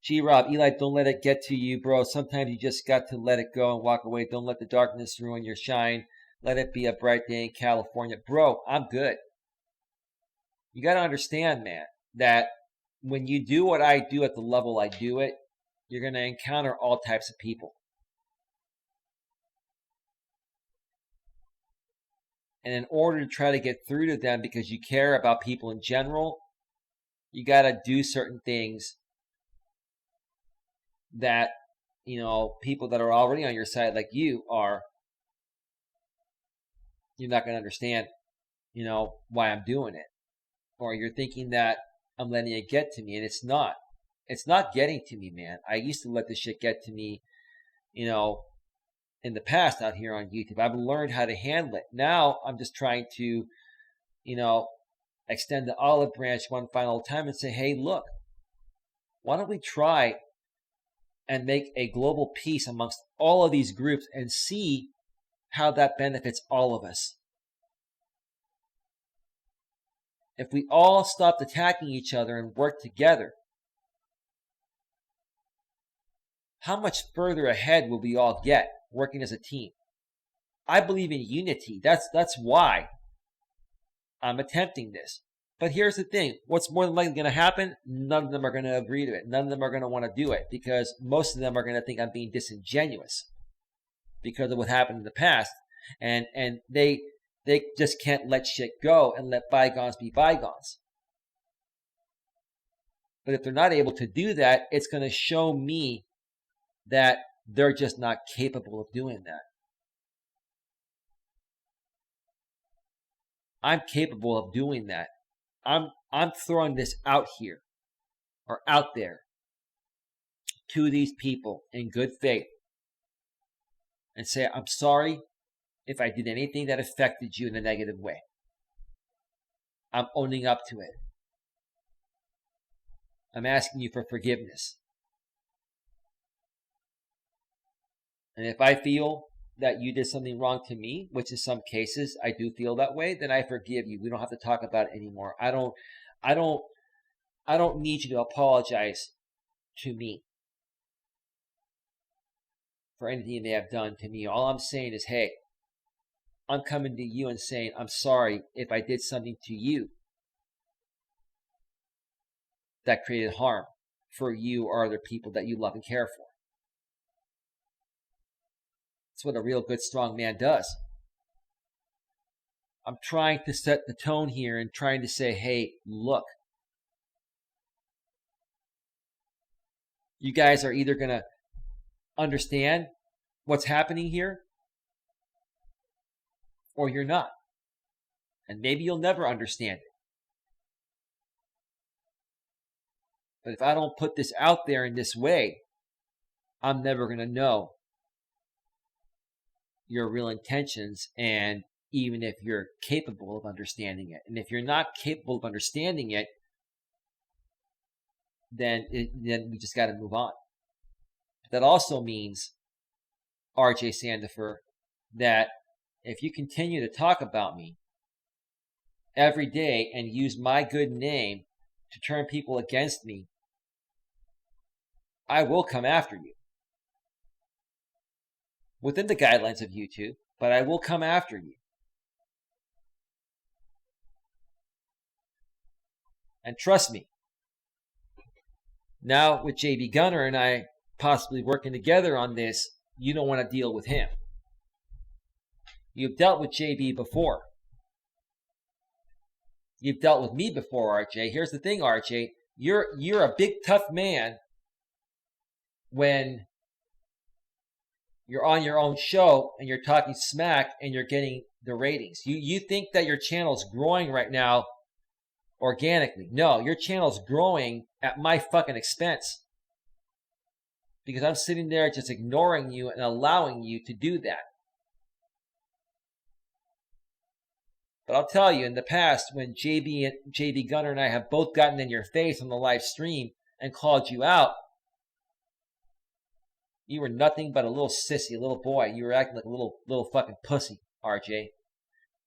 G-Rob, Eli, don't let it get to you, bro. Sometimes you just got to let it go and walk away. Don't let the darkness ruin your shine. Let it be a bright day in California. Bro, I'm good. You got to understand, man, that when you do what I do at the level I do it, you're going to encounter all types of people. And in order to try to get through to them, because you care about people in general, you got to do certain things that, people that are already on your side like you are, you're not going to understand, why I'm doing it. Or you're thinking that I'm letting it get to me, and it's not. It's not getting to me, man. I used to let this shit get to me, in the past out here on YouTube. I've learned how to handle it. Now I'm just trying to, extend the olive branch one final time and say, hey, look, why don't we try and make a global peace amongst all of these groups and see how that benefits all of us. If we all stopped attacking each other and worked together, how much further ahead will we all get working as a team? I believe in unity. That's why I'm attempting this. But here's the thing. What's more than likely going to happen? None of them are going to agree to it. None of them are going to want to do it, because most of them are going to think I'm being disingenuous because of what happened in the past. and they just can't let shit go and let bygones be bygones. But if they're not able to do that, it's going to show me that they're just not capable of doing that. I'm capable of doing that. I'm throwing this out here, or out there, to these people in good faith, and say, I'm sorry if I did anything that affected you in a negative way. I'm owning up to it. I'm asking you for forgiveness. And if I feel that you did something wrong to me, which in some cases I do feel that way, then I forgive you. We don't have to talk about it anymore. I don't need you to apologize to me for anything you may have done to me. All I'm saying is, hey, I'm coming to you and saying, I'm sorry if I did something to you that created harm for you or other people that you love and care for. That's what a real good, strong man does. I'm trying to set the tone here and trying to say, hey, look, you guys are either going to understand what's happening here, or you're not. And maybe you'll never understand it. But if I don't put this out there in this way, I'm never going to know your real intentions, and even if you're capable of understanding it. And if you're not capable of understanding it, then we just got to move on. That also means, RJ Sandifer, that if you continue to talk about me every day and use my good name to turn people against me, I will come after you. Within the guidelines of YouTube, but I will come after you. And trust me, now with JB Gunner and I possibly working together on this, you don't want to deal with him. You've dealt with JB before. You've dealt with me before, RJ. Here's the thing, RJ. You're a big tough man when you're on your own show and you're talking smack and you're getting the ratings. You think that your channel's growing right now organically. No, your channel's growing at my fucking expense. Because I'm sitting there just ignoring you and allowing you to do that. But I'll tell you, in the past, when JB Gunner and I have both gotten in your face on the live stream and called you out, you were nothing but a little sissy, a little boy. You were acting like a little fucking pussy, RJ.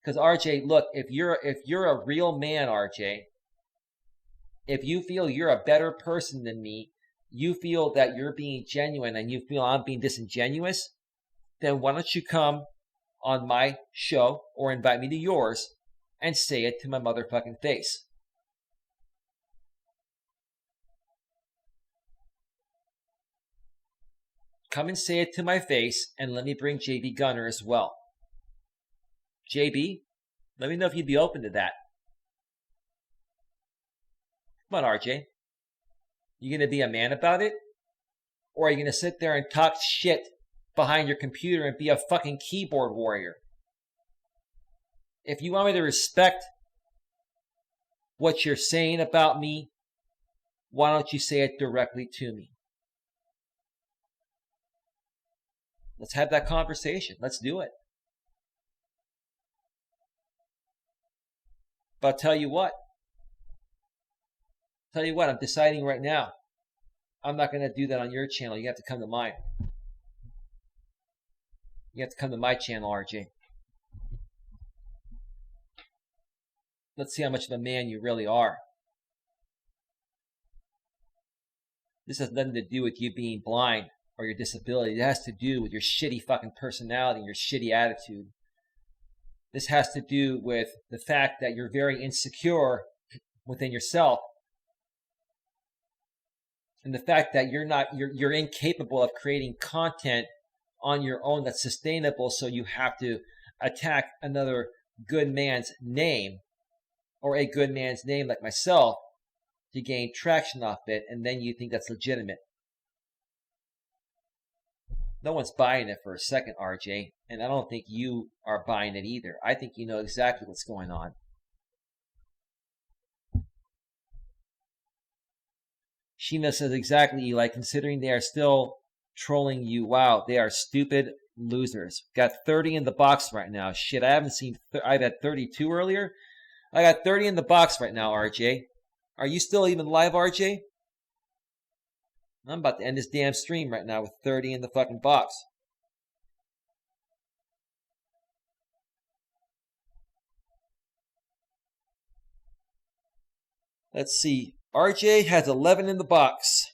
Because RJ, look, if you're a real man, RJ, if you feel you're a better person than me, you feel that you're being genuine and you feel I'm being disingenuous, then why don't you come on my show or invite me to yours and say it to my motherfucking face. Come and say it to my face and let me bring JB Gunner as well. JB, let me know if you'd be open to that. Come on, RJ. You going to be a man about it? Or are you going to sit there and talk shit behind your computer and be a fucking keyboard warrior? If you want me to respect what you're saying about me, why don't you say it directly to me? Let's have that conversation. Let's do it. But I'll tell you what, I'm deciding right now. I'm not going to do that on your channel. You have to come to mine. You have to come to my channel, RJ. Let's see how much of a man you really are. This has nothing to do with you being blind or your disability. It has to do with your shitty fucking personality and your shitty attitude. This has to do with the fact that you're very insecure within yourself. And the fact that you're incapable of creating content on your own that's sustainable, so you have to attack another good man's name, or a good man's name like myself, to gain traction off it, and then you think that's legitimate. No one's buying it for a second, RJ, and I don't think you are buying it either. I think you know exactly what's going on. Sheena says, exactly, Eli, considering they are still trolling you. Wow, they are stupid losers. Got 30 in the box right now. Shit, I haven't seen, I've had 32 earlier. I got 30 in the box right now, RJ. Are you still even live, RJ? I'm about to end this damn stream right now with 30 in the fucking box. Let's see. RJ has 11 in the box.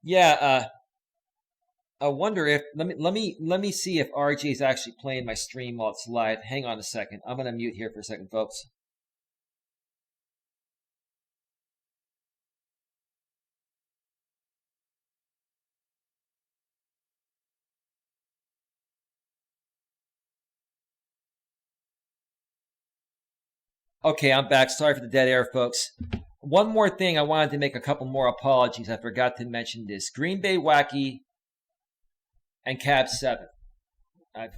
Yeah, I wonder if let me see if RJ is actually playing my stream while it's live. Hang on a second. I'm gonna mute here for a second, folks. Okay, I'm back. Sorry for the dead air, folks. One more thing, I wanted to make a couple more apologies. I forgot to mention this. Green Bay Wacky and Cab 7. I've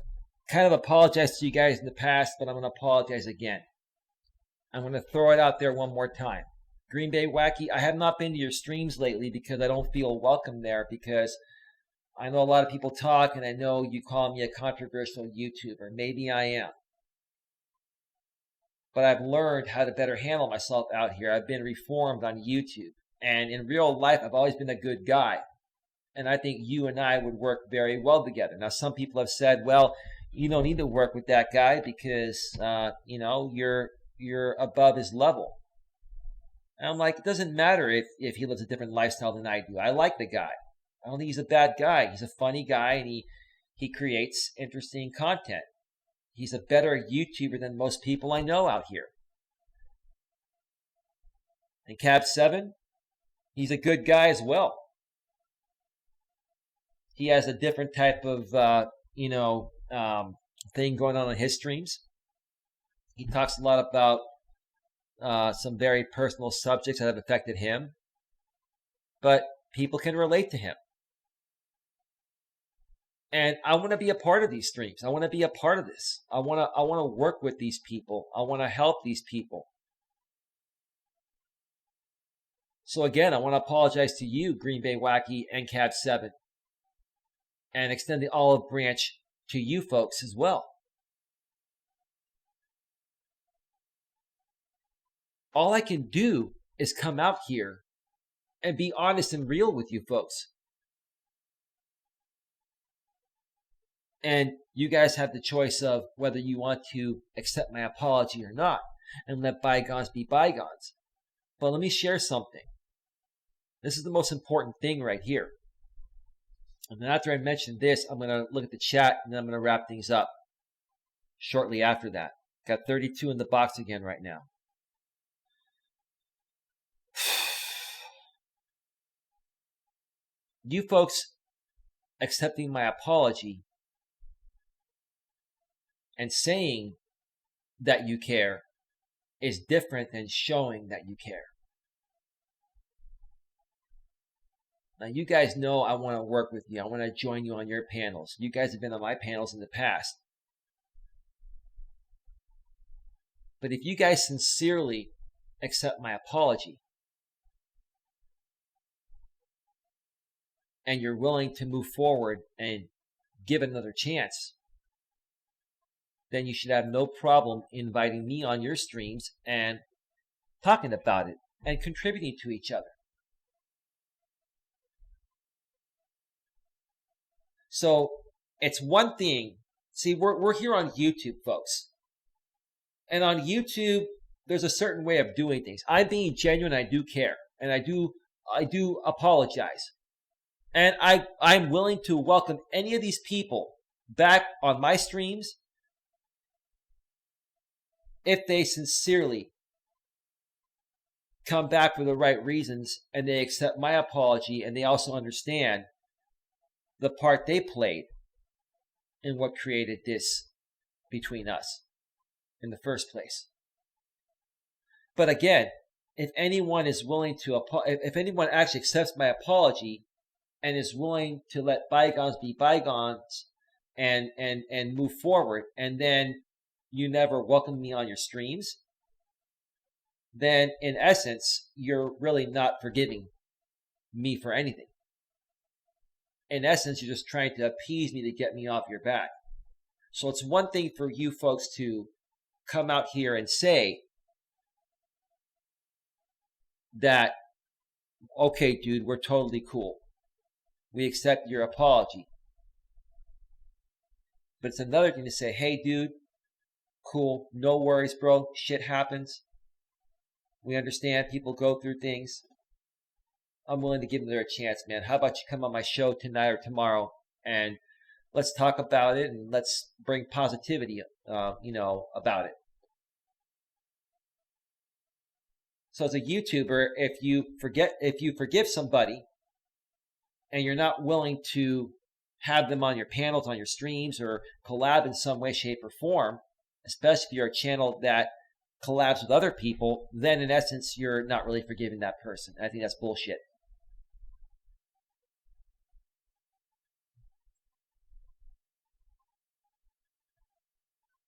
kind of apologized to you guys in the past, but I'm going to apologize again. I'm going to throw it out there one more time. Green Bay Wacky, I have not been to your streams lately because I don't feel welcome there, because I know a lot of people talk, and I know you call me a controversial YouTuber. Maybe I am. But I've learned how to better handle myself out here. I've been reformed on YouTube. And in real life, I've always been a good guy. And I think you and I would work very well together. Now, some people have said, well, you don't need to work with that guy because, you're above his level. And I'm like, it doesn't matter if he lives a different lifestyle than I do. I like the guy. I don't think he's a bad guy. He's a funny guy, and he creates interesting content. He's a better YouTuber than most people I know out here. And Cab 7, he's a good guy as well. He has a different type of, thing going on his streams. He talks a lot about some very personal subjects that have affected him. But people can relate to him. And I want to be a part of these streams. I want to be a part of this. I want to work with these people. I want to help these people. So again, I want to apologize to you, Green Bay Wacky and Cab 7. And extend the olive branch to you folks as well. All I can do is come out here and be honest and real with you folks. And you guys have the choice of whether you want to accept my apology or not, and let bygones be bygones. But let me share something. This is the most important thing right here. And then after I mention this, I'm going to look at the chat, and then I'm going to wrap things up shortly after that. Got 32 in the box again right now. You folks accepting my apology and saying that you care is different than showing that you care. Now, you guys know I want to work with you. I want to join you on your panels. You guys have been on my panels in the past. But if you guys sincerely accept my apology and you're willing to move forward and give it another chance, then you should have no problem inviting me on your streams and talking about it and contributing to each other. So it's one thing. See, we're here on YouTube, folks. And on YouTube, there's a certain way of doing things. I'm being genuine. I do care. And I do apologize. And I'm willing to welcome any of these people back on my streams if they sincerely come back for the right reasons and they accept my apology and they also understand the part they played in what created this between us in the first place. But again, if anyone is willing to, if anyone actually accepts my apology and is willing to let bygones be bygones and move forward, and then you never welcome me on your streams, then in essence, you're really not forgiving me for anything. In essence, you're just trying to appease me to get me off your back. So it's one thing for you folks to come out here and say that, okay, dude, we're totally cool. We accept your apology. But it's another thing to say, hey, dude, cool, no worries, bro. Shit happens. We understand people go through things. I'm willing to give them a chance, man. How about you come on my show tonight or tomorrow and let's talk about it and let's bring positivity, about it. So as a YouTuber, if you forgive somebody and you're not willing to have them on your panels, on your streams, or collab in some way, shape, or form, especially if you're a channel that collabs with other people, then in essence, you're not really forgiving that person. I think that's bullshit.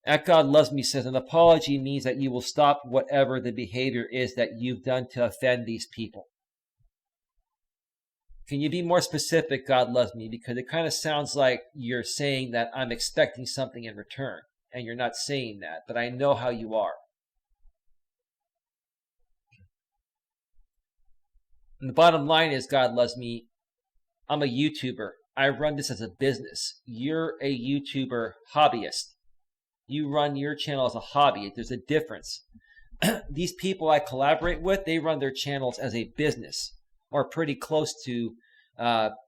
At God Loves Me says, an apology means that you will stop whatever the behavior is that you've done to offend these people. Can you be more specific, God Loves Me? Because it kind of sounds like you're saying that I'm expecting something in return, and you're not saying that, but I know how you are. And the bottom line is, God Loves Me, I'm a YouTuber. I run this as a business. You're a YouTuber hobbyist. You run your channel as a hobby. There's a difference. These people I collaborate with, they run their channels as a business, or pretty close to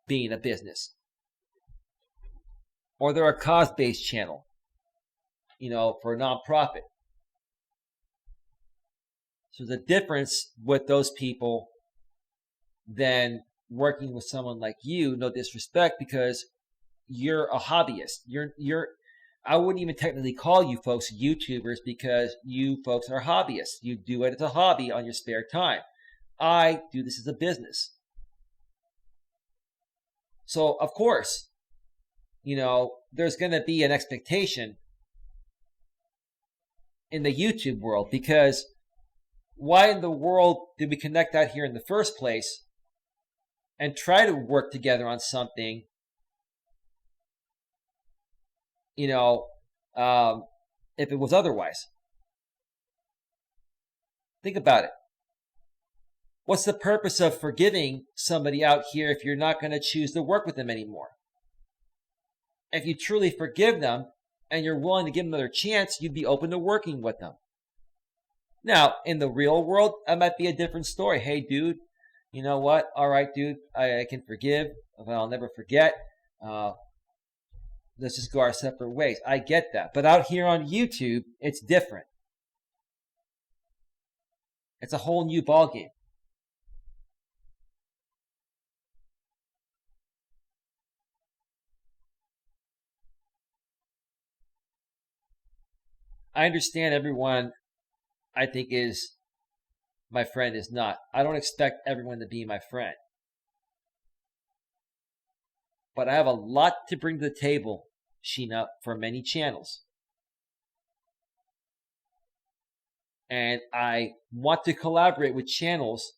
being a business. Or they're a cause-based channel, for a nonprofit. So there's a difference with those people than working with someone like you. No disrespect, because you're a hobbyist. I wouldn't even technically call you folks YouTubers, because you folks are hobbyists. You do it as a hobby on your spare time. I do this as a business. So, of course, there's going to be an expectation in the YouTube world, because why in the world did we connect out here in the first place and try to work together on something, if it was otherwise? Think about it. What's the purpose of forgiving somebody out here if you're not going to choose to work with them anymore? If you truly forgive them and you're willing to give them another chance, you'd be open to working with them. Now, in the real world, that might be a different story. Hey, dude, you know what? All right, dude, I can forgive, but I'll never forget. Let's just go our separate ways. I get that. But out here on YouTube, it's different. It's a whole new ballgame. I understand everyone, I think, is my friend is not. I don't expect everyone to be my friend. But I have a lot to bring to the table, Sheena, for many channels. And I want to collaborate with channels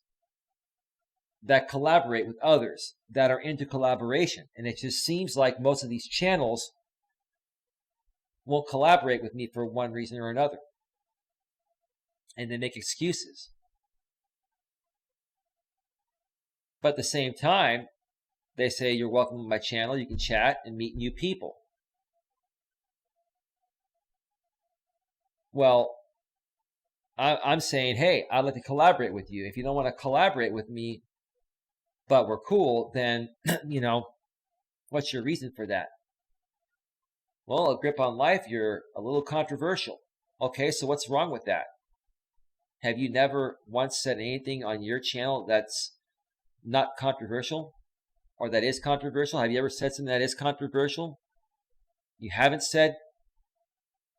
that collaborate with others that are into collaboration. And it just seems like most of these channels won't collaborate with me for one reason or another. And they make excuses. But at the same time, they say, you're welcome to my channel. You can chat and meet new people. Well, I'm saying, hey, I'd like to collaborate with you. If you don't want to collaborate with me, but we're cool, then, what's your reason for that? Well, a grip on life, you're a little controversial. Okay, so what's wrong with that? Have you never once said anything on your channel that's not controversial or that is controversial? Have you ever said something that is controversial? You haven't said,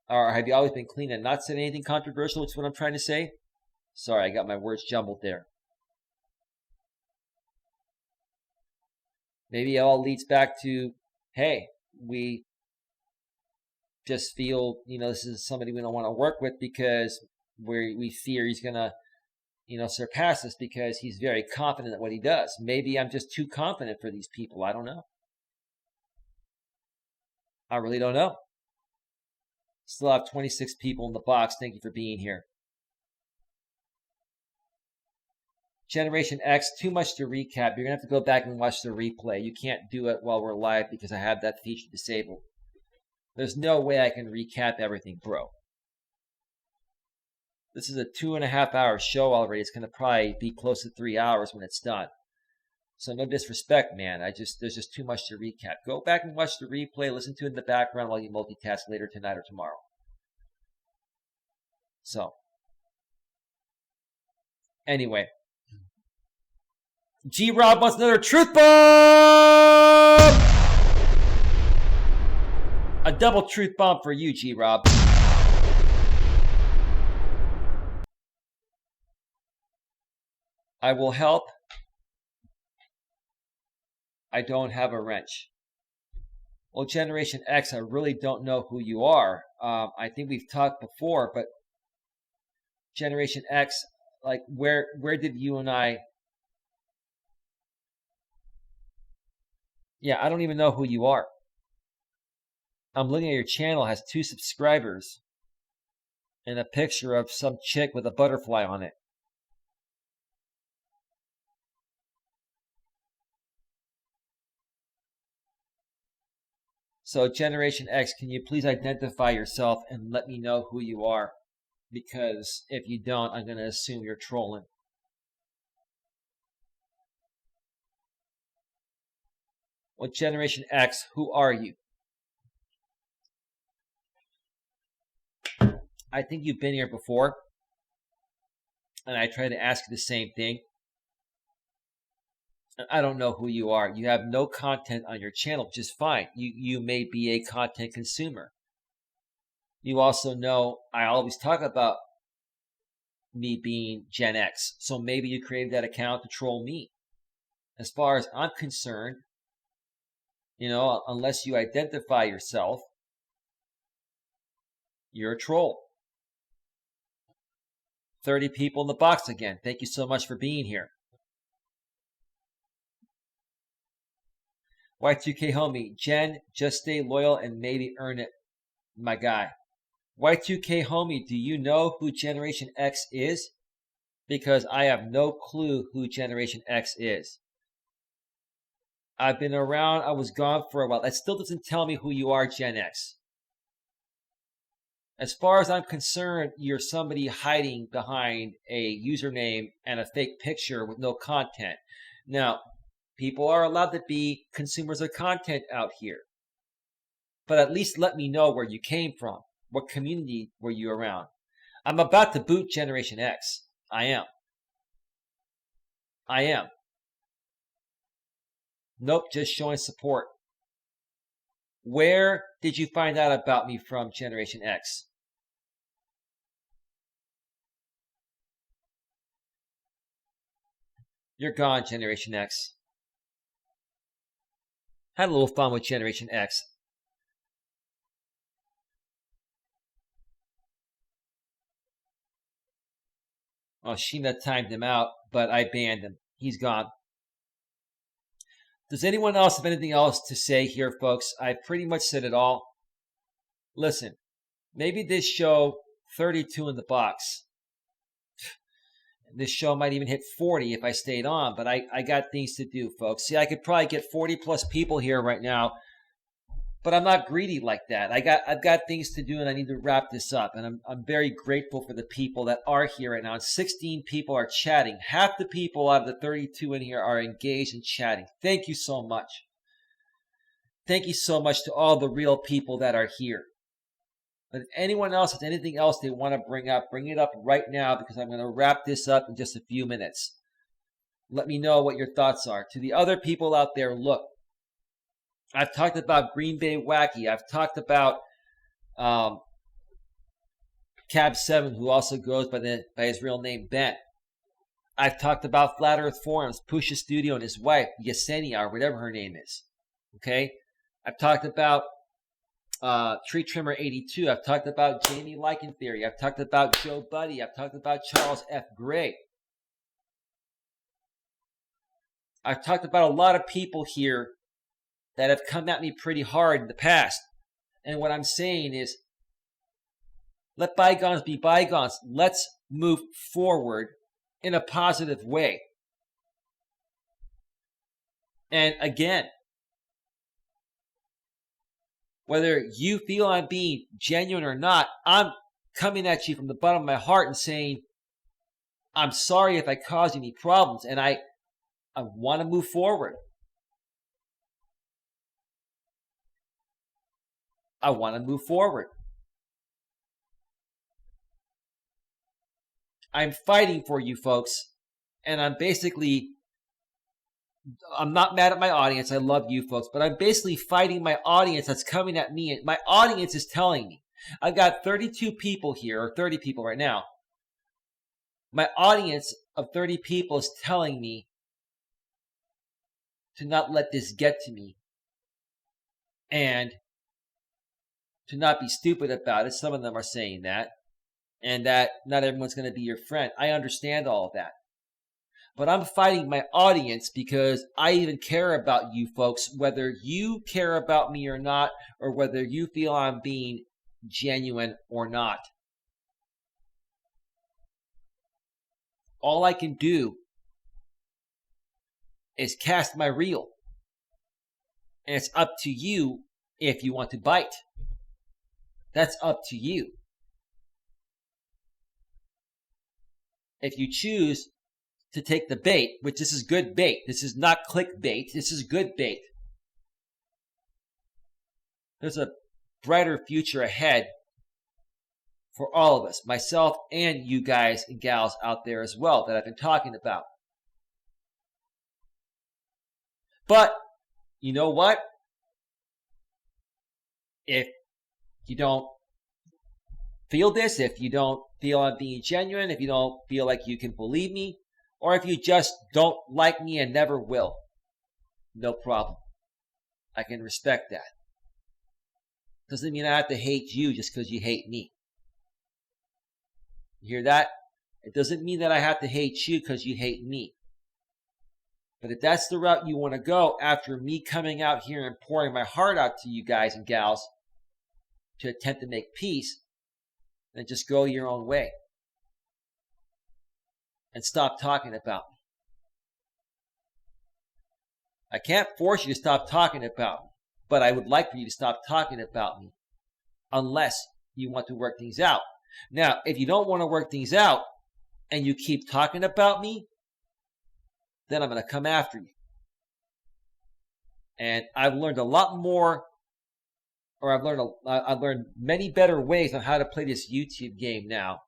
or have you always been clean and not said anything controversial? That's what I'm trying to say. Sorry, I got my words jumbled there. Maybe it all leads back to, hey, we just feel, this is somebody we don't want to work with because we fear he's going to, surpass us because he's very confident at what he does. Maybe I'm just too confident for these people. I don't know. I really don't know. Still have 26 people in the box. Thank you for being here. Generation X, too much to recap. You're going to have to go back and watch the replay. You can't do it while we're live because I have that feature disabled. There's no way I can recap everything, bro. This is a 2.5 hour show already. It's going to probably be close to 3 hours when it's done. So no disrespect, man. There's just too much to recap. Go back and watch the replay. Listen to it in the background while you multitask later tonight or tomorrow. So, anyway. G-Rob wants another truth bomb! A double truth bomb for you, G-Rob. I will help. I don't have a wrench. Well, Generation X, I really don't know who you are. I think we've talked before, but Generation X, like where did you and I... Yeah, I don't even know who you are. I'm looking at your channel, it has 2 subscribers and a picture of some chick with a butterfly on it. So Generation X, can you please identify yourself and let me know who you are? Because if you don't, I'm going to assume you're trolling. Well, Generation X, who are you? I think you've been here before, and I try to ask you the same thing. And I don't know who you are. You have no content on your channel, which is fine. You may be a content consumer. You also know I always talk about me being Gen X, so maybe you created that account to troll me. As far as I'm concerned, unless you identify yourself, you're a troll. 30 people in the box again. Thank you so much for being here. Y2K homie, Jen, just stay loyal and maybe earn it, my guy. Y2K homie, do you know who Generation X is? Because I have no clue who Generation X is. I've been around, I was gone for a while. That still doesn't tell me who you are, Gen X. As far as I'm concerned, you're somebody hiding behind a username and a fake picture with no content. Now, people are allowed to be consumers of content out here. But at least let me know where you came from. What community were you around? I'm about to boot Generation X. I am. Nope, just showing support. Where did you find out about me from, Generation X? You're gone, Generation X. Had a little fun with Generation X. Oh, Sheena timed him out, but I banned him. He's gone. Does anyone else have anything else to say here, folks? I pretty much said it all. Listen, maybe this show, 32 in the box. This show might even hit 40 if I stayed on, but I got things to do, folks. See, I could probably get 40 plus people here right now, but I'm not greedy like that. I've got things to do, and I need to wrap this up. And I'm very grateful for the people that are here right now. And 16 people are chatting. Half the people out of the 32 in here are engaged and chatting. Thank you so much. Thank you so much to all the real people that are here. But if anyone else has anything else they want to bring up, bring it up right now, because I'm going to wrap this up in just a few minutes. Let me know what your thoughts are. To the other people out there, look, I've talked about Green Bay Wacky. I've talked about Cab 7, who also goes by his real name, Ben. I've talked about Flat Earth Forums, Pusha Studio and his wife, Yesenia, or whatever her name is. Okay? I've talked about Tree Trimmer 82. I've talked about Jamie Lycan Theory. I've talked about Joe Buddy. I've talked about Charles F. Gray. I've talked about a lot of people here that have come at me pretty hard in the past. And what I'm saying is, let bygones be bygones. Let's move forward in a positive way. And again, whether you feel I'm being genuine or not, I'm coming at you from the bottom of my heart and saying, I'm sorry if I caused you any problems, and I want to move forward. I want to move forward. I'm fighting for you folks, and I'm not mad at my audience. I love you folks, but I'm basically fighting my audience that's coming at me. And my audience is telling me, I've got 32 people here, or 30 people right now. My audience of 30 people is telling me to not let this get to me and to not be stupid about it. Some of them are saying that. And that not everyone's going to be your friend. I understand all of that. But I'm fighting my audience because I even care about you folks, whether you care about me or not, or whether you feel I'm being genuine or not. All I can do is cast my reel. And it's up to you if you want to bite. That's up to you. If you choose to take the bait, which this is good bait. This is not clickbait. This is good bait. There's a brighter future ahead for all of us, myself and you guys and gals out there as well that I've been talking about. But you know what? If you don't feel this, if you don't feel I'm being genuine, if you don't feel like you can believe me, or if you just don't like me and never will, no problem. I can respect that. Doesn't mean I have to hate you just because you hate me. You hear that? It doesn't mean that I have to hate you because you hate me. But if that's the route you want to go after me coming out here and pouring my heart out to you guys and gals to attempt to make peace, then just go your own way. And stop talking about me. I can't force you to stop talking about me, but I would like for you to stop talking about me unless you want to work things out. Now, if you don't want to work things out and you keep talking about me, then I'm going to come after you. And I've learned a lot more, or I've learned many better ways on how to play this YouTube game now.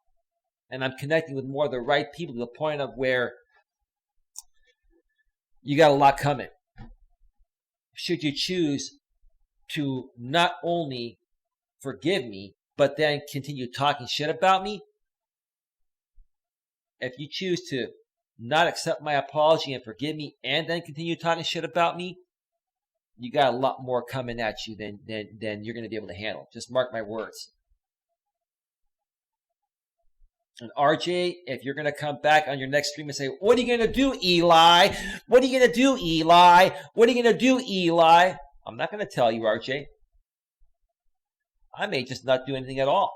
And I'm connecting with more of the right people to the point of where you got a lot coming. Should you choose to not only forgive me, but then continue talking shit about me, if you choose to not accept my apology and forgive me and then continue talking shit about me, you got a lot more coming at you than you're going to be able to handle. Just mark my words. And RJ, if you're going to come back on your next stream and say, what are you going to do, Eli? What are you going to do, Eli? What are you going to do, Eli? I'm not going to tell you, RJ. I may just not do anything at all.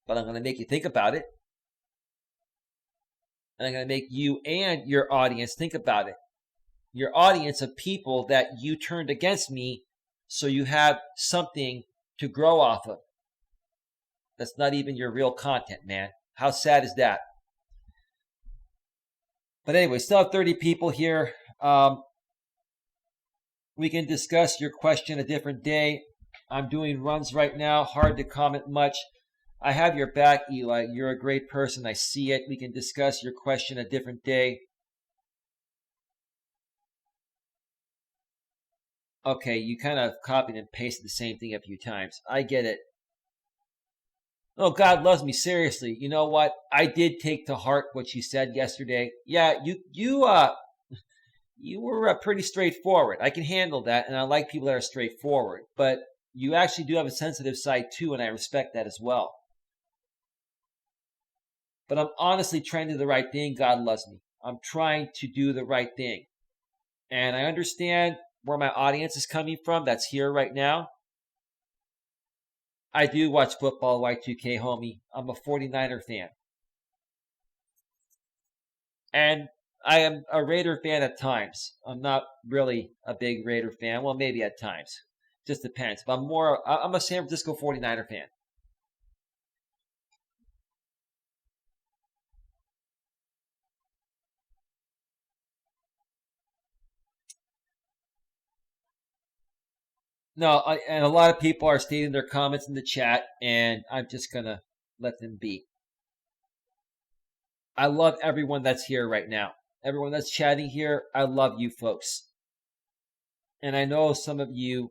But I'm going to make you think about it. And I'm going to make you and your audience think about it. Your audience of people that you turned against me so you have something to grow off of. That's not even your real content, man. How sad is that? But anyway, still have 30 people here. We can discuss your question a different day. I'm doing runs right now. Hard to comment much. I have your back, Eli. You're a great person. I see it. We can discuss your question a different day. Okay, you kind of copied and pasted the same thing a few times. I get it. Oh, God loves me. Seriously. You know what? I did take to heart what you said yesterday. Yeah, you were pretty straightforward. I can handle that, and I like people that are straightforward. But you actually do have a sensitive side too, and I respect that as well. But I'm honestly trying to do the right thing. God loves me. I'm trying to do the right thing. And I understand where my audience is coming from that's here right now. I do watch football, Y2K homie. I'm a 49er fan. And I am a Raider fan at times. I'm not really a big Raider fan. Well, maybe at times. Just depends. But I'm a San Francisco 49er fan. No, and a lot of people are stating their comments in the chat, and I'm just going to let them be. I love everyone that's here right now. Everyone that's chatting here, I love you folks. And I know some of you,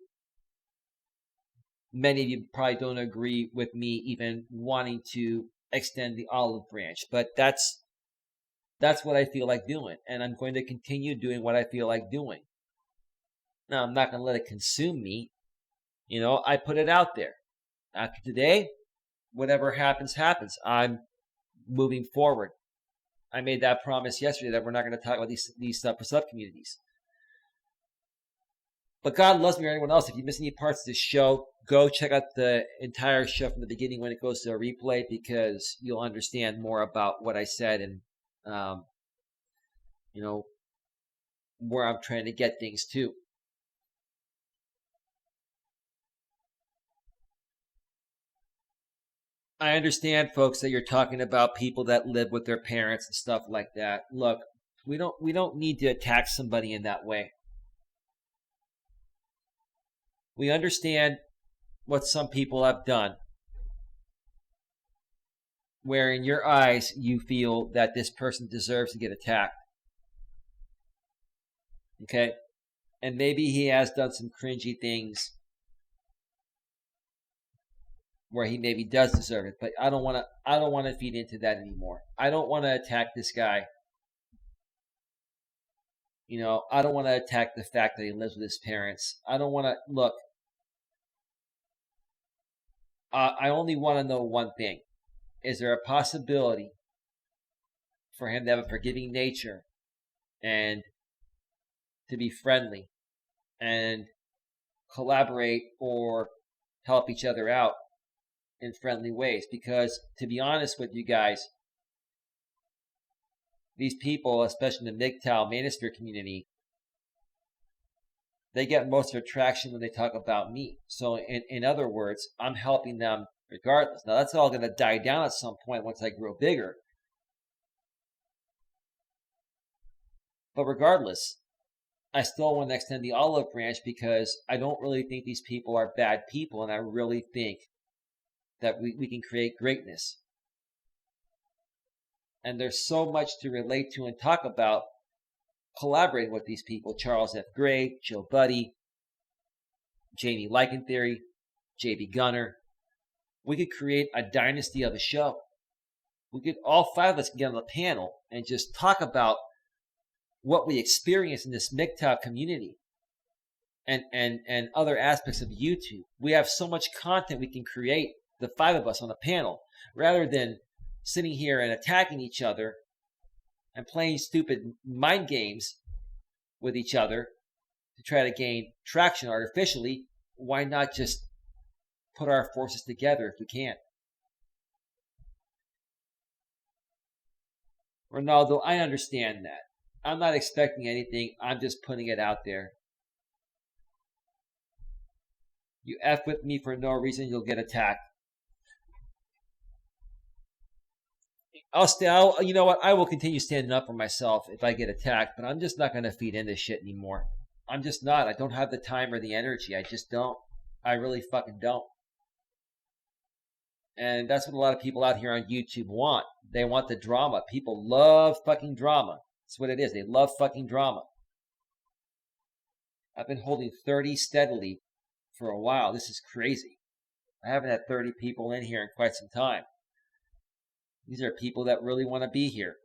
many of you probably don't agree with me even wanting to extend the olive branch, but that's what I feel like doing, and I'm going to continue doing what I feel like doing. Now, I'm not going to let it consume me. You know, I put it out there. After today, whatever happens, happens. I'm moving forward. I made that promise yesterday that we're not going to talk about these sub-communities. But God loves me or anyone else. If you miss any parts of this show, go check out the entire show from the beginning when it goes to a replay, because you'll understand more about what I said and, where I'm trying to get things to. I understand, folks, that you're talking about people that live with their parents and stuff like that. Look, we don't need to attack somebody in that way. We understand what some people have done, where in your eyes you feel that this person deserves to get attacked. Okay? And maybe he has done some cringy things where he maybe does deserve it, but I don't want to feed into that anymore. I don't want to attack this guy. You know, I don't want to attack the fact that he lives with his parents. I don't want to look. I only want to know one thing. Is there a possibility for him to have a forgiving nature and to be friendly and collaborate or help each other out in friendly ways? Because to be honest with you guys, these people, especially in the MGTOW manosphere community, they get most of their traction when they talk about me. So in other words, I'm helping them regardless. Now that's all going to die down at some point once I grow bigger. But regardless, I still want to extend the olive branch because I don't really think these people are bad people, and I really think that we can create greatness. And there's so much to relate to and talk about collaborating with these people. Charles F. Gray, Joe Buddy, Jamie Lycantheory, J.B. Gunner. We could create a dynasty of a show. We could, all five of us can get on the panel and just talk about what we experience in this MGTOW community and other aspects of YouTube. We have so much content we can create, the five of us on a panel, rather than sitting here and attacking each other and playing stupid mind games with each other to try to gain traction artificially. Why not just put our forces together if we can? Ronaldo, I understand that. I'm not expecting anything. I'm just putting it out there. You F with me for no reason, you'll get attacked. You know what? I will continue standing up for myself if I get attacked, but I'm just not going to feed into shit anymore. I'm just not. I don't have the time or the energy. I just don't. I really fucking don't. And that's what a lot of people out here on YouTube want. They want the drama. People love fucking drama. That's what it is. They love fucking drama. I've been holding 30 steadily for a while. This is crazy. I haven't had 30 people in here in quite some time. These are people that really want to be here.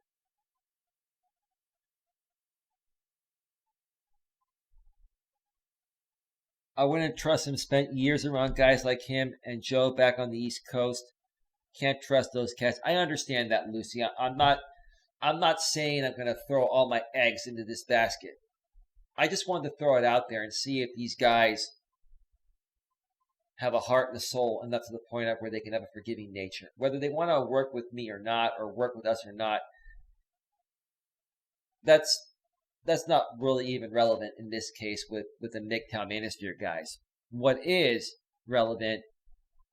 I wouldn't trust him. Spent years around guys like him and Joe back on the East Coast. Can't trust those cats. I understand that, Lucy. I'm not saying I'm going to throw all my eggs into this basket. I just wanted to throw it out there and see if these guys have a heart and a soul enough to the point of where they can have a forgiving nature. Whether they want to work with me or not, or work with us or not, that's not really even relevant in this case with the MGTOW Manosphere guys. What is relevant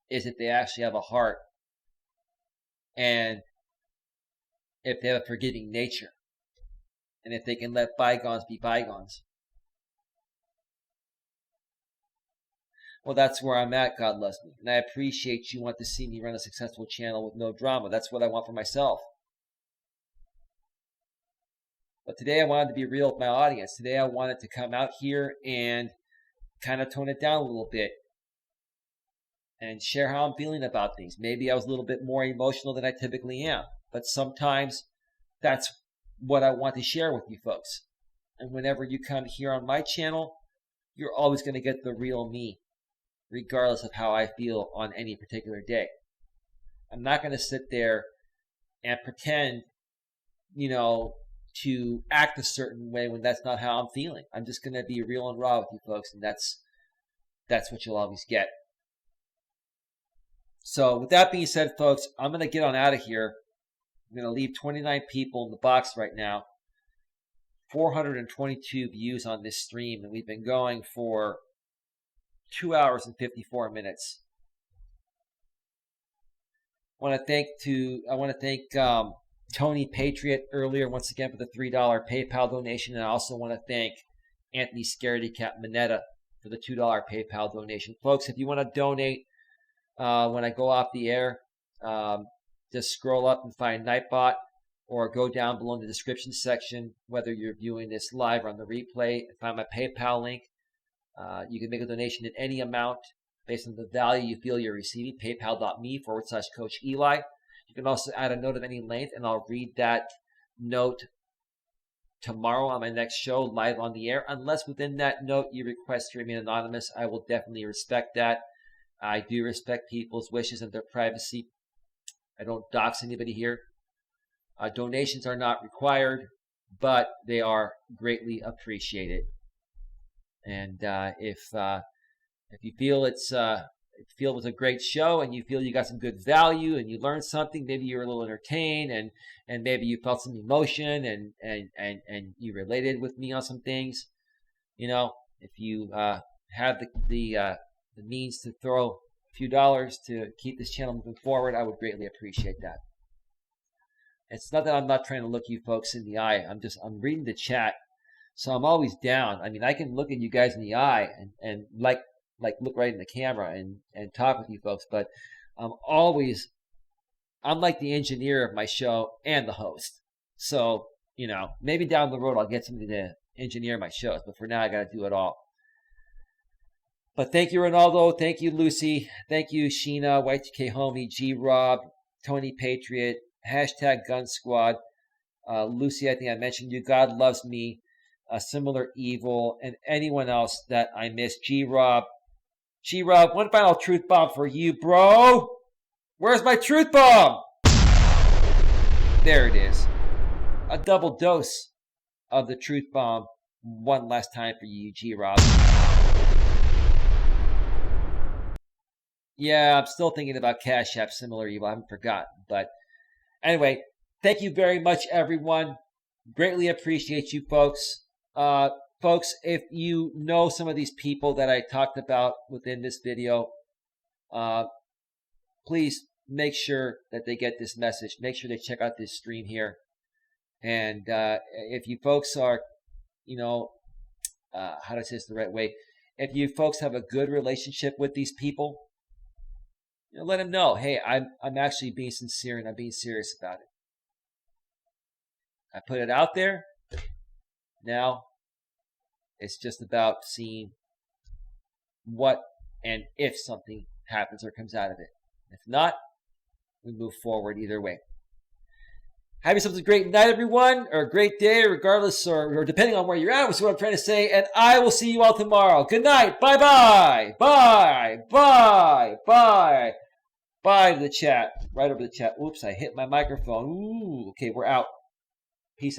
is if they actually have a heart and if they have a forgiving nature and if they can let bygones be bygones. Well, that's where I'm at, God loves me. And I appreciate you want to see me run a successful channel with no drama. That's what I want for myself. But today I wanted to be real with my audience. Today I wanted to come out here and kind of tone it down a little bit and share how I'm feeling about things. Maybe I was a little bit more emotional than I typically am. But sometimes that's what I want to share with you folks. And whenever you come here on my channel, you're always going to get the real me, regardless of how I feel on any particular day. I'm not going to sit there and pretend, to act a certain way when that's not how I'm feeling. I'm just going to be real and raw with you folks, and that's what you'll always get. So with that being said, folks, I'm going to get on out of here. I'm going to leave 29 people in the box right now. 422 views on this stream, and we've been going for 2 hours and 54 minutes. I want to thank Tony Patriot earlier once again for the $3 PayPal donation, and I also want to thank Anthony Scaredy Cat Minetta for the $2 PayPal donation. Folks, if you want to donate when I go off the air, just scroll up and find Nightbot, or go down below in the description section, whether you're viewing this live or on the replay, and find my PayPal link. You can make a donation in any amount based on the value you feel you're receiving. PayPal.me/Coach Eli. You can also add a note of any length, and I'll read that note tomorrow on my next show live on the air. Unless within that note you request to remain anonymous, I will definitely respect that. I do respect people's wishes and their privacy. I don't dox anybody here. Donations are not required, but they are greatly appreciated. And if you feel it was a great show and you feel you got some good value and you learned something, maybe you're a little entertained and maybe you felt some emotion and you related with me on some things, if you have the means to throw a few dollars to keep this channel moving forward, I would greatly appreciate that. It's not that I'm not trying to look you folks in the eye. I'm reading the chat, so I'm always down. I mean, I can look at you guys in the eye and like look right in the camera and talk with you folks, but I'm like the engineer of my show and the host. So, maybe down the road I'll get somebody to engineer my shows, but for now I got to do it all. But thank you, Ronaldo. Thank you, Lucy. Thank you, Sheena, Y2K Homie, G-Rob, Tony Patriot, #Gun Squad. Lucy, I think I mentioned you. God loves me. Similar Evil, and anyone else that I missed. G-Rob, one final truth bomb for you, bro. Where's my truth bomb? There it is. A double dose of the truth bomb. One last time for you, G-Rob. Yeah, I'm still thinking about Cash App, Similar Evil. I haven't forgotten. But anyway, thank you very much, everyone. Greatly appreciate you folks. Folks, if you know some of these people that I talked about within this video, please make sure that they get this message. Make sure they check out this stream here. And if you folks are, how do I say this the right way? if you folks have a good relationship with these people, let them know, hey, I'm actually being sincere and I'm being serious about it. I put it out there. Now it's just about seeing what and if something happens or comes out of it. If not, we move forward either way. Have yourselves a great night, everyone, or a great day, regardless or depending on where you're at, which is what I'm trying to say. And I will see you all tomorrow. Good night. Bye-bye. Bye. Bye. Bye. Bye to the chat. Right over the chat. Oops, I hit my microphone. Ooh, okay, we're out. Peace out.